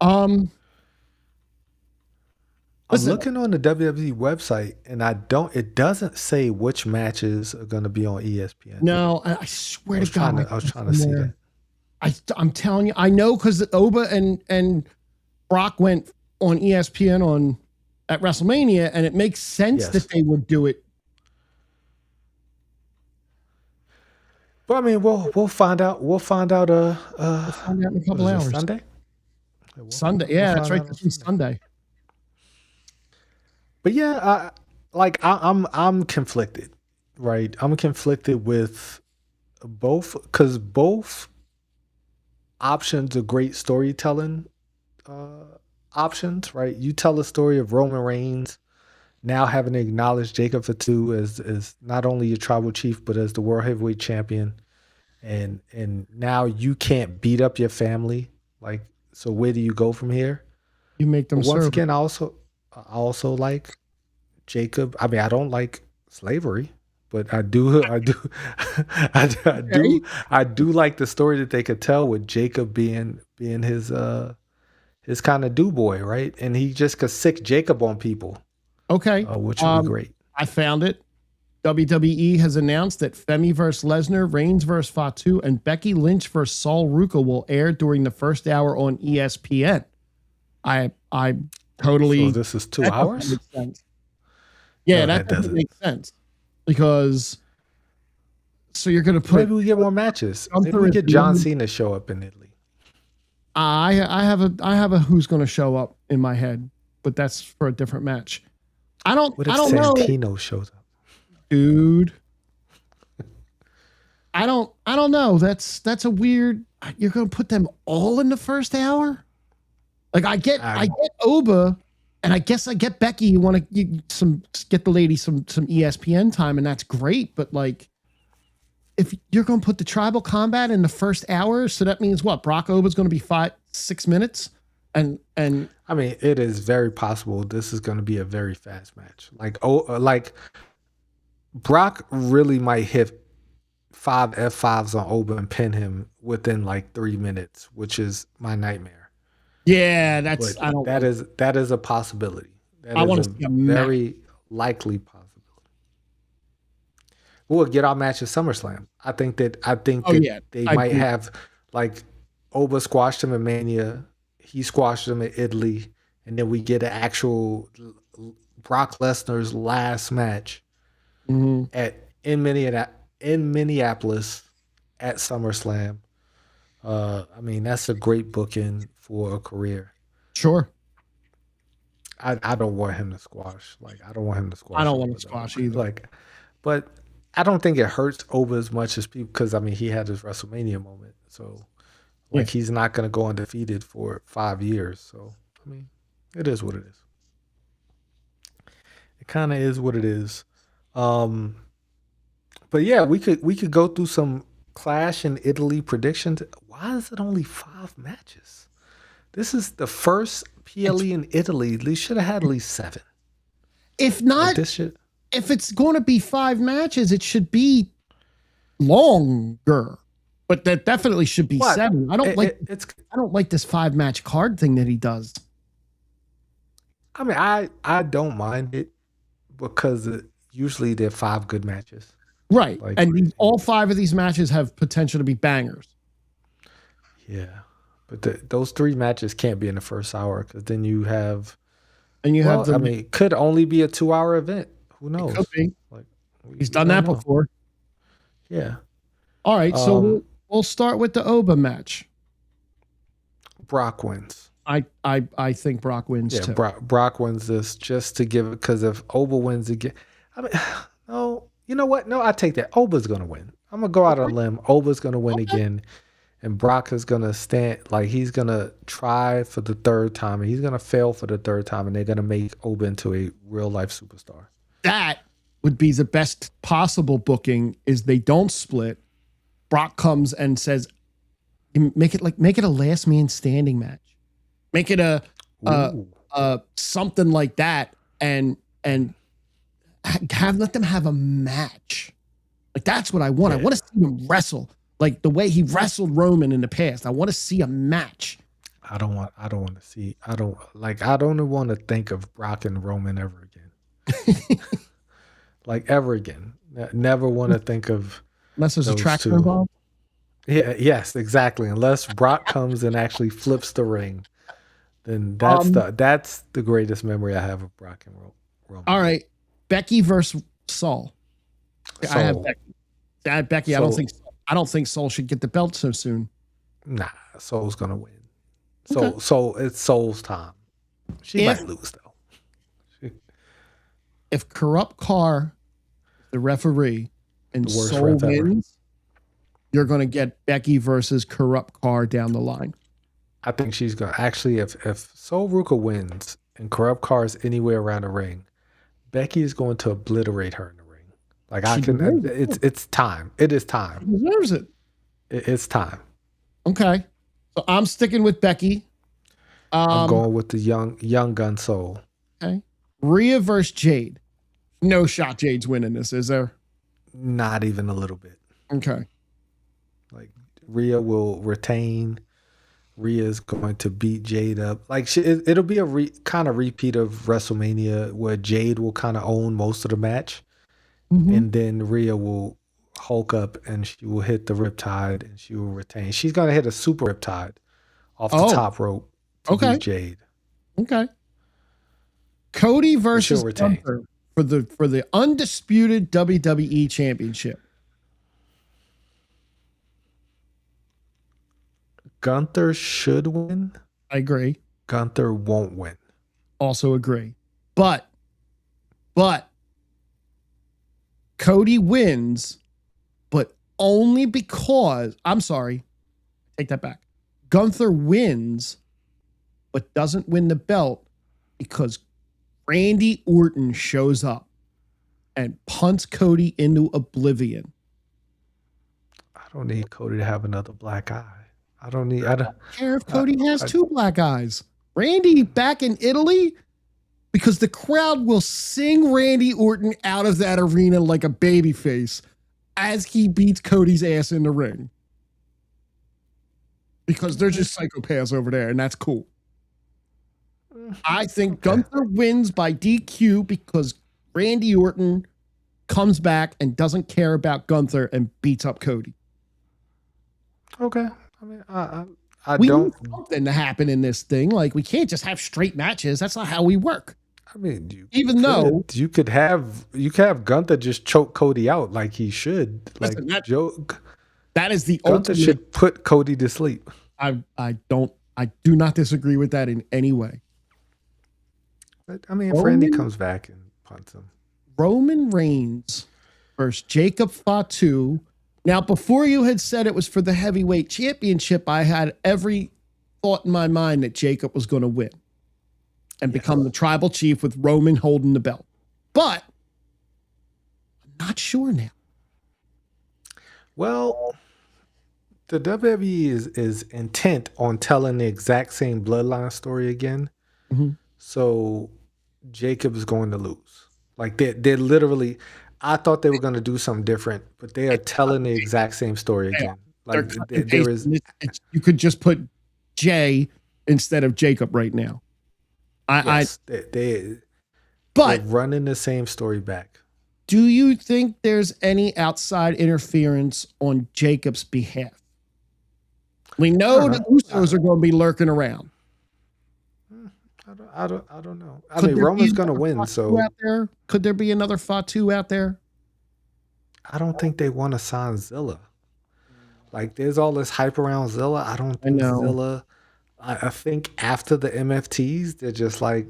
[SPEAKER 2] I'm
[SPEAKER 1] looking on the WWE website and it doesn't say which matches are going to be on ESPN.
[SPEAKER 2] No, I swear to God.
[SPEAKER 1] I was trying to see that.
[SPEAKER 2] I'm telling you, I know because Oba and Brock went on ESPN at WrestleMania, and it makes sense that they would do it.
[SPEAKER 1] But I mean, we'll find out. We'll find out.
[SPEAKER 2] We'll find out in a couple hours.
[SPEAKER 1] Sunday.
[SPEAKER 2] Sunday, yeah, that's right. This is Sunday.
[SPEAKER 1] But yeah, I'm conflicted, right? I'm conflicted with both because both options are great storytelling options, right? You tell the story of Roman Reigns now having to acknowledge Jacob Fatu as not only your tribal chief but as the World Heavyweight Champion, and now you can't beat up your family, like. So where do you go from here?
[SPEAKER 2] You make them
[SPEAKER 1] once again. I also like Jacob. I mean, I don't like slavery, but I do like the story that they could tell with Jacob being his kind of do boy, right? And he just could sick Jacob on people.
[SPEAKER 2] Okay,
[SPEAKER 1] which would be great.
[SPEAKER 2] I found it. WWE has announced that Femi versus Lesnar, Reigns versus Fatu, and Becky Lynch versus Sol Ruca will air during the first hour on ESPN. I totally.
[SPEAKER 1] So this is 2 hours.
[SPEAKER 2] Yeah, that doesn't make sense because. So you're going to put.
[SPEAKER 1] Maybe we get more matches. Maybe we get John Cena to show up in Italy.
[SPEAKER 2] I have a who's going to show up in my head, but that's for a different match. I don't know.
[SPEAKER 1] Santino shows up.
[SPEAKER 2] Dude, I don't know. That's a weird. You're gonna put them all in the first hour. Like I get Oba And I guess I get Becky. You want to get the lady some ESPN time, and that's great. But like, if you're going to put the tribal combat in the first hour, so that means what? Brock Oba's going to be 5-6 minutes, and
[SPEAKER 1] I mean, it is very possible this is going to be a very fast match. Like Brock really might hit 5 F5s on Oba and pin him within like 3 minutes, which is my nightmare.
[SPEAKER 2] yeah, that's
[SPEAKER 1] But that is a possibility. That
[SPEAKER 2] I
[SPEAKER 1] is
[SPEAKER 2] want
[SPEAKER 1] a
[SPEAKER 2] to see a
[SPEAKER 1] very likely possibility. We'll get our match at SummerSlam. I think that they might have like Oba squashed him in Mania, he squashed him in Italy, and then we get an actual Brock Lesnar's last match in Minneapolis at SummerSlam. I mean, that's a great booking for a career.
[SPEAKER 2] Sure.
[SPEAKER 1] I don't want him to squash. Like, I don't want him to squash.
[SPEAKER 2] I don't want to squash either.
[SPEAKER 1] Like, but I don't think it hurts Oba as much as people, because I mean, he had his WrestleMania moment. So, like, he's not going to go undefeated for 5 years. So, I mean, it is what it is. It kind of is what it is. But yeah, we could go through some Clash in Italy predictions. Why is it only 5 matches? This is the first PLE in Italy. They should have had at least 7.
[SPEAKER 2] If not, if it's going to be 5 matches, it should be longer. But that definitely should be 7. I don't like this 5-match card thing that he does.
[SPEAKER 1] I mean, I don't mind it because usually they're 5 good matches.
[SPEAKER 2] Right. Like, and all 5 of these matches have potential to be bangers.
[SPEAKER 1] Yeah. But those 3 matches can't be in the first hour, because then you have...
[SPEAKER 2] And you have
[SPEAKER 1] I mean, it could only be a 2-hour event. Who knows?
[SPEAKER 2] It could be. Like, he's done that before.
[SPEAKER 1] Yeah.
[SPEAKER 2] All right, so we'll start with the Oba match.
[SPEAKER 1] Brock wins.
[SPEAKER 2] I think Brock wins too.
[SPEAKER 1] Brock wins this just to give it, because if Oba wins again... I mean, no, you know what? No, I take that. Oba's going to win. I'm going to go out on a limb. Oba's going to win again. And Brock is going to stand, like, he's going to try for the 3rd time, and he's going to fail for the 3rd time, and they're going to make Oba into a real-life superstar.
[SPEAKER 2] That would be the best possible booking, is they don't split. Brock comes and says, make it a last man standing match. Make it a something like that, and let them have a match. Like, that's what I want. Yeah. I want to see them wrestle. Like the way he wrestled Roman in the past. I want to see a match.
[SPEAKER 1] I don't want to see. I don't want to think of Brock and Roman ever again. Like, ever again. Never want to think of.
[SPEAKER 2] Unless there's a track involved.
[SPEAKER 1] Yeah. Yes. Exactly. Unless Brock comes and actually flips the ring, then that's the greatest memory I have of Brock and Roman.
[SPEAKER 2] All right, Becky versus Saul. I have Becky. I don't think Soul should get the belt so soon.
[SPEAKER 1] Nah, Soul's gonna win. So it's Soul's time. She might lose though.
[SPEAKER 2] If Corrupt Carr, the referee, and Soul wins, you're gonna get Becky versus Corrupt Carr down the line.
[SPEAKER 1] I think she's gonna actually. If Soul Ruka wins and Corrupt Carr is anywhere around the ring, Becky is going to obliterate her in the ring. Like, it's time. It is time.
[SPEAKER 2] She deserves it.
[SPEAKER 1] It's time.
[SPEAKER 2] Okay. So I'm sticking with Becky.
[SPEAKER 1] I'm going with the young gun Soul.
[SPEAKER 2] Okay. Rhea versus Jade. No shot Jade's winning this, is there?
[SPEAKER 1] Not even a little bit.
[SPEAKER 2] Okay.
[SPEAKER 1] Like, Rhea will retain. Rhea's going to beat Jade up. Like, it'll be a kind of repeat of WrestleMania, where Jade will kind of own most of the match. Mm-hmm. And then Rhea will hulk up and she will hit the Riptide and she will retain. She's going to hit a super Riptide off the top rope to beat Jade.
[SPEAKER 2] Okay. Cody versus Gunther for the undisputed WWE Championship.
[SPEAKER 1] Gunther should win.
[SPEAKER 2] I agree.
[SPEAKER 1] Gunther won't win.
[SPEAKER 2] Also agree. But Cody wins, but only because, I'm sorry, take that back. Gunther wins, but doesn't win the belt because Randy Orton shows up and punts Cody into oblivion.
[SPEAKER 1] I don't need Cody to have another black eye. I don't
[SPEAKER 2] care if Cody has two black eyes. Randy back in Italy, because the crowd will sing Randy Orton out of that arena like a babyface as he beats Cody's ass in the ring. Because they're just psychopaths over there, and that's cool. I think Gunther wins by DQ because Randy Orton comes back and doesn't care about Gunther and beats up Cody.
[SPEAKER 1] Okay. I mean,
[SPEAKER 2] we need something to happen in this thing. Like, we can't just have straight matches. That's not how we work.
[SPEAKER 1] I mean,
[SPEAKER 2] though
[SPEAKER 1] you could have Gunther just choke Cody out like he should.
[SPEAKER 2] Listen,
[SPEAKER 1] like
[SPEAKER 2] that is the
[SPEAKER 1] Gunther
[SPEAKER 2] ultimate.
[SPEAKER 1] Should put Cody to sleep.
[SPEAKER 2] I do not disagree with that in any way.
[SPEAKER 1] But, I mean, if Randy comes back and punts him.
[SPEAKER 2] Roman Reigns versus Jacob Fatu. Now, before you had said it was for the heavyweight championship, I had every thought in my mind that Jacob was going to win and become the tribal chief with Roman holding the belt. But I'm not sure now.
[SPEAKER 1] Well, the WWE is intent on telling the exact same bloodline story again.
[SPEAKER 2] Mm-hmm.
[SPEAKER 1] So Jacob is going to lose. Like they're literally, I thought they were going to do something different, but they are telling the exact same story again. Like there is,
[SPEAKER 2] you could just put Jay instead of Jacob right now.
[SPEAKER 1] They're running the same story back.
[SPEAKER 2] Do you think there's any outside interference on Jacob's behalf? We know the Usos are going to be lurking around.
[SPEAKER 1] I don't know. I mean, Roman's going to win. So
[SPEAKER 2] could there be another Fatu out there?
[SPEAKER 1] I don't think they want to sign Zilla. Like, there's all this hype around Zilla. I don't think Zilla. I think after the MFTs, they're just like,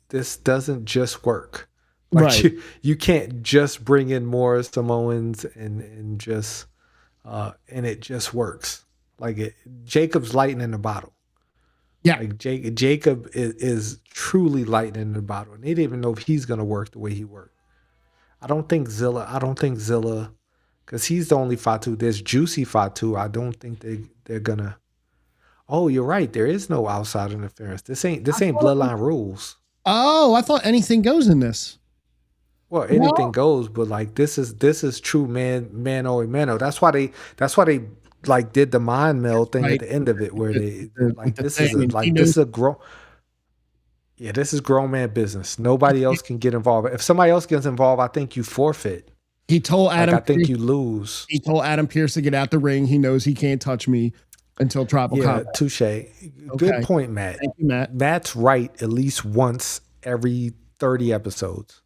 [SPEAKER 1] this doesn't just work. Like,
[SPEAKER 2] right.
[SPEAKER 1] You can't just bring in more Samoans and just and it just works. Like Jacob's lightning in the bottle.
[SPEAKER 2] Yeah,
[SPEAKER 1] like Jacob is truly lightning in the bottle, and they didn't even know if he's gonna work the way he worked. I don't think Zilla, because he's the only Fatu. There's Juicy Fatu. I don't think they're gonna. Oh, you're right. There is no outside interference. This ain't Bloodline rules.
[SPEAKER 2] Oh, I thought anything goes in this.
[SPEAKER 1] Well, anything goes, but like this is true mano a mano. That's why they like did the mind meld thing at the end of it, where this is a grown man business. Nobody else can get involved. If somebody else gets involved, I think you forfeit.
[SPEAKER 2] He told Adam,
[SPEAKER 1] I think you lose.
[SPEAKER 2] He told Adam Pearce to get out the ring. He knows he can't touch me until Tribal Combat.
[SPEAKER 1] Touche. Good point, Matt.
[SPEAKER 2] Thank you, Matt.
[SPEAKER 1] Matt's right at least once every 30 episodes.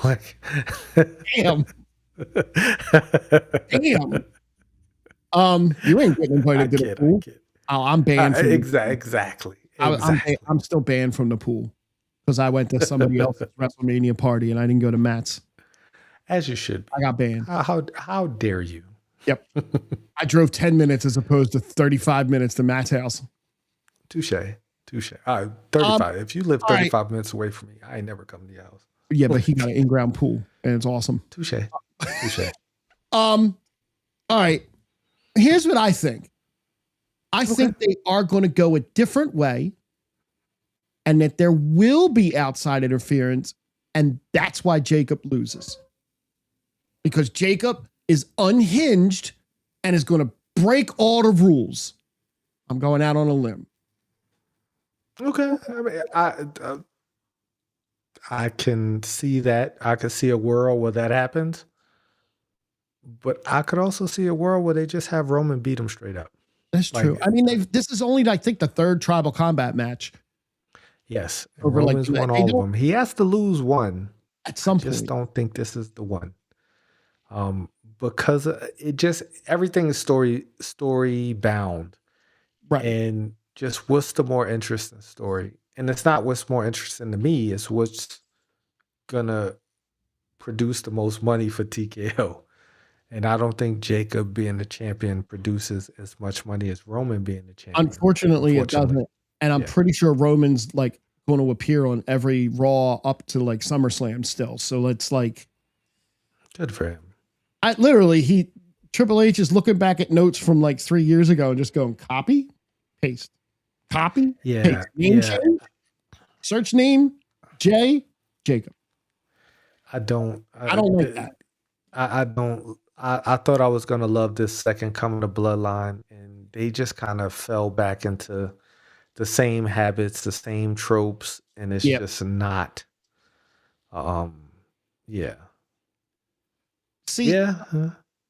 [SPEAKER 1] Like,
[SPEAKER 2] damn. You ain't getting invited to the pool. Oh, I'm banned.
[SPEAKER 1] Exactly.
[SPEAKER 2] I'm still banned from the pool because I went to somebody else's WrestleMania party and I didn't go to Matt's.
[SPEAKER 1] As you should.
[SPEAKER 2] I got banned.
[SPEAKER 1] How dare you?
[SPEAKER 2] Yep. I drove 10 minutes as opposed to 35 minutes to Matt's house.
[SPEAKER 1] Touche. All right, 35. If you live 35 minutes away from me, I ain't never come to your house.
[SPEAKER 2] Yeah, but he got an in-ground pool and it's awesome.
[SPEAKER 1] Touche.
[SPEAKER 2] All right. Here's what I think. I think they are going to go a different way and that there will be outside interference, and that's why Jacob loses. Because Jacob is unhinged and is going to break all the rules. I'm going out on a limb.
[SPEAKER 1] Okay. I mean, I can see that. I can see a world where that happens. But I could also see a world where they just have Roman beat him straight up.
[SPEAKER 2] That's true. I mean, this is only, I think, the third Tribal Combat match.
[SPEAKER 1] Yes. Roman's won all of them. He has to lose one.
[SPEAKER 2] At some point.
[SPEAKER 1] I just don't think this is the one. Because it just, everything is story bound.
[SPEAKER 2] Right.
[SPEAKER 1] And just what's the more interesting story? And it's not what's more interesting to me. It's what's going to produce the most money for TKO. And I don't think Jacob being the champion produces as much money as Roman being the champion.
[SPEAKER 2] Unfortunately. It doesn't. And I'm pretty sure Roman's like going to appear on every Raw up to like SummerSlam still. So it's like,
[SPEAKER 1] good for him.
[SPEAKER 2] Triple H is looking back at notes from like 3 years ago and just going copy, paste, copy, paste. Name change, search name, Jacob.
[SPEAKER 1] I don't
[SPEAKER 2] like that.
[SPEAKER 1] I don't. I thought I was gonna love this second coming of Bloodline, and they just kind of fell back into the same habits, the same tropes, and it's just not. Yeah.
[SPEAKER 2] See,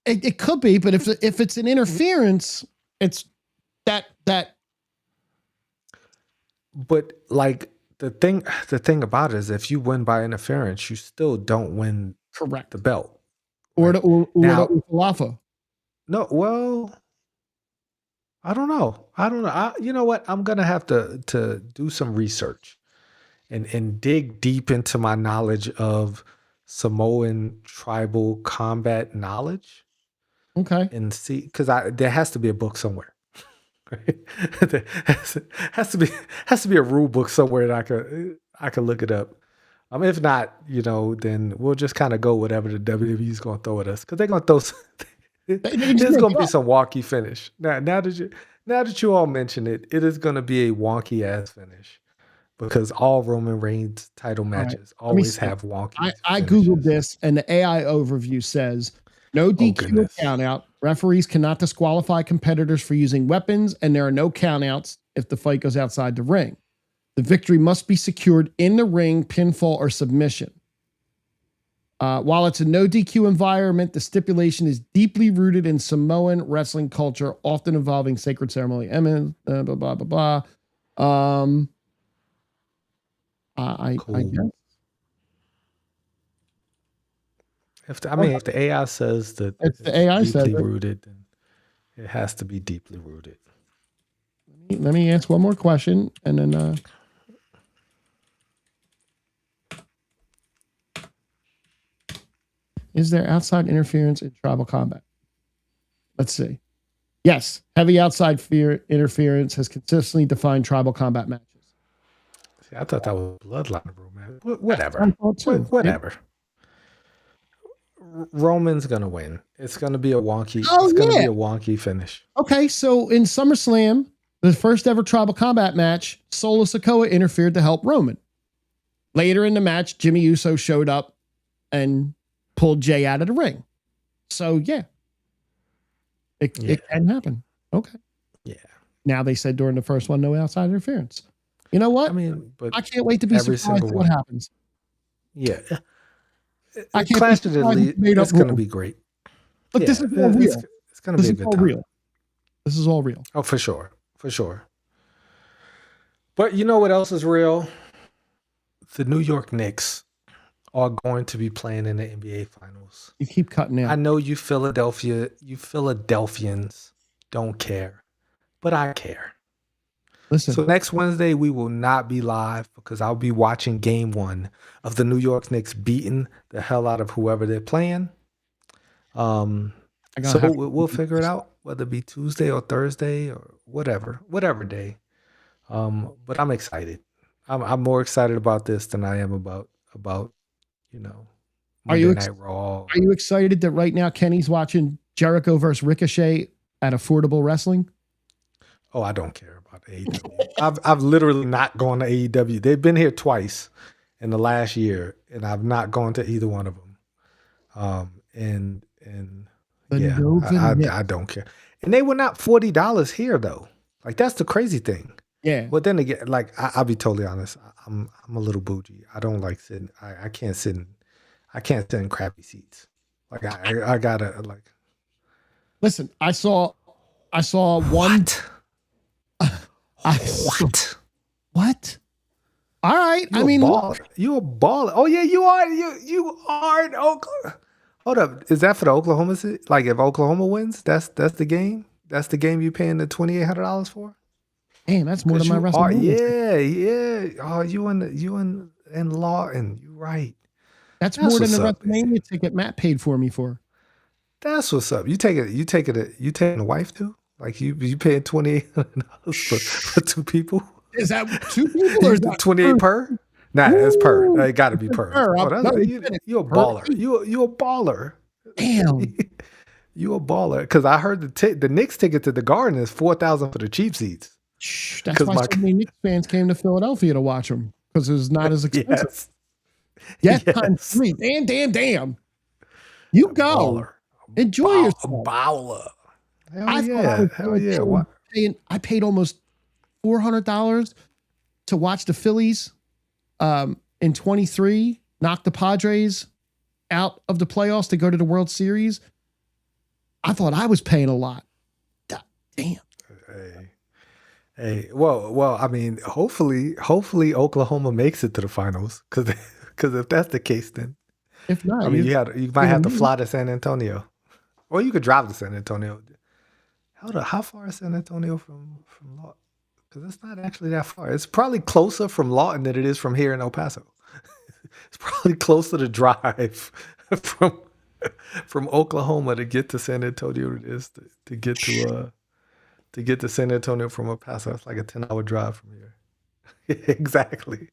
[SPEAKER 2] it could be, but if it's an interference, it's that.
[SPEAKER 1] But like the thing about it is, if you win by interference, you still don't win.
[SPEAKER 2] Correct.
[SPEAKER 1] The belt.
[SPEAKER 2] Or the Uthalafa.
[SPEAKER 1] No, well, I don't know. You know what? I'm gonna have to do some research and dig deep into my knowledge of Samoan tribal combat knowledge.
[SPEAKER 2] Okay.
[SPEAKER 1] And see, because there has to be a book somewhere. Right? There has to be a rule book somewhere that I could look it up. If not, then we'll just kind of go whatever the WWE is going to throw at us, because they're going to throw. There's going to be some wonky finish. Now that you all mention it, it is going to be a wonky ass finish, because all Roman Reigns title matches always have wonky.
[SPEAKER 2] I googled this, and the AI overview says no DQ or count out. Referees cannot disqualify competitors for using weapons, and there are no countouts if the fight goes outside the ring. The victory must be secured in the ring, pinfall, or submission. While it's a no DQ environment, the stipulation is deeply rooted in Samoan wrestling culture, often involving sacred ceremony. Blah, blah, blah, blah, blah. I guess.
[SPEAKER 1] If the AI says that
[SPEAKER 2] it's the AI
[SPEAKER 1] deeply rooted, then it has to be deeply rooted.
[SPEAKER 2] Let me ask one more question, and then. Is there outside interference in tribal combat? Let's see. Yes, heavy outside interference has consistently defined tribal combat matches.
[SPEAKER 1] See, I thought that was Bloodline rule, man. Whatever. Whatever. Roman's gonna win. It's gonna be a wonky. It's gonna be a wonky finish.
[SPEAKER 2] Okay, so in SummerSlam, the first ever tribal combat match, Solo Sikoa interfered to help Roman. Later in the match, Jimmy Uso showed up and pulled Jay out of the ring. So it can happen. Okay.
[SPEAKER 1] Yeah.
[SPEAKER 2] Now they said during the first one, no outside interference. You know what?
[SPEAKER 1] But
[SPEAKER 2] I can't wait to be surprised at what happens.
[SPEAKER 1] Yeah.
[SPEAKER 2] I can't
[SPEAKER 1] Clash of the Elite. It's going to be great.
[SPEAKER 2] But this is all real.
[SPEAKER 1] It's going to be a good time.
[SPEAKER 2] This is all real.
[SPEAKER 1] Oh, for sure. For sure. But you know what else is real? The New York Knicks are going to be playing in the NBA Finals.
[SPEAKER 2] You keep cutting out.
[SPEAKER 1] I know you Philadelphians don't care, but I care.
[SPEAKER 2] Listen.
[SPEAKER 1] So next Wednesday, we will not be live, because I'll be watching game 1 of the New York Knicks beating the hell out of whoever they're playing. So we'll figure it out, whether it be Tuesday or Thursday or whatever day. But I'm excited. I'm more excited about this than I am about Monday Night Raw.
[SPEAKER 2] Are you excited that right now Kenny's watching Jericho versus Ricochet at Affordable Wrestling?
[SPEAKER 1] Oh, I don't care about AEW. I've literally not gone to AEW. They've been here twice in the last year, and I've not gone to either one of them. I don't care. And they were not $40 here though. Like, that's the crazy thing.
[SPEAKER 2] Yeah.
[SPEAKER 1] But then again, like, I'll be totally honest. I'm a little bougie. I don't like sitting. I can't sit in crappy seats. Like, I gotta like.
[SPEAKER 2] Listen, I saw one. What? All right.
[SPEAKER 1] You're a baller. Oh yeah, you are. You are in Oklahoma. Hold up. Is that for the Oklahoma City? Like, if Oklahoma wins, that's the game. That's the game you're paying the $2,800 for.
[SPEAKER 2] Damn, that's more than my wrestling.
[SPEAKER 1] Yeah. Oh, you in Lawton. You're right.
[SPEAKER 2] That's more than the WrestleMania ticket Matt paid for me for.
[SPEAKER 1] That's what's up. You taking the wife too? Like, you paying $2,800 for 2 people?
[SPEAKER 2] Is that two people or is that
[SPEAKER 1] 28 per? Nah, it's per. It got to be per. Oh,
[SPEAKER 2] No,
[SPEAKER 1] you a baller. You a baller.
[SPEAKER 2] damn.
[SPEAKER 1] You a baller. Because I heard the Knicks ticket to the Garden is $4,000 for the cheap seats.
[SPEAKER 2] That's why so many Knicks fans came to Philadelphia to watch them because it was not as expensive. Yes. Times 3. Damn. You go.
[SPEAKER 1] Baller.
[SPEAKER 2] Enjoy yourself.
[SPEAKER 1] Baller. Hell yeah.
[SPEAKER 2] I paid almost $400 to watch the Phillies in 23 knock the Padres out of the playoffs to go to the World Series. I thought I was paying a lot. Damn.
[SPEAKER 1] Hey. Well. I mean, hopefully, Oklahoma makes it to the finals. Because if that's the case, then
[SPEAKER 2] if not,
[SPEAKER 1] I mean, you might have to fly to San Antonio, or you could drive to San Antonio. How far is San Antonio from Lawton? Because it's not actually that far. It's probably closer from Lawton than it is from here in El Paso. It's probably closer to drive from Oklahoma to get to San Antonio than it is to get to San Antonio from El Paso. It's like a 10-hour drive from here. Exactly.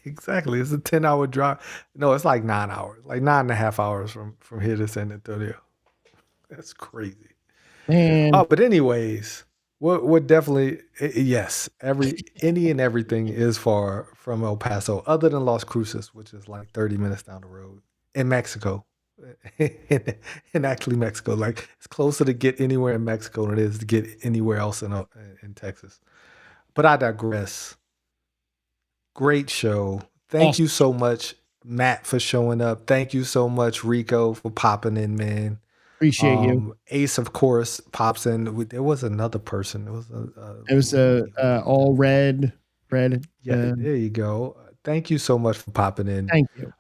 [SPEAKER 1] Exactly. It's a 10-hour drive. No, it's like 9 hours, like 9.5 hours from here to San Antonio. That's crazy.
[SPEAKER 2] Man.
[SPEAKER 1] But anyways, we're definitely, yes, any and everything is far from El Paso, other than Las Cruces, which is like 30 minutes down the road in Mexico. in actually Mexico, like it's closer to get anywhere in Mexico than it is to get anywhere else in Texas. But I digress. Great show. Thank you so much, Matt, for showing up. Thank you so much, Rico, for popping in, man.
[SPEAKER 2] Appreciate you.
[SPEAKER 1] Ace, of course, pops in. There was another person.
[SPEAKER 2] It was all red.
[SPEAKER 1] Yeah, there you go. Thank you so much for popping in.
[SPEAKER 2] Thank you.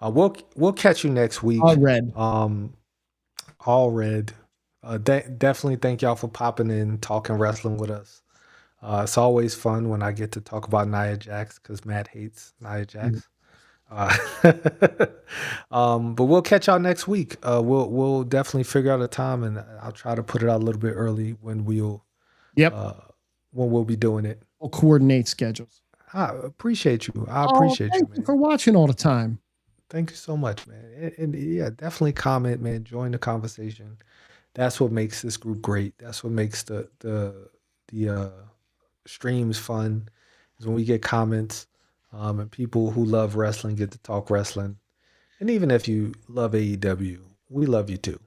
[SPEAKER 1] We'll catch you next week.
[SPEAKER 2] All red.
[SPEAKER 1] All red. Definitely thank y'all for popping in, talking wrestling with us. It's always fun when I get to talk about Nia Jax because Matt hates Nia Jax. But we'll catch y'all next week. We'll definitely figure out a time, and I'll try to put it out a little bit early when we'll be doing it.
[SPEAKER 2] We'll coordinate schedules.
[SPEAKER 1] I appreciate you. Thank
[SPEAKER 2] you for watching all the time.
[SPEAKER 1] Thank you so much, man. And yeah, definitely comment, man. Join the conversation. That's what makes this group great. That's what makes the streams fun, is when we get comments and people who love wrestling get to talk wrestling. And even if you love AEW, we love you too.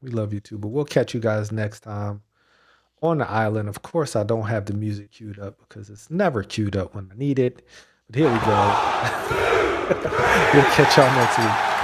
[SPEAKER 1] But we'll catch you guys next time on the island. Of course, I don't have the music queued up because it's never queued up when I need it. But here we go. We'll catch y'all next week.